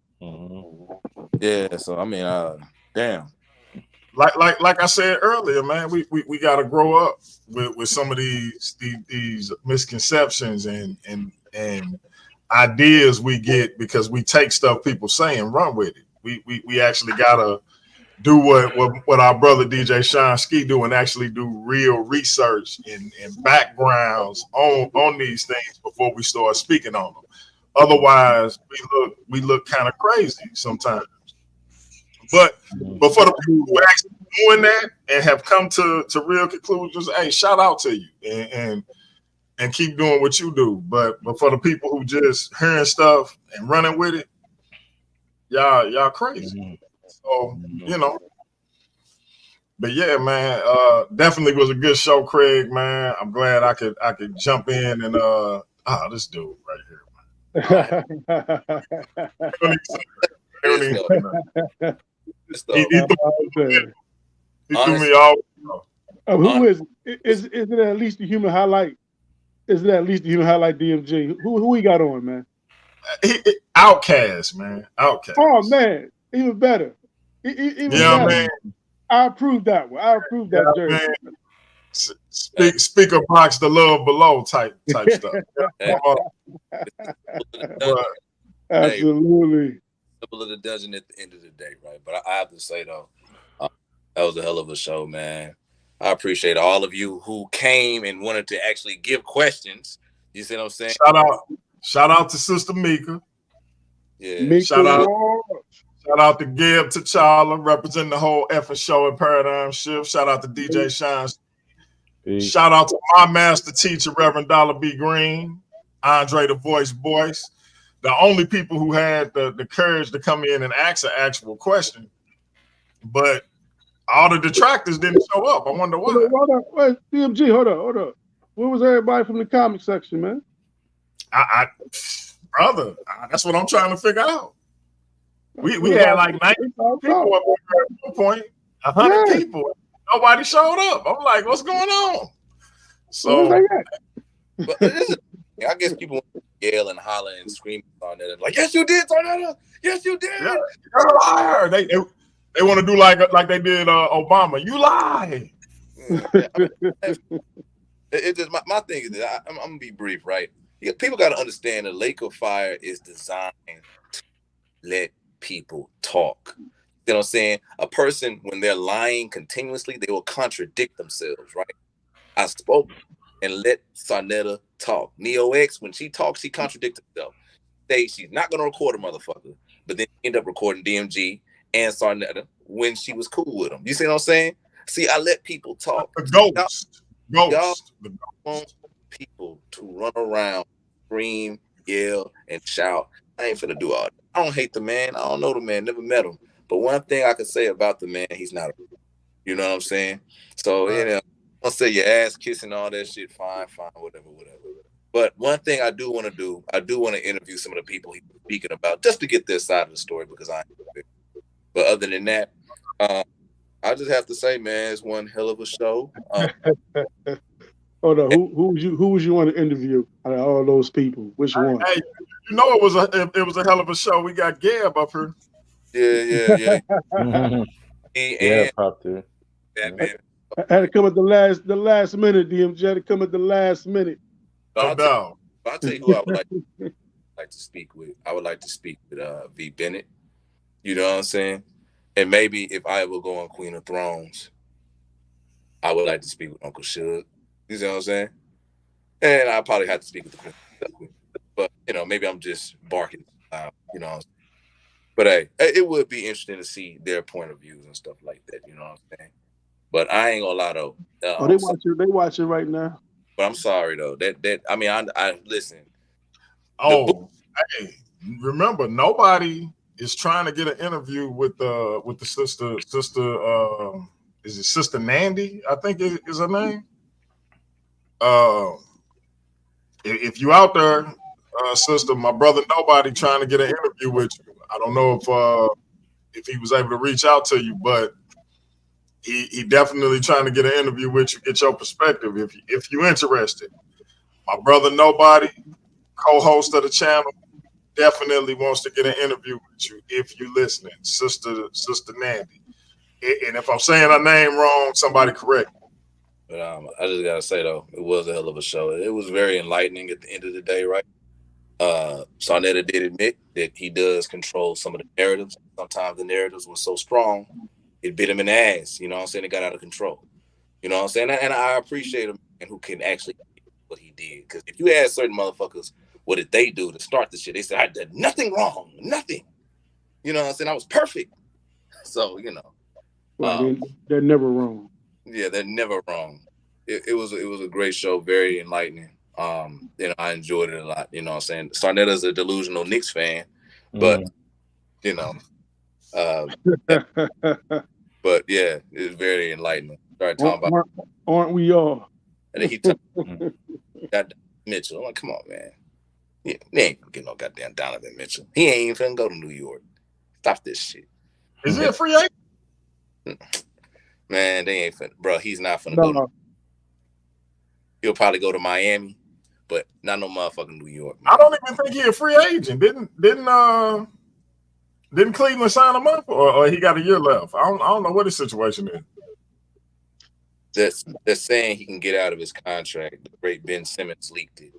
Yeah, so I mean, damn. Like I said earlier, man, we got to grow up with some of these misconceptions and ideas we get because we take stuff people say and run with it. We actually gotta do what our brother DJ Sean Ski do and actually do real research and backgrounds on these things before we start speaking on them. Otherwise, we look kind of crazy sometimes. But for the people who are actually doing that and have come to real conclusions, hey, shout out to you and keep doing what you do. But for the people who just hearing stuff and running with it, y'all crazy. So, you know. But yeah, man, definitely was a good show, Craig, man. I'm glad I could jump in and this dude right here, man. He threw me off. Who is it at least the human highlight? Is it at least the human highlight DMG? Who we got on, man? Outcast, man. Outcast. Oh man, even better. Even better. Man. I approve that one. I approve that jersey. Speaker box the love below type stuff. Absolutely. Simple of the dungeon at the end of the day, right? But I have to say though, that was a hell of a show, man. I appreciate all of you who came and wanted to actually give questions. You see what I'm saying? Shout out to Sister Mika. Yeah. Mika shout out to Gib T'Challa representing the whole effing show at Paradigm Shift. Shout out to DJ Shines. Shout out to my master teacher, Reverend Dollar B. Green, Andre the Voice. The only people who had the courage to come in and ask an actual question. But all the detractors didn't show up. I wonder why. Hold on. DMG, hold up. Where was everybody from the comic section, man? Brother, that's what I'm trying to figure out. We had like 90 people up there at one point, 100 people. Nobody showed up. I'm like, what's going on? So, but I guess people yell and holler and scream on it. Like, yes, you did, SaNeter. Yes, you did. Yeah, you're a liar. They want to do like they did Obama. You lie. It's just my thing is that I'm gonna be brief, right? People got to understand the Lake of Fire is designed to let people talk. You know what I'm saying? A person, when they're lying continuously, they will contradict themselves, right? I spoke and let SaNeter talk. Neo X, when she talks, she contradicts herself. She's not gonna record a motherfucker, but then end up recording DMG and SaNeter when she was cool with them. You see what I'm saying? See, I let people talk. Y'all want people to run around, scream, yell, and shout. I ain't finna do all that. I don't hate the man. I don't know the man. Never met him. But one thing I can say about the man, he's not. You know what I'm saying? So, you know, I'll say your ass kissing, all that shit, fine, whatever. But one thing I do want to do, I do want to interview some of the people he's speaking about just to get their side of the story because I ain't. But other than that, I just have to say, man, it's one hell of a show. Hold on, who would you want to interview out of all those people? Which one? You know it was a hell of a show. We got Gab up here. Yeah. Yeah, pop through. Batman. I had to come at the last minute, DMJ. Had to come at the last minute. No doubt. I'll tell you who I would like to speak with. I would like to speak with V. Bennett. You know what I'm saying? And maybe if I ever go on Queen of Thrones, I would like to speak with Uncle Suge. You see what I'm saying? And I probably have to speak with the Queen. But maybe I'm just barking out, But hey, it would be interesting to see their point of views and stuff like that. You know what I'm saying? But I ain't gonna lie though. They watch it right now. But I'm sorry though. I listen. Oh, hey, remember nobody is trying to get an interview with the sister. Is it Sister Nandy? I think is her name. If you out there, sister, my brother, nobody trying to get an interview with you. I don't know if he was able to reach out to you, but he definitely trying to get an interview with you, get your perspective if you're interested. My brother, nobody, co-host of the channel, definitely wants to get an interview with you if you're listening, Sister Nandy. And if I'm saying her name wrong, somebody correct me. But I just gotta say though, it was a hell of a show. It was very enlightening at the end of the day, right? SaNeter did admit that he does control some of the narratives. Sometimes the narratives were so strong, it bit him in the ass. You know what I'm saying? It got out of control. You know what I'm saying? And I appreciate a man who can actually do what he did. Because if you ask certain motherfuckers, what did they do to start the shit? They said, I did nothing wrong. Nothing. You know what I'm saying? I was perfect. So, they're never wrong. Yeah, they're never wrong. It was a great show, very enlightening. I enjoyed it a lot. You know what I'm saying? SaNeter's a delusional Knicks fan, but but yeah, it's very enlightening. Started talking about, aren't we all? And then he took goddamn Mitchell. I'm like, come on, man. Yeah, they ain't gonna get no goddamn Donovan Mitchell. He ain't even finna go to New York. Stop this shit. Is he a free agent? Man, they ain't finna, bro. He's not finna go. He'll probably go to Miami, but not no motherfucking New York. Man. I don't even think he's a free agent. Didn't Cleveland sign him up, or he got a year left? I don't know what his situation is. They're saying he can get out of his contract. The great Ben Simmons leaked it.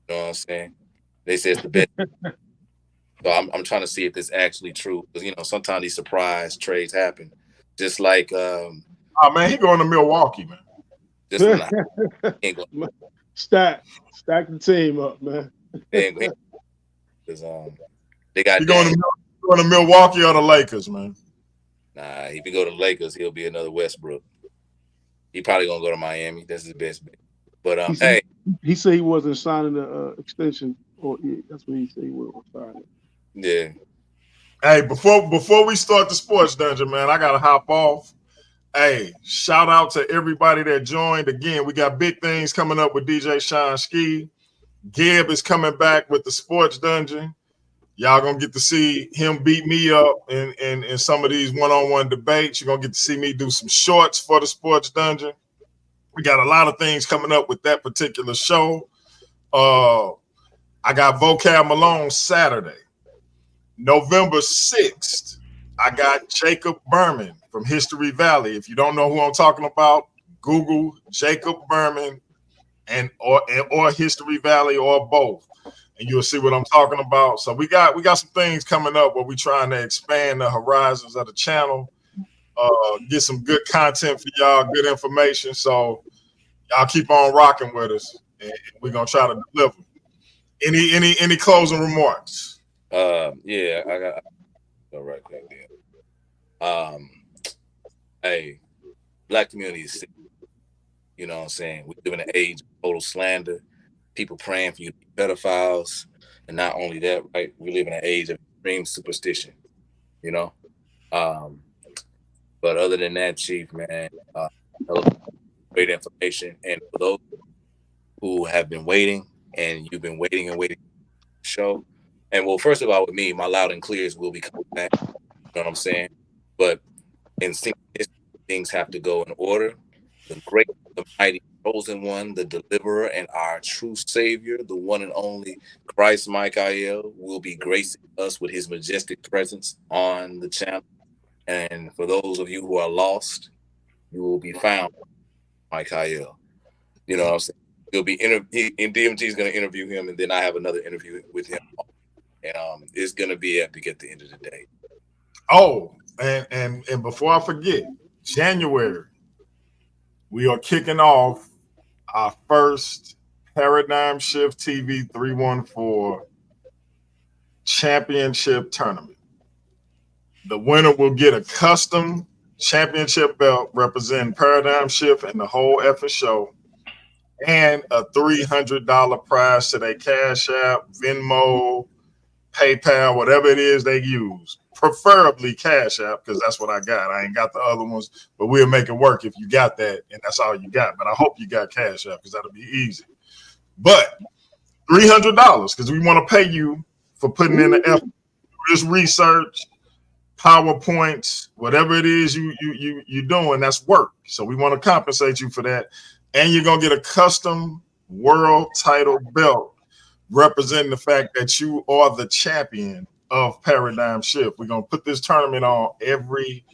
You know what I'm saying? They say it's the best. So I'm trying to see if it's actually true, because sometimes these surprise trades happen. Just like oh man, he going to Milwaukee, man. Just stack the team up, man. They got going to Milwaukee or the Lakers, man. Nah, if he go to the Lakers, he'll be another Westbrook. He probably gonna go to Miami. That's his best bet. But he said he wasn't signing the extension, or that's what he said he wasn't signing. Yeah. Hey, before we start the sports dungeon, man, I gotta hop off. Hey, shout out to everybody that joined. Again, we got big things coming up with DJ Sean Ski. Gib is coming back with the sports dungeon. Y'all gonna get to see him beat me up in some of these one-on-one debates. You're gonna get to see me do some shorts for the sports dungeon. We got a lot of things coming up with that particular show. I got Vocab Malone Saturday. November 6th, I got Jacob Berman from History Valley. If you don't know who I'm talking about, Google Jacob Berman or History Valley or both, and you'll see what I'm talking about. So we got some things coming up where we're trying to expand the horizons of the channel, get some good content for y'all, good information. So y'all keep on rocking with us, and we're gonna try to deliver. Any closing remarks? Yeah, I got go right quick there. Hey, Black community is sick. You know what I'm saying? We live in an age of total slander, people praying for you to be pedophiles, and not only that, right? We live in an age of extreme superstition, But other than that, Chief, man, great information. And for those who have been waiting, and you've been waiting and waiting for the show, and well, first of all, with me, my loud and clears will be coming back. You know what I'm saying? But in synchronicity, things have to go in order. the great, the mighty, chosen one, the deliverer, and our true savior, the one and only Christ Michael, will be gracing us with his majestic presence on the channel. And for those of you who are lost, you will be found, Michael. You know what I'm saying? He'll be and DMG is going to interview him, and then I have another interview with him. And it's going to be epic at the end of the day. Oh, and before I forget, January, we are kicking off our first Paradigm Shift TV 314 championship tournament. The winner will get a custom championship belt representing Paradigm Shift and the whole effing show, and a $300 prize to their Cash App, Venmo, PayPal, whatever it is they use. Preferably Cash App, because that's what I got. I ain't got the other ones, but we'll make it work if you got that, and that's all you got. But I hope you got Cash App, because that'll be easy. But $300, because we want to pay you for putting in the effort, this research, PowerPoints, whatever it is you're doing, that's work. So we want to compensate you for that. And you're going to get a custom world title belt representing the fact that you are the champion of Paradigm Shift. We're going to put this tournament on every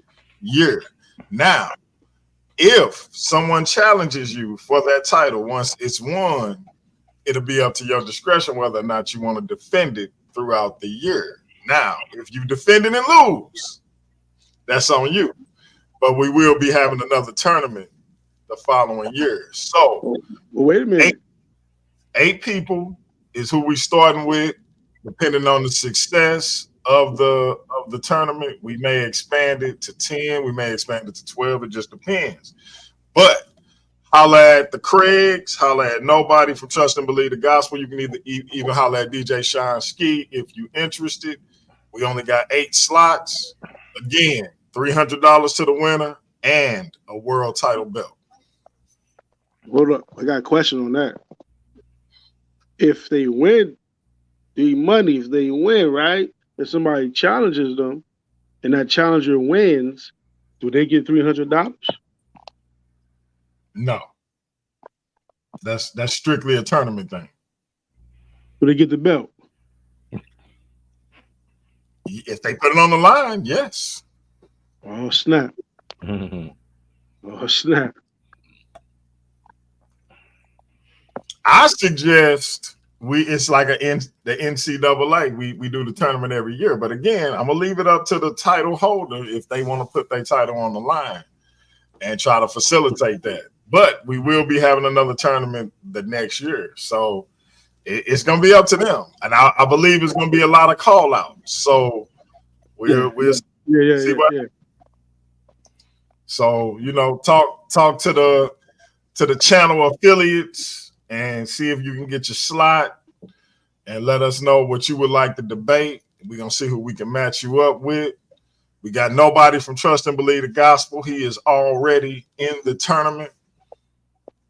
year. Now, if someone challenges you for that title, once it's won, it'll be up to your discretion whether or not you want to defend it throughout the year. Now, if you defend it and lose, that's on you. But we will be having another tournament the following year. So, well, wait a minute. Eight people is who we starting with, depending on the success of the tournament. We may expand it to 10, we may expand it to 12, it just depends. But holla at the Craigs, holla at Nobody from Trust and Believe the Gospel. You can even holla at DJ Sean Ski if you're interested. We only got 8 slots. Again, $300 to the winner and a world title belt. Hold up, I got a question on that. If they win the money, if they win, right? If somebody challenges them and that challenger wins, do they get $300? No. That's strictly a tournament thing. Do they get the belt? If they put it on the line, yes. Oh, snap. Oh, snap. I suggest it's like the NCAA. We do the tournament every year. But again, I'm gonna leave it up to the title holder if they want to put their title on the line and try to facilitate that. But we will be having another tournament the next year. So it's gonna be up to them. And I believe it's gonna be a lot of call outs. So we'll see what. Yeah. So, talk to the channel affiliates and see if you can get your slot and let us know what you would like to debate. We're going to see who we can match you up with. We got Nobody from Trust and Believe the Gospel. He is already in the tournament.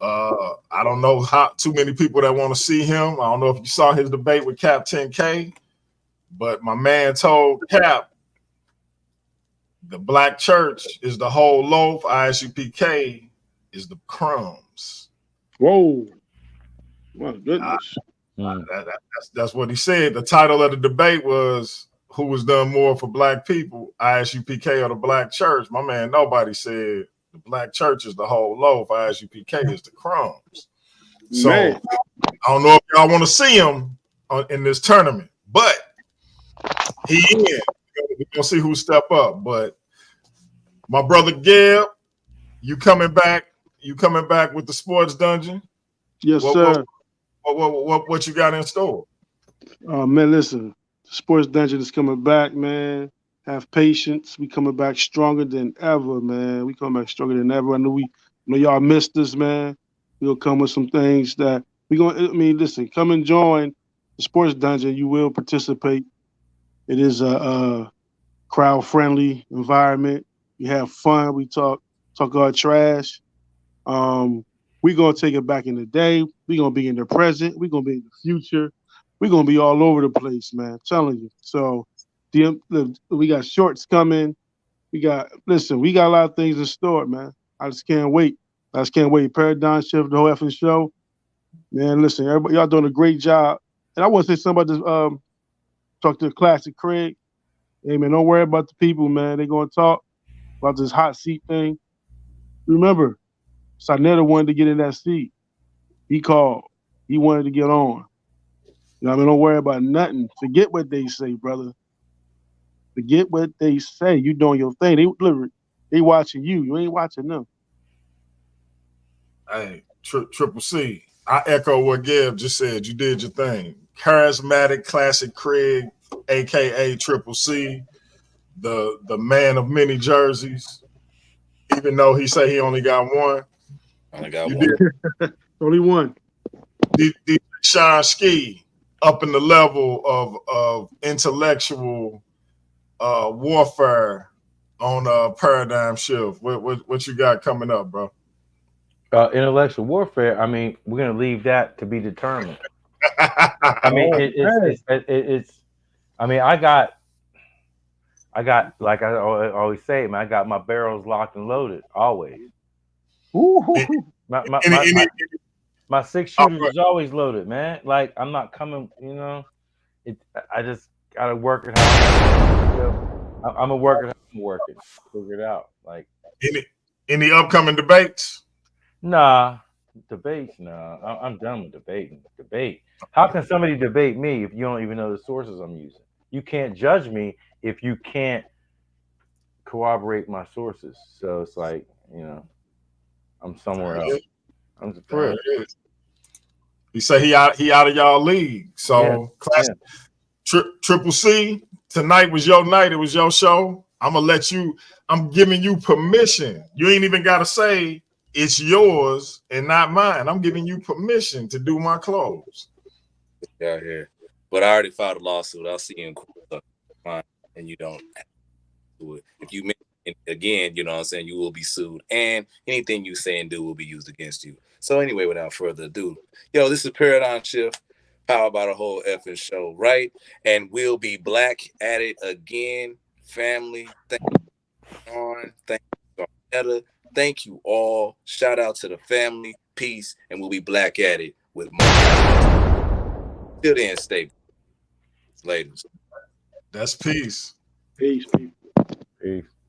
I don't know how too many people that want to see him. I don't know if you saw his debate with Cap 10K, but my man told Cap the black church is the whole loaf, ISUPK is the crumbs. Whoa. My goodness. That's what he said. The title of the debate was who was done more for black people, ISUPK or the black church. My man, Nobody said the black church is the whole loaf, ISUPK is the crumbs. So Man. I don't know if y'all want to see him in this tournament, but he in. We're gonna see who step up. But my brother Gab, you coming back with the sports dungeon? Yes, sir. What you got in store? Man, listen, the sports dungeon is coming back, man. Have patience. We coming back stronger than ever, man. We coming back stronger than ever. I know y'all missed us, man. We'll come with some things that listen, come and join the sports dungeon. You will participate. It is a crowd-friendly environment. We have fun. We talk our trash. We're going to take it back in the day. We're going to be in the present. We're going to be in the future. We're going to be all over the place, man. I'm telling you. So we got shorts coming. We got a lot of things in store, man. I just can't wait. I just can't wait. Paradigm Shift, the whole effing show. Man, listen, everybody, y'all doing a great job. And I want to say something about this. Talk to Classic Craig. Hey, man, don't worry about the people, man. They're going to talk about this hot seat thing. Remember, SaNeter wanted to get in that seat. He called. He wanted to get on. You know what I mean? Don't worry about nothing. Forget what they say, brother. Forget what they say. You doing your thing. They watching you. You ain't watching them. Hey, Triple C. I echo what Gab just said. You did your thing. Charismatic, Classic Craig, aka Triple C, the man of many jerseys. Even though he say he only got one. Only got one. Only one. DJ Sean Ski up in the level of intellectual warfare on Paradigm Shift. What you got coming up, bro? Intellectual warfare. I mean, we're gonna leave that to be determined. I mean, it's. I mean, I got like I always say, man. I got my barrels locked and loaded always. My 6 shooters is always loaded, man. Like I'm not coming, you know. I just gotta work it out. I'm gonna work it out and work it, figure it out. Like any upcoming debates? Nah, debates. Nah, I'm done with debating. Debate. How can somebody debate me if you don't even know the sources I'm using? You can't judge me if you can't corroborate my sources. So it's like, you know, I'm somewhere else. I'm for real. He say he out of y'all league. So Classic Triple C, tonight was your night. It was your show. I'm giving you permission. You ain't even gotta say it's yours and not mine. I'm giving you permission to do my clothes. Yeah, here. But I already filed a lawsuit. I'll see you in court. And you don't do it. If you make it again, you know what I'm saying, you will be sued. And anything you say and do will be used against you. So anyway, without further ado, yo, this is Paradigm Shift, powered by the whole effing show, right? And we'll be black at it again. Family, thank you, Sean. Thank you, SaNeter. Thank you all. Shout out to the family. Peace. And we'll be black at it with more. Till then, stay. Ladies. That's peace. Peace. Peace.